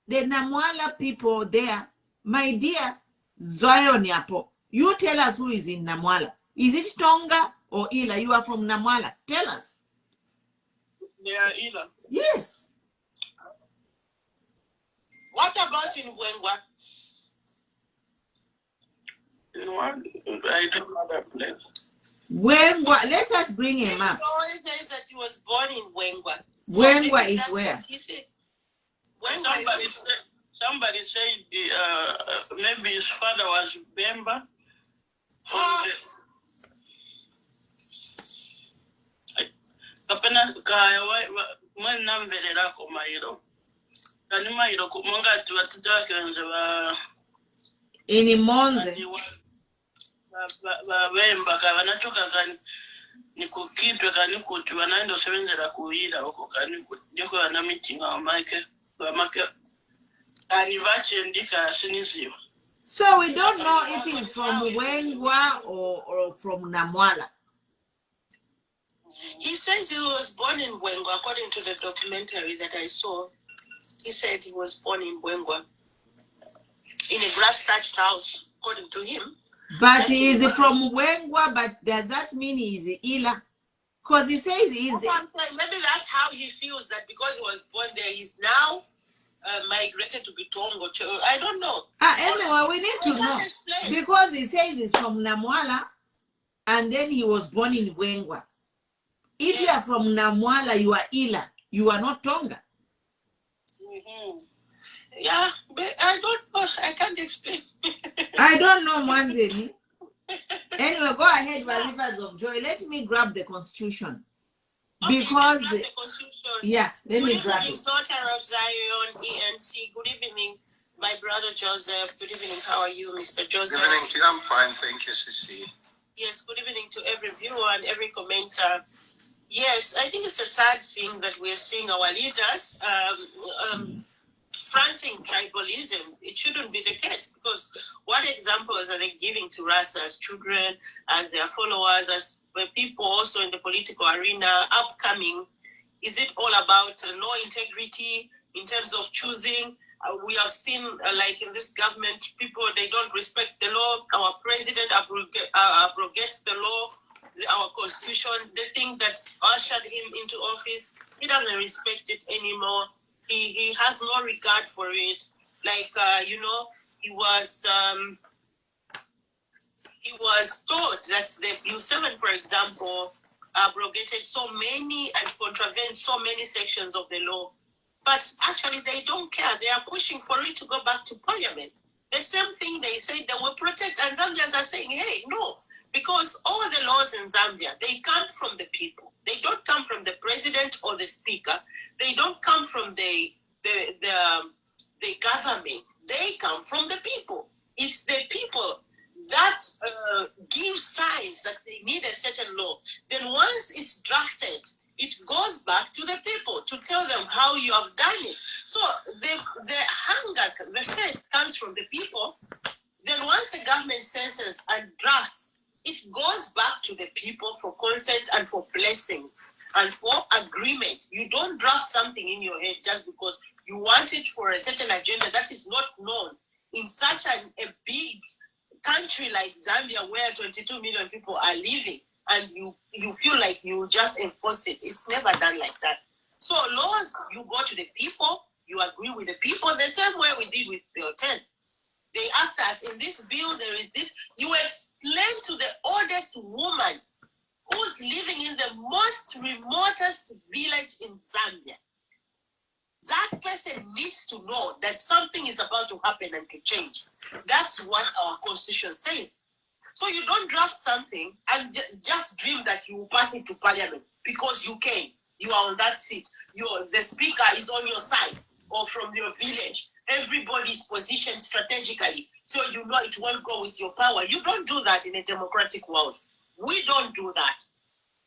the Namwala people there, my dear Zion Yapo, you tell us who is in Namwala. Is it Tonga or Ila? You are from Namwala. Tell us. They are Ila. Yes. What about in Wengwa? I don't know that place. Wengwa, let us bring him up. He always says that he was born in Wengwa. Wengwa is where? Somebody said maybe his father was Bemba. In Monze. So we don't know if he's from Wengwa or from Namwala. He says he was born in Wengwa, according to the documentary that I saw. He said he was born in Wengwa, in a grass-thatched house, according to him. But he is from Wengwa, but does that mean he's Ila? Because he says he's... Maybe that's how he feels, that because he was born there, he's now migrated to Bitongo. I don't know. Anyway, we need to know. Because he says he's from Namwala and then he was born in Wengwa. If you are from Namwala, you are Ila. You are not Tonga. Yeah, but I don't know. I can't explain. I don't know, Manzini. Anyway, go ahead, by Rivers of Joy. Let me grab the Constitution. Because, the Constitution. Yeah, let me grab it. Good evening, daughter of Zion, ENC. Good evening, my brother Joseph. Good evening. How are you, Mr. Joseph? Good evening to you. I'm fine. Thank you, Sisi. Yes, good evening to every viewer and every commenter. Yes, I think it's a sad thing that we're seeing our leaders fronting tribalism. It shouldn't be the case, because what examples are they giving to us as children, as their followers, as people also in the political arena upcoming? Is it all about law integrity in terms of choosing? We have seen, like in this government, people, they don't respect the law. Our president abrogates the law, our constitution. The thing that ushered him into office, he doesn't respect it anymore. He has no regard for it. Like, you know, he was told that the U7, for example, abrogated so many and contravened so many sections of the law. But actually, they don't care. They are pushing for it to go back to parliament. The same thing they say they will protect, and Zambians are saying, hey, no, because all the laws in Zambia, they come from the people. They don't come from the president or the speaker. They don't come from the government. They come from the people. It's the people that give signs that they need a certain law. Then once it's drafted, it goes back to the people to tell them how you have done it. So the hunger, the thirst comes from the people. Then once the government senses and drafts, it goes back to the people for consent and for blessings and for agreement. You don't draft something in your head just because you want it for a certain agenda that is not known. In such a big country like Zambia, where 22 million people are living, and you feel like you just enforce it. It's never done like that. So laws, you go to the people, you agree with the people, the same way we did with Bill 10. They asked us, in this bill, there is this. You explain to the oldest woman who's living in the most remotest village in Zambia. That person needs to know that something is about to happen and to change. That's what our constitution says. So you don't draft something and just dream that you will pass it to parliament because you can. You are on that seat. The speaker is on your side or from your village. Everybody's positioned strategically, so you know it won't go with your power. You don't do that in a democratic world. We don't do that.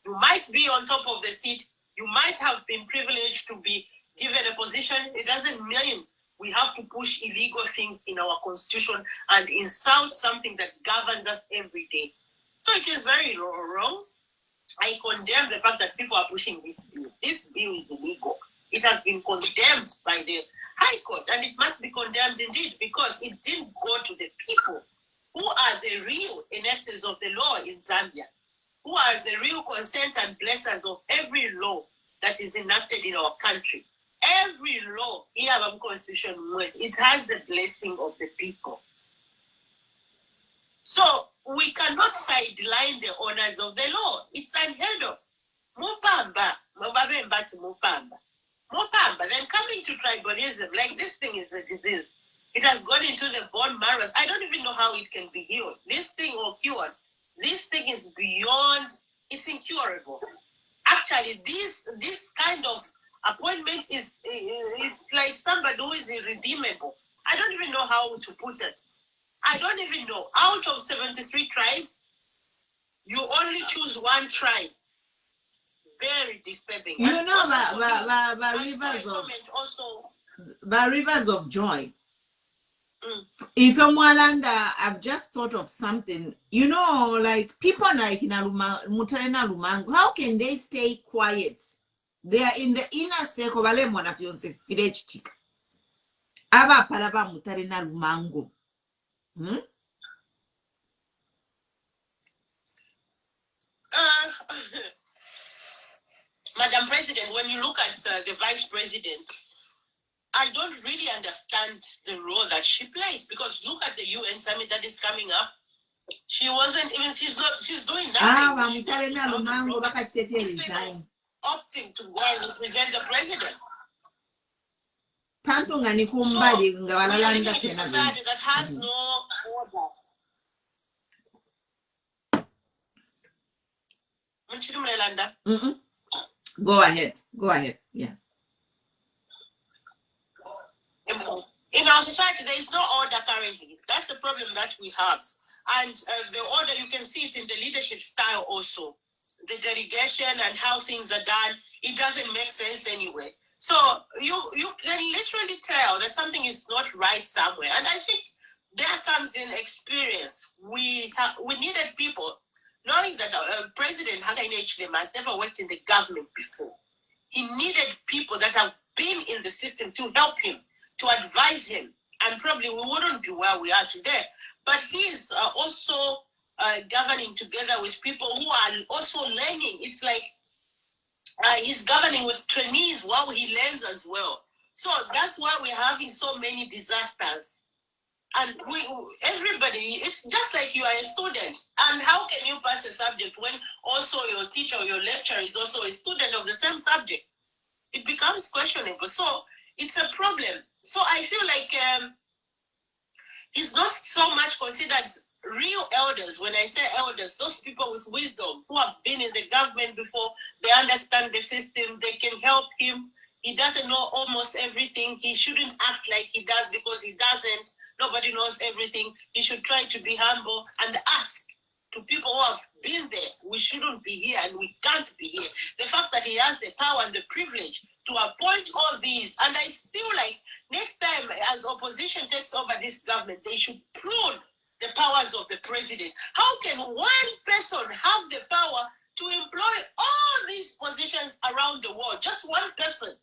You might be on top of the seat. You might have been privileged to be given a position. It doesn't mean we have to push illegal things in our constitution and insult something that governs us every day. So it is very wrong. I condemn the fact that people are pushing this bill. This bill is illegal. It has been condemned by the High Court, and it must be condemned indeed because it didn't go to the people who are the real enactors of the law in Zambia, who are the real consent and blessers of every law that is enacted in our country. Every law in our constitution, it has the blessing of the people. So we cannot sideline the honors of the law. It's unheard of. Then coming to tribalism, like this thing is a disease. It has gone into the bone marrow. I don't even know how it can be healed. This thing or cured. This thing is beyond, it's incurable. Actually, this kind of appointment is like somebody who is irredeemable. I don't even know how to put it. I don't even know. Out of 73 tribes, you only choose one tribe. Very disturbing. You know, by rivers of joy. If Mwalanda, I've just thought of something. You know, like people like in Mutarena Lumango, how can they stay quiet? They are in the inner circle. Wale mwana fiyonse village tika. Aba palaba Mutarena Lumango. Madam President, when you look at the Vice President, I don't really understand the role that she plays, because look at the UN summit that is coming up. She wasn't even, she's doing nothing. Opting to go and represent the president. So, we are living in a society that has no order. Go ahead. Yeah. In our society, there is no order currently. That's the problem that we have. And the order, you can see it in the leadership style also. The delegation and how things are done, it doesn't make sense anyway. So you can literally tell that something is not right somewhere. And I think there comes in experience. We needed people, knowing that President Hakainde Hichilema has never worked in the government before. He needed people that have been in the system to help him, to advise him, and probably we wouldn't be where we are today. But he's also governing together with people who are also learning. It's like he's governing with trainees while he learns as well. So that's why we're having so many disasters. And everybody, it's just like you are a student. And how can you pass a subject when also your teacher or your lecturer is also a student of the same subject? It becomes questionable. So it's a problem. So I feel like it's not so much considered real elders. When I say elders, those people with wisdom who have been in the government before, they understand the system, they can help him. He doesn't know almost everything. He shouldn't act like he does because he doesn't. Nobody knows everything. He should try to be humble and ask to people who have been there. We shouldn't be here and we can't be here. The fact that he has the power and the privilege to appoint all these, and I feel like next time as opposition takes over this government, they should prune the powers of the president. How can one person have the power to employ all these positions around the world? Just one person?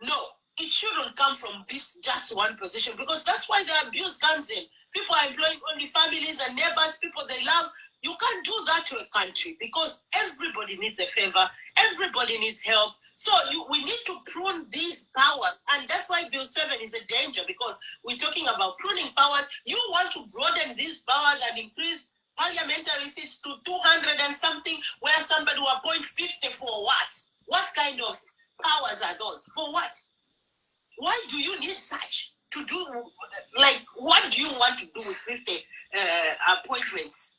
No, it shouldn't come from this just one position, because that's why the abuse comes in. People are employing only families and neighbors, people they love. You can't do that to a country because everybody needs a favor. Everybody needs help. So we need to prune these powers. And that's why Bill 7 is a danger, because we're talking about pruning powers. You want to broaden these powers and increase parliamentary seats to 200 and something, where somebody will appoint 50 for what? What kind of powers are those? For what? Why do you need such to do? Like, what do you want to do with 50 appointments?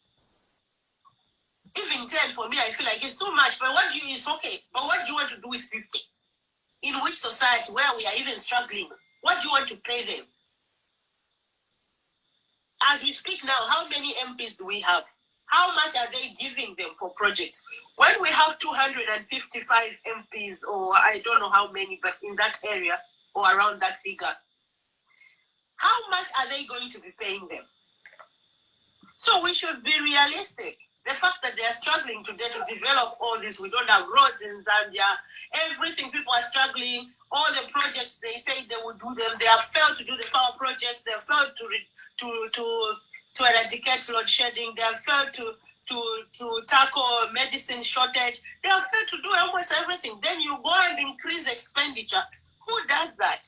Even 10 for me, I feel like it's too much. But it's okay. But what do you want to do with 50? In which society where we are even struggling? What do you want to pay them? As we speak now, how many MPs do we have? How much are they giving them for projects? When we have 255 MPs, or I don't know how many, but in that area or around that figure, how much are they going to be paying them? So we should be realistic. The fact that they are struggling today to develop all this, we don't have roads in Zambia, everything, people are struggling, all the projects they say they will do them, they have failed to do the power projects, they have failed to eradicate load shedding, they have failed to tackle medicine shortage, they have failed to do almost everything. Then you go and increase expenditure. Who does that?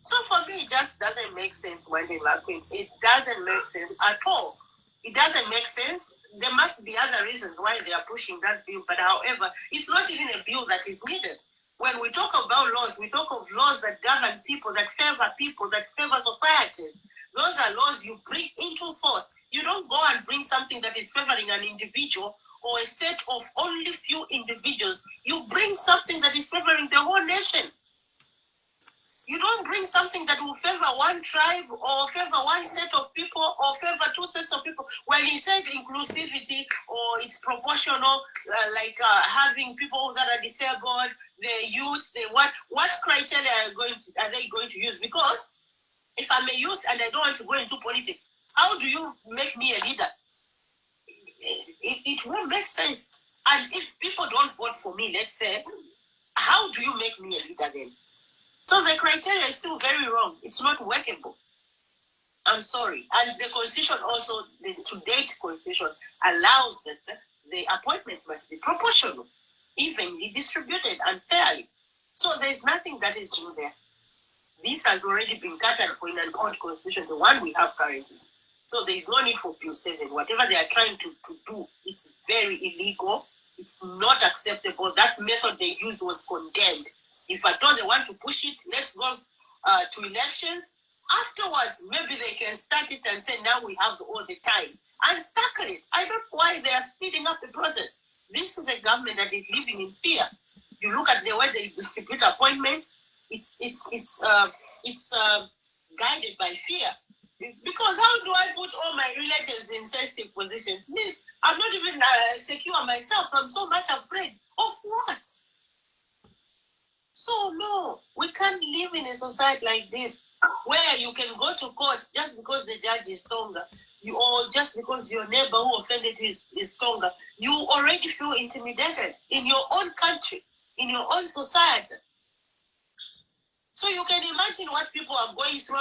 So for me, it just doesn't make sense when they lack it. It doesn't make sense at all. It doesn't make sense. There must be other reasons why they are pushing that bill. But however, it's not even a bill that is needed. When we talk about laws, we talk of laws that govern people, that favor societies. Those are laws you bring into force. You don't go and bring something that is favoring an individual or a set of only few individuals. You bring something that is favoring the whole nation. You don't bring something that will favor one tribe or favor one set of people or favor two sets of people. When he said inclusivity or it's proportional, having people that are disabled, the youth, what criteria are they going to use? Because if I'm a youth and I don't want to go into politics, how do you make me a leader? It won't make sense. And if people don't vote for me, let's say, how do you make me a leader then? So the criteria is still very wrong. It's not workable. I'm sorry. And the constitution also, the to-date constitution, allows that the appointments must be proportional, evenly distributed and fairly. So there's nothing that is new there. This has already been catered for in an old constitution, the one we have currently. So there is no need for Bill 7. Whatever they are trying to do, it's very illegal. It's not acceptable. That method they used was condemned. If at all they want to push it, let's go to elections. Afterwards, maybe they can start it and say, now we have all the time. And tackle it. I don't know why they are speeding up the process. This is a government that is living in fear. You look at the way they distribute appointments, it's guided by fear. Because how do I put all my relatives in sensitive positions? Means I'm not even secure myself. I'm so much afraid of what? So no, we can't live in a society like this where you can go to court just because the judge is stronger, or just because your neighbor who offended you is stronger. You already feel intimidated in your own country, in your own society. So you can imagine what people are going through.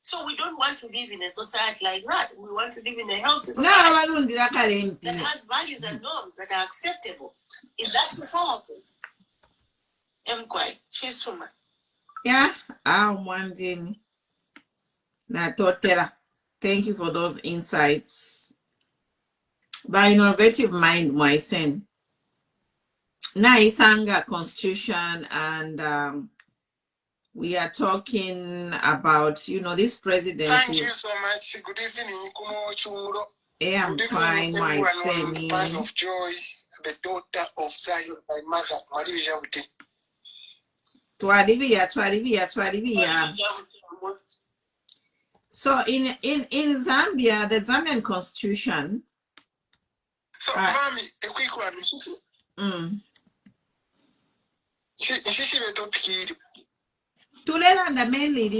So we don't want to live in a society like that. We want to live in a healthy society that has values and norms that are acceptable in that society. Yeah, I'm wondering. Thank you for those insights. By innovative mind, my son. Now it's Sangwa Constitution, and we are talking about, this president. Thank you so much. Good evening. Yeah, I'm fine, my son. Path of joy, the daughter of Zion, my mother, Maria. So in Zambia, the Zambian constitution. So, mommy, a quick one. Tulelanda mainly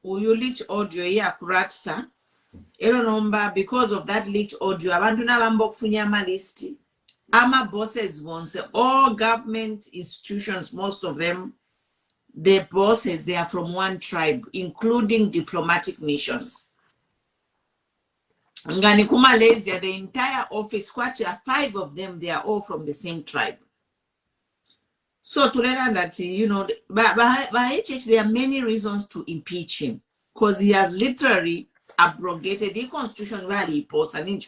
uyu leaked audio ya Ratsa. Nomba, because of that leaked audio, abantu nabamba okufunya amalisti. Ama bosses won't say all government institutions, most of them, the bosses, they are from one tribe, including diplomatic missions. Ngani ku Malaysia, the entire office, quite 5 of them, they are all from the same tribe. So to learn that, by HH, there are many reasons to impeach him, because he has literally abrogated the constitution Valley Post and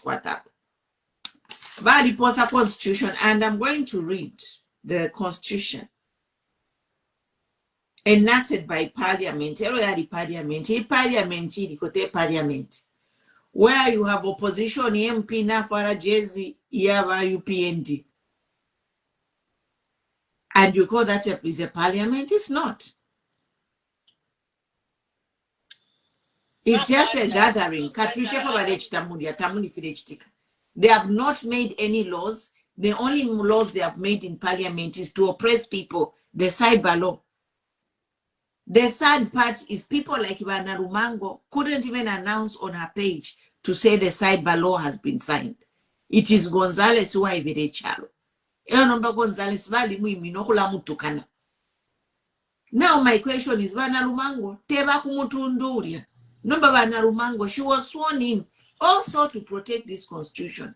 Valley Post constitution, and I'm going to read the constitution enacted by parliament, where you have opposition MP na fara jezi yava UPND. And you call that is a parliament? It's not. It's just a gathering. They have not made any laws. The only laws they have made in parliament is to oppress people, the cyber law. The sad part is people like Ivana Rumango couldn't even announce on her page to say the cyber law has been signed. It is Gonzales who are very chalo. Gonzales mutukana. Now my question is, Ivana Rumango, teba kumutunduria. Number Ivana Rumango, she was sworn in also to protect this constitution.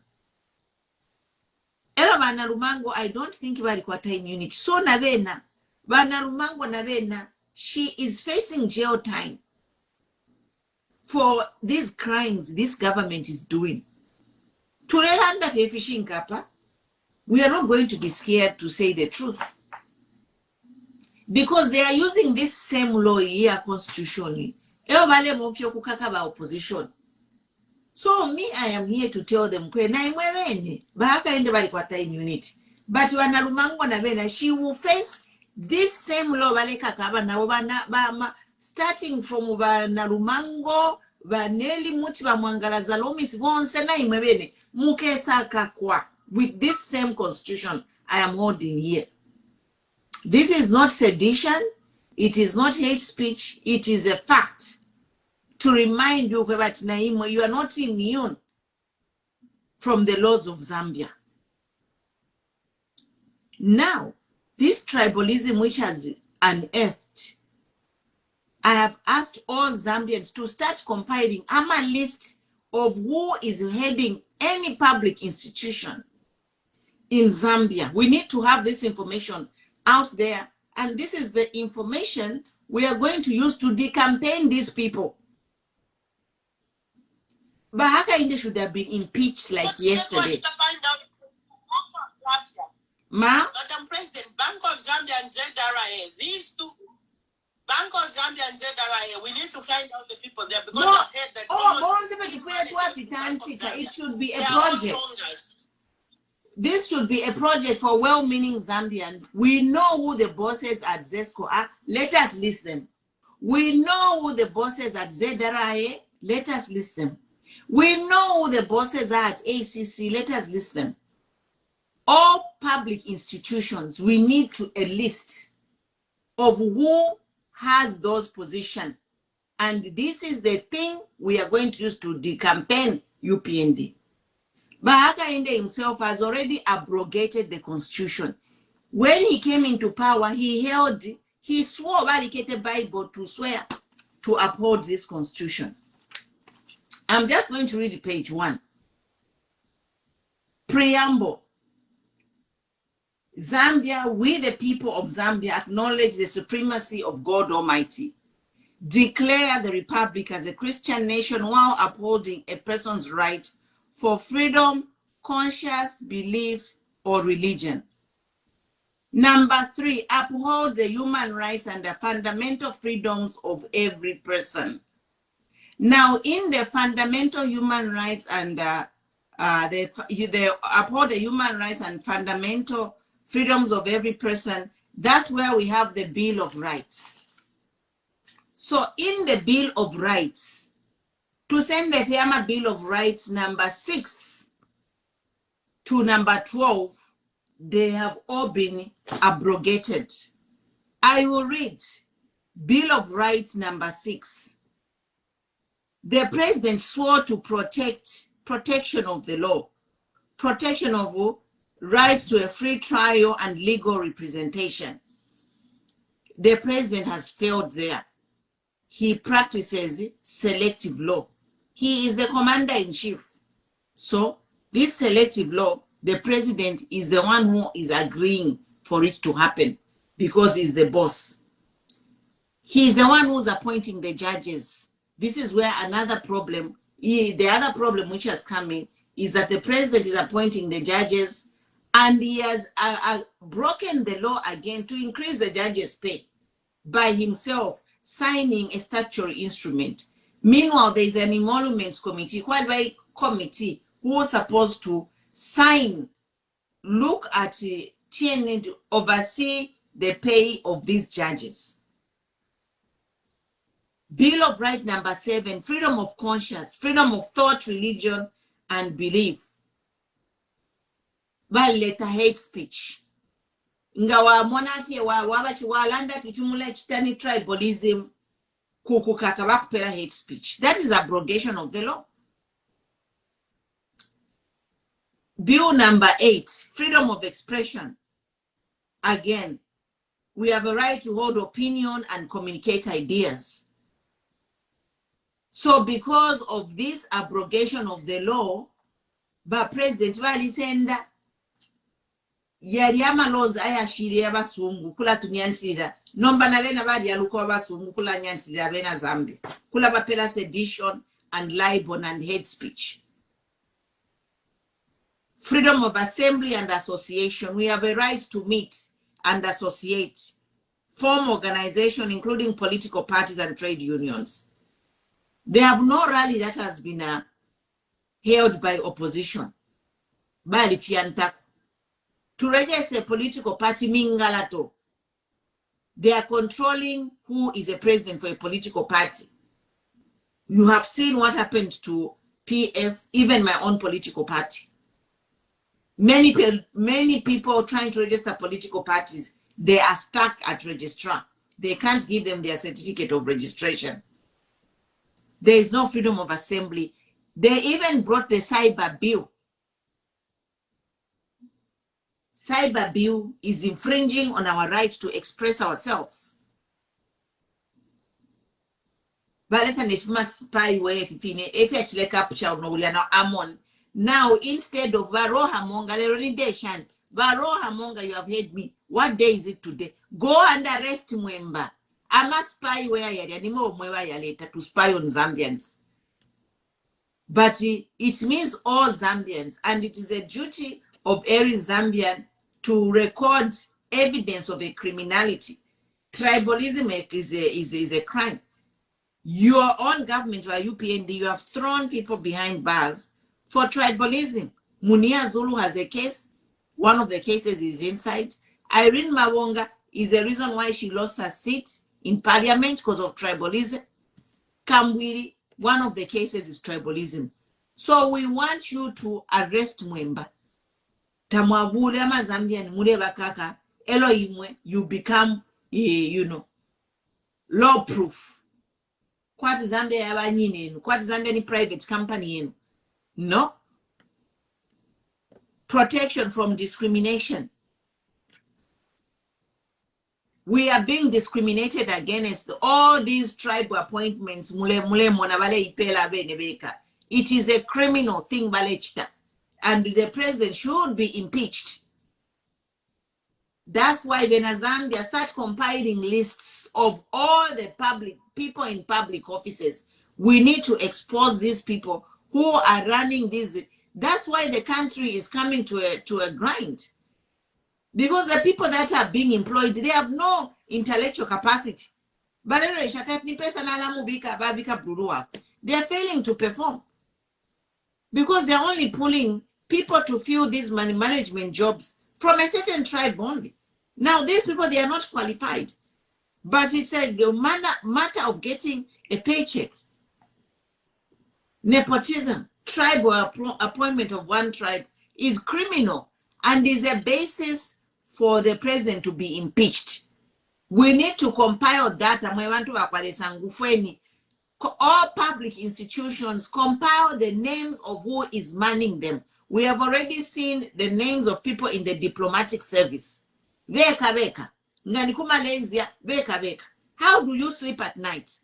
Ivana Rumango, I don't think Ivarikwa time unit. So Navena, Ivana Rumango Navena, she is facing jail time for these crimes this government is doing. We are not going to be scared to say the truth, because they are using this same law here constitutionally. Opposition. So me, I am here to tell them, but she will face this same law starting from Narumango, Vaneli Mutiba Mangala Zalomis Vonsena Imebene, Mukesa Kakwa, with this same constitution I am holding here. This is not sedition, it is not hate speech, it is a fact. To remind you that you are not immune from the laws of Zambia. Now, this tribalism which has unearthed, I have asked all Zambians to start compiling a list of who is heading any public institution in Zambia. We need to have this information out there. And this is the information we are going to use to decampaign these people. Bahaka Inde should have been impeached like yesterday. Ma? Madam President, Bank of Zambia and ZRA, these two, Bank of Zambia and ZRA, we need to find out the people there because I've heard that. It should be a project. This should be a project for well-meaning Zambian. We know who the bosses at ZESCO are. Let us listen. We know who the bosses at ZRA. Let us listen. We know who the bosses are at ACC. Let us listen. All public institutions, we need to a list of who has those positions. And this is the thing we are going to use to decampaign UPND. Bahaka Inde himself has already abrogated the constitution. When he came into power, he swore the Bible to swear to uphold this constitution. I'm just going to read page 1. Preamble. Zambia, we the people of Zambia acknowledge the supremacy of God Almighty. Declare the Republic as a Christian nation while upholding a person's right for freedom, conscious belief, or religion. Number 3, uphold the human rights and the fundamental freedoms of every person. Now, in the fundamental human rights and they uphold the human rights and fundamental freedoms of every person, that's where we have the Bill of Rights. So in the Bill of Rights, to send the Fiamma Bill of Rights number 6 to number 12, they have all been abrogated. I will read Bill of Rights number 6. The president swore to protection of the law, protection of rights to a free trial and legal representation. The president has failed there. He practices selective law. He is the commander-in-chief. So this selective law, the president is the one who is agreeing for it to happen because he's the boss. He's the one who's appointing the judges. This is where another problem, the other problem which has come in, is that the president is appointing the judges and he has broken the law again to increase the judges' pay by himself signing a statutory instrument. Meanwhile, there is an emoluments committee, quite by committee, who was supposed to sign, look at TNN to oversee the pay of these judges. Bill of Rights number 7, freedom of conscience, freedom of thought, religion, and belief. Baleta hate speech. Ngawa monati wabachi walanda tifimula chitani tribalism kukukaka bakupera hate speech. That is abrogation of the law. Bill number 8, freedom of expression. Again, we have a right to hold opinion and communicate ideas. So because of this abrogation of the law, by President Walisenda, yari laws ayashiri abasungu kula tunyansira nomba na bena badi yaluko abasungu kula nyansira bena Zambia kula bapela sedition and libel and hate speech. Freedom of assembly and association. We have a right to meet and associate, form organization, including political parties and trade unions. They have no rally that has been held by opposition. But if you to register a political party, mingalato, they are controlling who is a president for a political party. You have seen what happened to PF, even my own political party. Many people trying to register political parties, they are stuck at registrar. They can't give them their certificate of registration. There is no freedom of assembly. They even brought the cyber bill. Cyber bill is infringing on our right to express ourselves. Valentine if must spy way if actually capture no we are now Amon. Now instead of Varoha Monga Leronidation, Varoha Monga, you have heard me. What day is it today? Go and arrest Mwemba. I must spy where you are later to spy on Zambians. But it means all Zambians, and it is a duty of every Zambian to record evidence of a criminality. Tribalism is a crime. Your own government, or UPND, you have thrown people behind bars for tribalism. Munia Zulu has a case. One of the cases is inside. Irene Mawonga is the reason why she lost her seat in parliament because of tribalism. Kamwiri, one of the cases is tribalism. So we want you to arrest Mwemba. Tamwabule ama Zambian mule bakaka Elohimwe, you become law proof. Kwati Zambia yabanyini yenu, kwati Zambia ni private company yenu. No. Protection from discrimination. We are being discriminated against. All these tribal appointments. It is a criminal thing, balechta, and the president should be impeached. That's why when Zambia start compiling lists of all the public people in public offices, we need to expose these people who are running these. That's why the country is coming to a grind. Because the people that are being employed, they have no intellectual capacity. They are failing to perform. Because they are only pulling people to fill these management jobs from a certain tribe only. Now, these people, they are not qualified. But it's a matter of getting a paycheck. Nepotism, tribal appointment of one tribe is criminal and is a basis for the president to be impeached. We need to compile data. All public institutions compile the names of who is manning them. We have already seen the names of people in the diplomatic service. How do you sleep at night?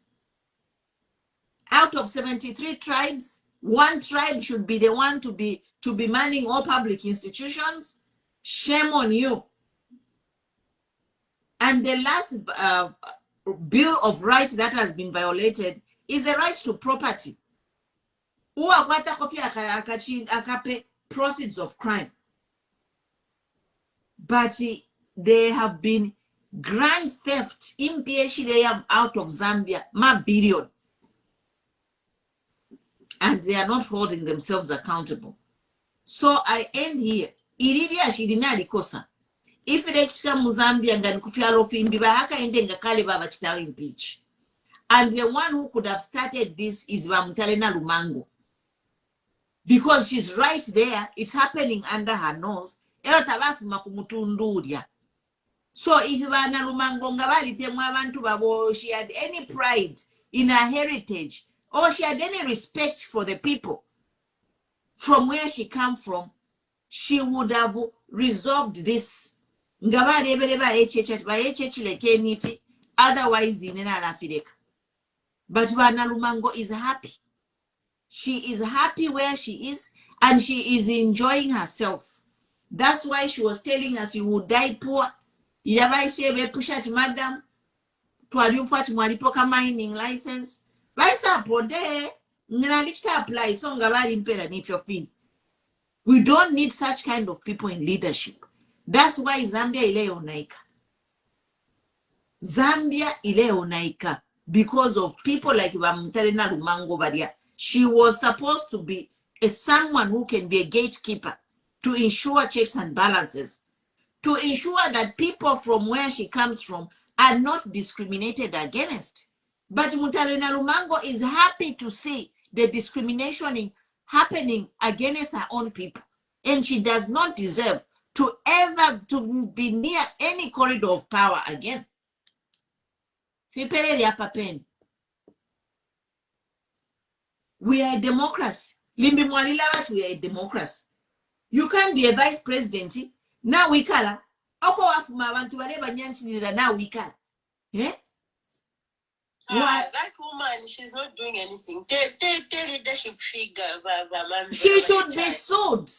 Out of 73 tribes, one tribe should be the one to be manning all public institutions. Shame on you. And the last Bill of Rights that has been violated is the right to property. Proceeds of crime. But they have been grand theft in PHDM out of Zambia, ma billion. And they are not holding themselves accountable. So I end here. Iridia shidina likosa. If it comes Zambia and Kufialo Fimbi Bahaka and Kale Baba Chita impeach. And the one who could have started this is Vamtalena Lumango. Because she's right there, it's happening under her nose. So if Vana Lumango Ngavali Temwavantu Babo, she had any pride in her heritage, or she had any respect for the people from where she come from, she would have resolved this. Otherwise, but Vana Lumango is happy. She is happy where she is, and she is enjoying herself. That's why she was telling us you would die poor. Madam, to mining license. We don't need such kind of people in leadership. That's why Zambia ile onaika. Zambia ile onaika because of people like Vamtalena Lumango Badia. She was supposed to be someone who can be a gatekeeper to ensure checks and balances, to ensure that people from where she comes from are not discriminated against. But Mutalena Lumango is happy to see the discrimination happening against her own people. And she does not deserve to ever to be near any corridor of power again. We are a democracy. Limbi Mwalilawat, we are a democracy. You can't be a vice president. Now we kala. Oko wafuma abantu bareba nyanchi nira now we kala. Eh? That woman, she's not doing anything. Tell leadership figure. She should be sued.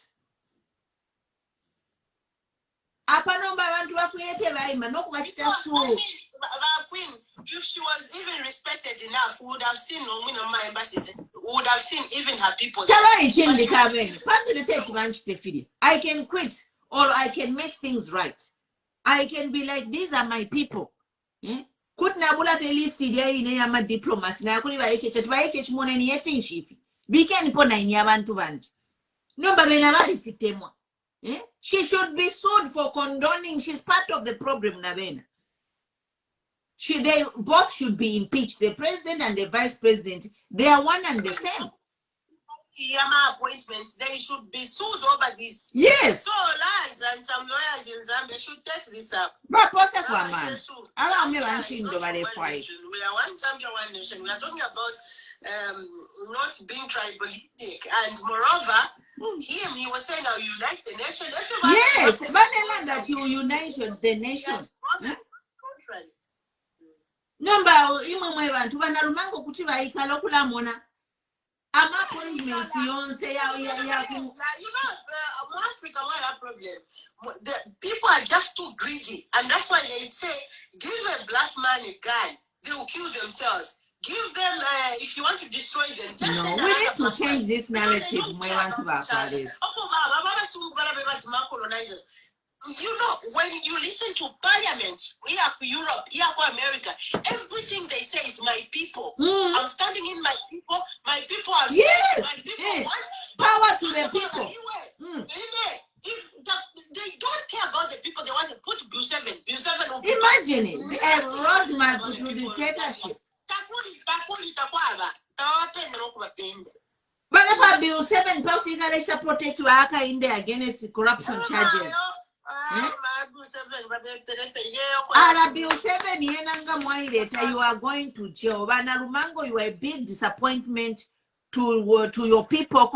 Queen, if she was even respected enough, we would have seen my embassies. We would have seen even her people. I can quit or I can make things right. I can be like, these are my people. Yeah? Kutnabula felisti dia ine yama diplomacy na kuri ba HH moneni yetin shifi. Bikeni pona ini abantu bandi. No babena bali sitemwa. She should be sued for condoning. She's part of the problem, Navena. They both should be impeached. The president and the vice president, they are one and the same. Yama appointments, they should be sued over this. Yes. So lawyers and some lawyers in Zambia should take this up. But man, I don't We are one Zambia, one nation. We are talking about not being tribalistic, and moreover, he was saying, "I'll unite the nation." Yes, but the that you unite the nation. Number abantu banalumango kuti vaikala kulamona appointments yonse ya Africa a problem. The people are just too greedy, and that's why they say, give a black man a gun, they will kill themselves. Give them, if you want to destroy them, just no, we need to change this narrative. You know, when you listen to parliaments, here Europe, here America, everything they say is my people. I'm standing in my people are yes. My people want power to the people. If they don't care about the people, they want to put Bill 7. Bill 7 will be imagine it. A roadmap to dictatorship. But if a Bill 7 person protect Waka in there against corruption charges. Bill 7 you are going to jail. Lumango, you are a big disappointment to your people.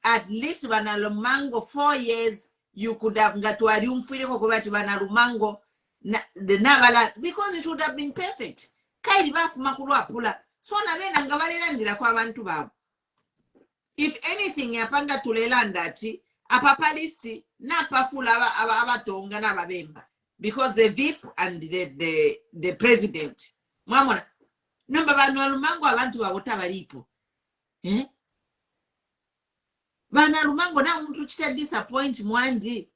At least Lumango 4 years you could have got to a room Lumango because it would have been perfect. If anything yapanga tulelandati apapalisti na pafula abatonga na babemba because the VIP and the president mwamona nomba banu alumango abantu babota balipo bana alumango na muntu chita disappoint mwandi.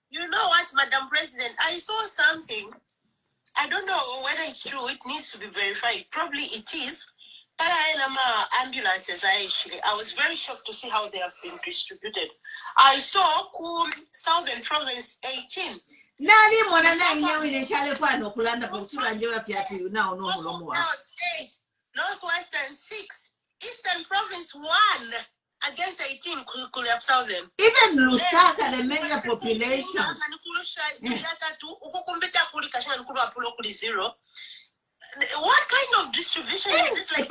You know what, Madam President, I saw something. I don't know whether it's true. It needs to be verified. Probably it is. Ambulances, I was very shocked to see how they have been distributed. I saw Southern Province 18. Northwestern 6. Eastern Province 1 against 18 could have Southern. Even Lusaka, the major population. What kind of distribution is this? Like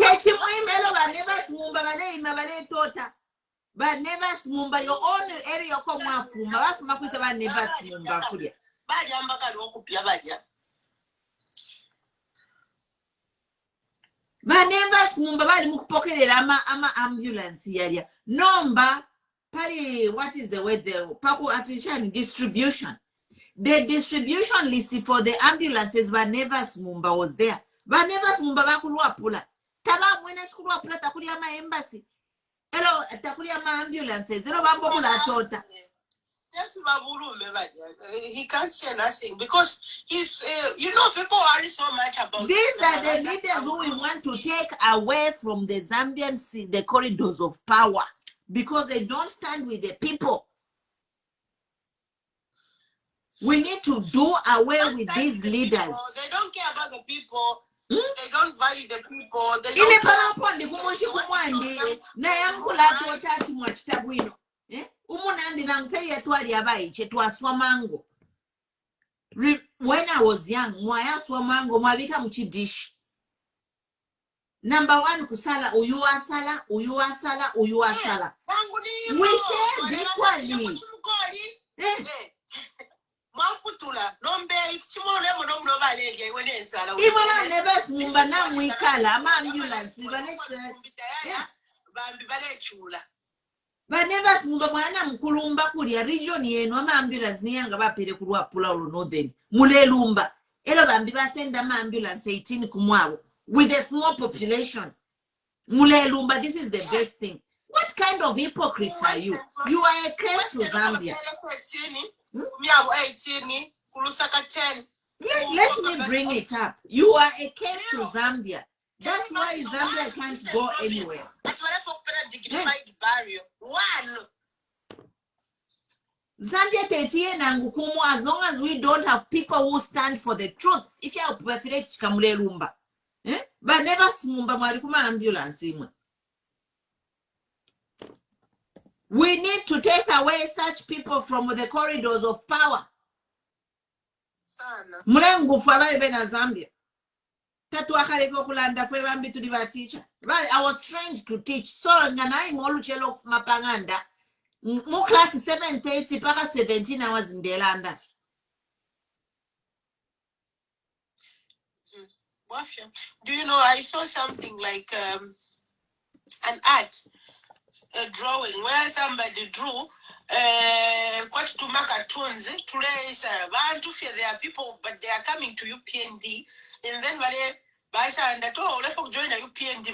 but never smumba your own area come fuma bafuma never smumba kulia but never smumba bali mukupokelera ama ambulance area number pali what is the word there paku attention distribution. The distribution list for the ambulances Vanevas Mumba was there. Vanevas Mumba Bakulua Pula. Taba when it's Kulua Pula Takuriama embassy. Hello, Takuriama ambulances. Hello, Bambula Tota. He can't say nothing because he's, people worry so much about. These are the leaders who we want to take away from the Zambian the corridors of power because they don't stand with the people. We need to do away with these leaders. They don't care about the people. They don't value the people. They don't when I was young, mwaya swamango mwabika mchidish. Number 1 kusala uyuasala. We share equally. Mankutula, nombe, chimole, monomno valege, when it's a Ibola never smumba na mwikala, ama ambulance, Baneva smumba mwana mkulumba kulia region yenu ama ambulance niyanga bapere kulwa pula ulo northern. Mulelumba. Elo bambi basenda ma ambulance 18 kumwabo with a small population. Mulelumba, this is the best thing. What kind of hypocrites are you? You are a curse to Zambia. Let me bring it up. You are a curse to Zambia. That's why Zambia can't go anywhere. Zambia tetie na ngukumu, as long as we don't have people who stand for the truth. If you have president chikamule lumba, but never smumba marikuma ambulance imwe. We need to take away such people from the corridors of power. Mulengu fwa na Zambia. Tatu akaleko kulanda fwe bambi to the teacher. Right, I was trained to teach. So ngana imolu chelo mapanganda. Mu class 7:30 paka 17 hours in the land. Do you know, I saw something like an art, a drawing where somebody drew quite to make cartoons to raise to fear there are people, but they are coming to UPND, and then by and that let's join a UPND.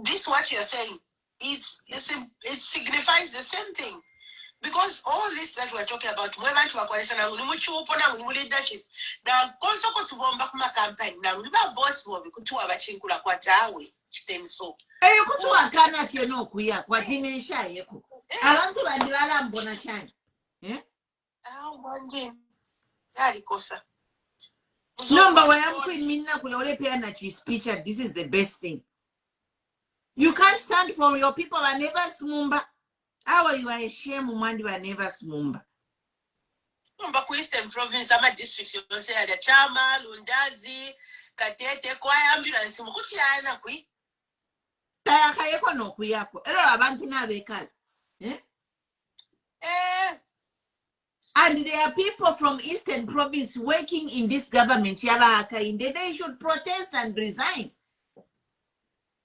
This what you are saying. It signifies the same thing. Because all this that we're talking about, we want to acquire leadership. Now, also to bomb back my campaign. Now, we are boss for because two of our chinkula quatawe. So, hey, you could wakana if you know kuya kwa jine shy. Alantu bandiwala mbona shy. One day, Yarikosa. No, but when I'm queen minna kule pay na speech, this is the best thing. You can't stand for your people and never smumba. How you are a shame, Mandi, I never smumba. No, but Western province, I'm a district, you say the Chama, Lundazi, Katete, Kwaya ambulance, Mukutiana, Qui. Kayako no Kuyako. Ero abantu na bekal. And there are people from Eastern province working in this government. They should protest and resign.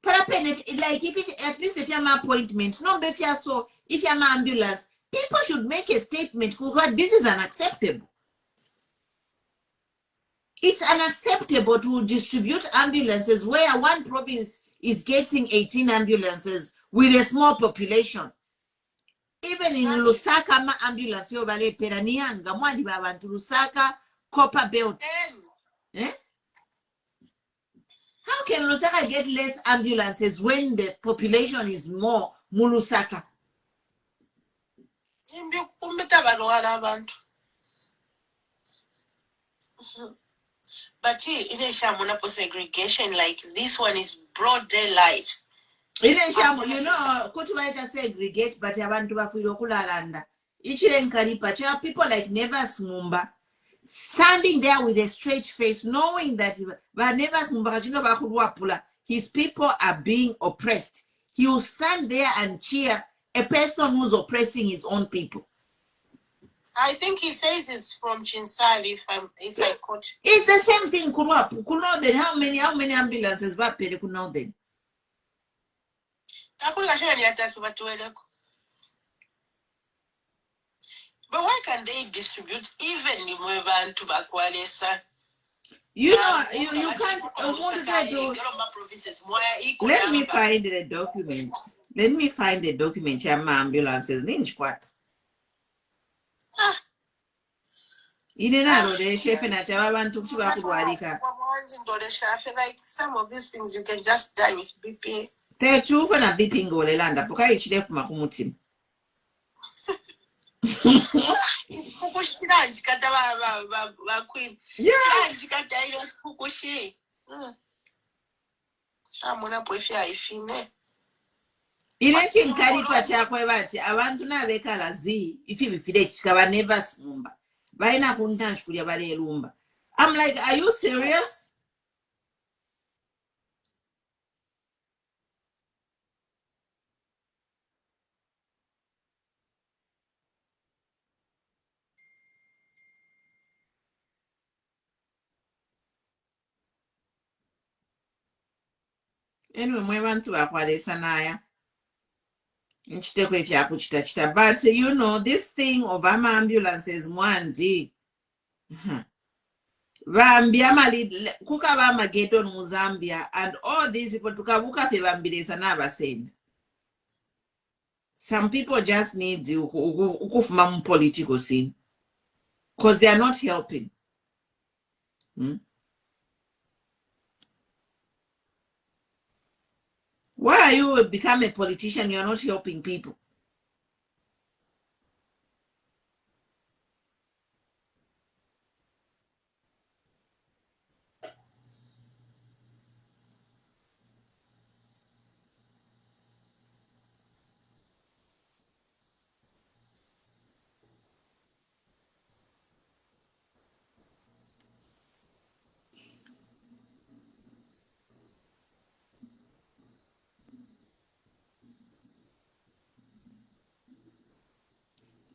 Like at least if you have appointments, no better so if you have ambulance, people should make a statement. This is unacceptable. It's unacceptable to distribute ambulances where one province is getting 18 ambulances with a small population. Even in Lusaka, ma ambulance yo bale peranianga mwandi babantu Lusaka copper belt. How can Lusaka get less ambulances when the population is more Mulusaka? But in a shamunapo segregation, like this one is broad daylight. In a shamu, you know, Kutuwaita segregate, but Yabantu Bafilokula Landa. Ichiren Karipa, people like Nevas Mumba, standing there with a straight face, knowing that his people are being oppressed. He will stand there and cheer a person who's oppressing his own people. I think he says it's from Chinsali, if I quote. It's the same thing, Kuruap. Then how many ambulances Bapere could know then? But why can they distribute even in Mwevan to Bakwalesa? You know, you can't. Let me find the document. Let me find the document. Chama ambulances. Ninchquat. I feel like some of these things you can just die with BP. The truth and a beeping go landa. Poka ich left makumutim. Yeah. Ilenchi nkaripa chakwe bati abantu nabekala zi ifi bifire chikaba never smumba. Baina kuntanshkulia bale lumba. I'm like, are you serious? Anyway, mwe bantu bakwalesa naya. Nchiteko chita. But you know, this thing of ambulances 1D. Vambia mali kuka vama ghetto mu Zambia and all these people tukabuka fe vambiresa n'abasenda. Some people just need ukufuma mu political scene because they are not helping. Why you become a politician? You're not helping people.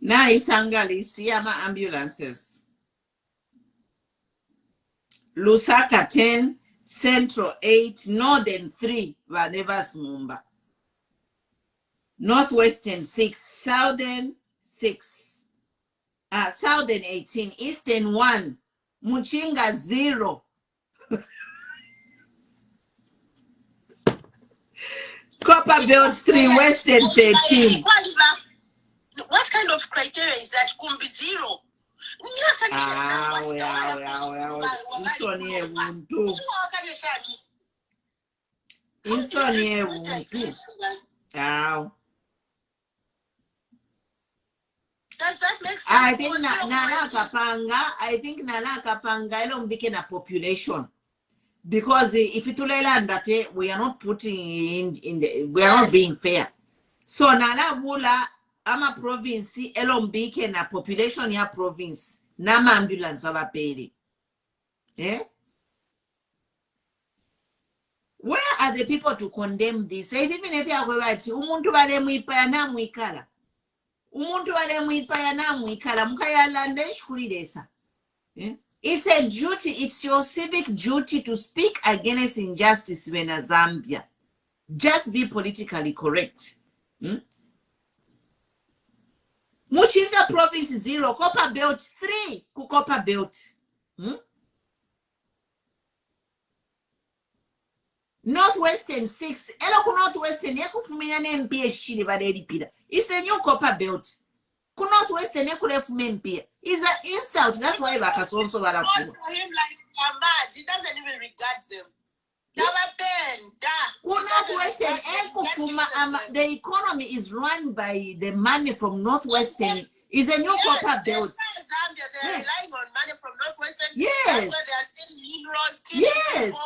Now isanga lisi ama ambulances. Lusaka 10, Central 8, Northern 3, Vanevas Mumba. Northwestern 6, Southern 6, Southern 18, Eastern 1, Muchinga 0. Copper Belt 3, Western 13. What kind of criteria is that? Kumbi 0. Does that make sense? I think Nala Kapanga don't become a population. Because if it we are not putting we are not being fair. So Nala Wula ama province elombike na population ya province na ambulance wabapeli. Where are the people to condemn this? Even if you are going to umuntu bale muipa na muikala. Umuntu bale muipa na muikala mukaya lande shkulidesa. It's a duty, it's your civic duty to speak against injustice when a Zambia. Just be politically correct. Muchinga province 0, Copper Belt 3, Copper Belt. Northwestern 6, Elo Northwestern, Yakufumina MP Shili Badepida. It's a new Copper Belt. Northwestern MP is an insult. That's why Bakas also got a for him like Ahmad. He doesn't even regard them. The economy is run by the money from Northwestern. Is a new Copper Belt. Zambia, they're relying on money from Northwestern. Yes. That's why they are stealing minerals, killing people,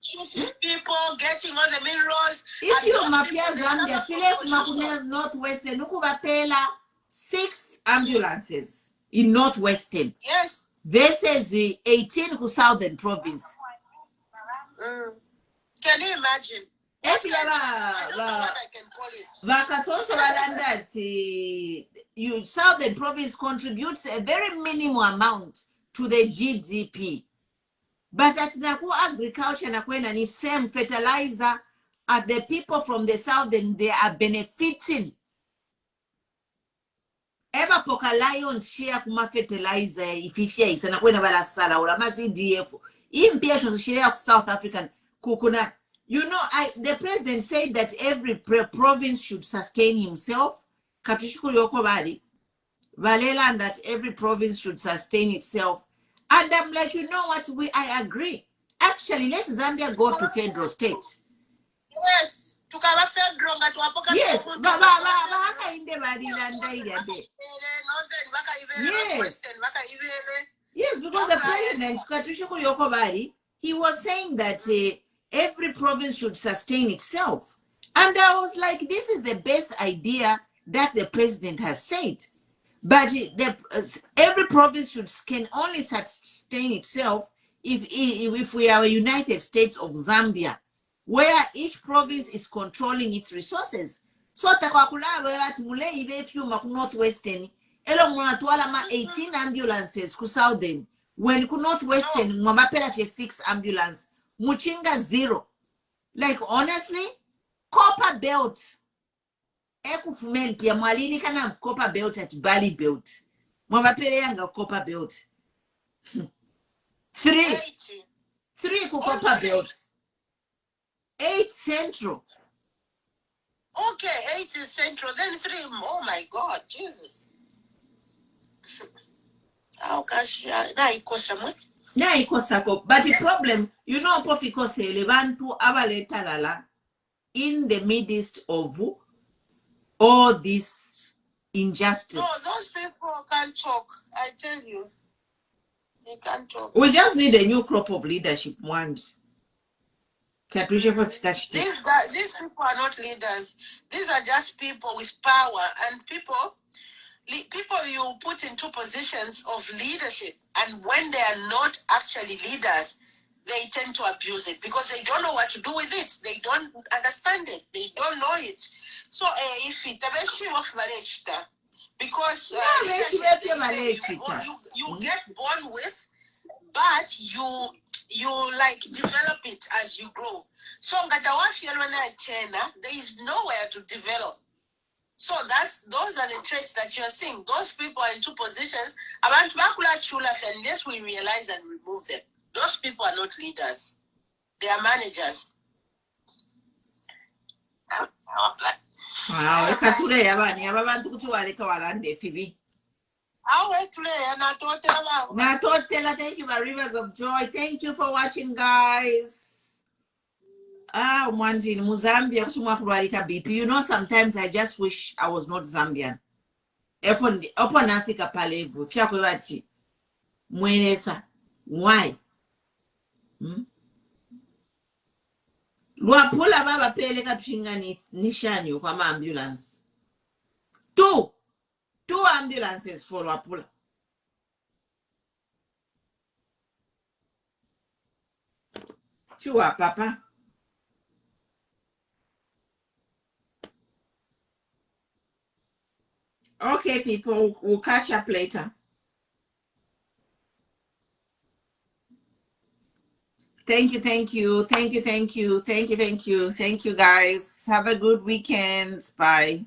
shooting people, getting all the minerals. If you mapia Zambia, Philip Northwestern, Nukubapela 6 ambulances in Northwestern. Yes. This is the 18 to Southern Province. Can you imagine? I don't know what I can call it. You Southern Province contributes a very minimum amount to the GDP. But at Naku agriculture nakwena ni same fertilizer at the people from the Southern they are benefiting. Eba poka Lions share kuma fertilizer ififia isa nakwena bala sala ula mazi DF. Impatience share of South African kukuna. You know, the president said that every province should sustain himself. Katushukuri okobadi. Valela, that every province should sustain itself. And I'm like, you know what? I agree. Actually, let Zambia go to federal state. Yes. Yes. Yes, because the president, Katushukuri okobadi, he was saying that every province should sustain itself. And I was like, this is the best idea that the president has said. But every province can only sustain itself if we are a United States of Zambia, where each province is controlling its resources. So, if you Northwestern, 18 ambulances ku Southern, when ku Northwestern, 6 ambulance. Muchinga 0. Like honestly, copper belt. Ekufumen pia mwalini kana copper belt at Bali belt. Mwapele yanga copper belt. 3 ku copper belt. 8 central. Okay, 8 is central, then 3. Oh my God, Jesus. Oh gosh, but the problem, you know, Pofiko levantu abaleta lala in the midst of all this injustice. No, those people can't talk. I tell you, they can't talk. We just need a new crop of leadership. These people are not leaders. These are just people with power, and people you put into positions of leadership, and when they are not actually leaders, they tend to abuse it because they don't know what to do with it. They don't understand it. They don't know it. So if it because you get born with, but you like develop it as you grow. So there is nowhere to develop. So those are the traits that you're seeing. Those people are in 2 positions. Unless we realize and remove them. Those people are not leaders. They are managers. Wow, thank you, my rivers of joy. Thank you for watching, guys. Mwandini Muzambia BP. You know, sometimes I just wish I was not Zambian. Upon Africa palevu fyakwebati mwenesa why lwapula baba pele katushinga nishani kwa ambulance 2 ambulances for lwapula. Chua papa. Okay, people, we'll catch up later. Thank you, guys. Have a good weekend. Bye.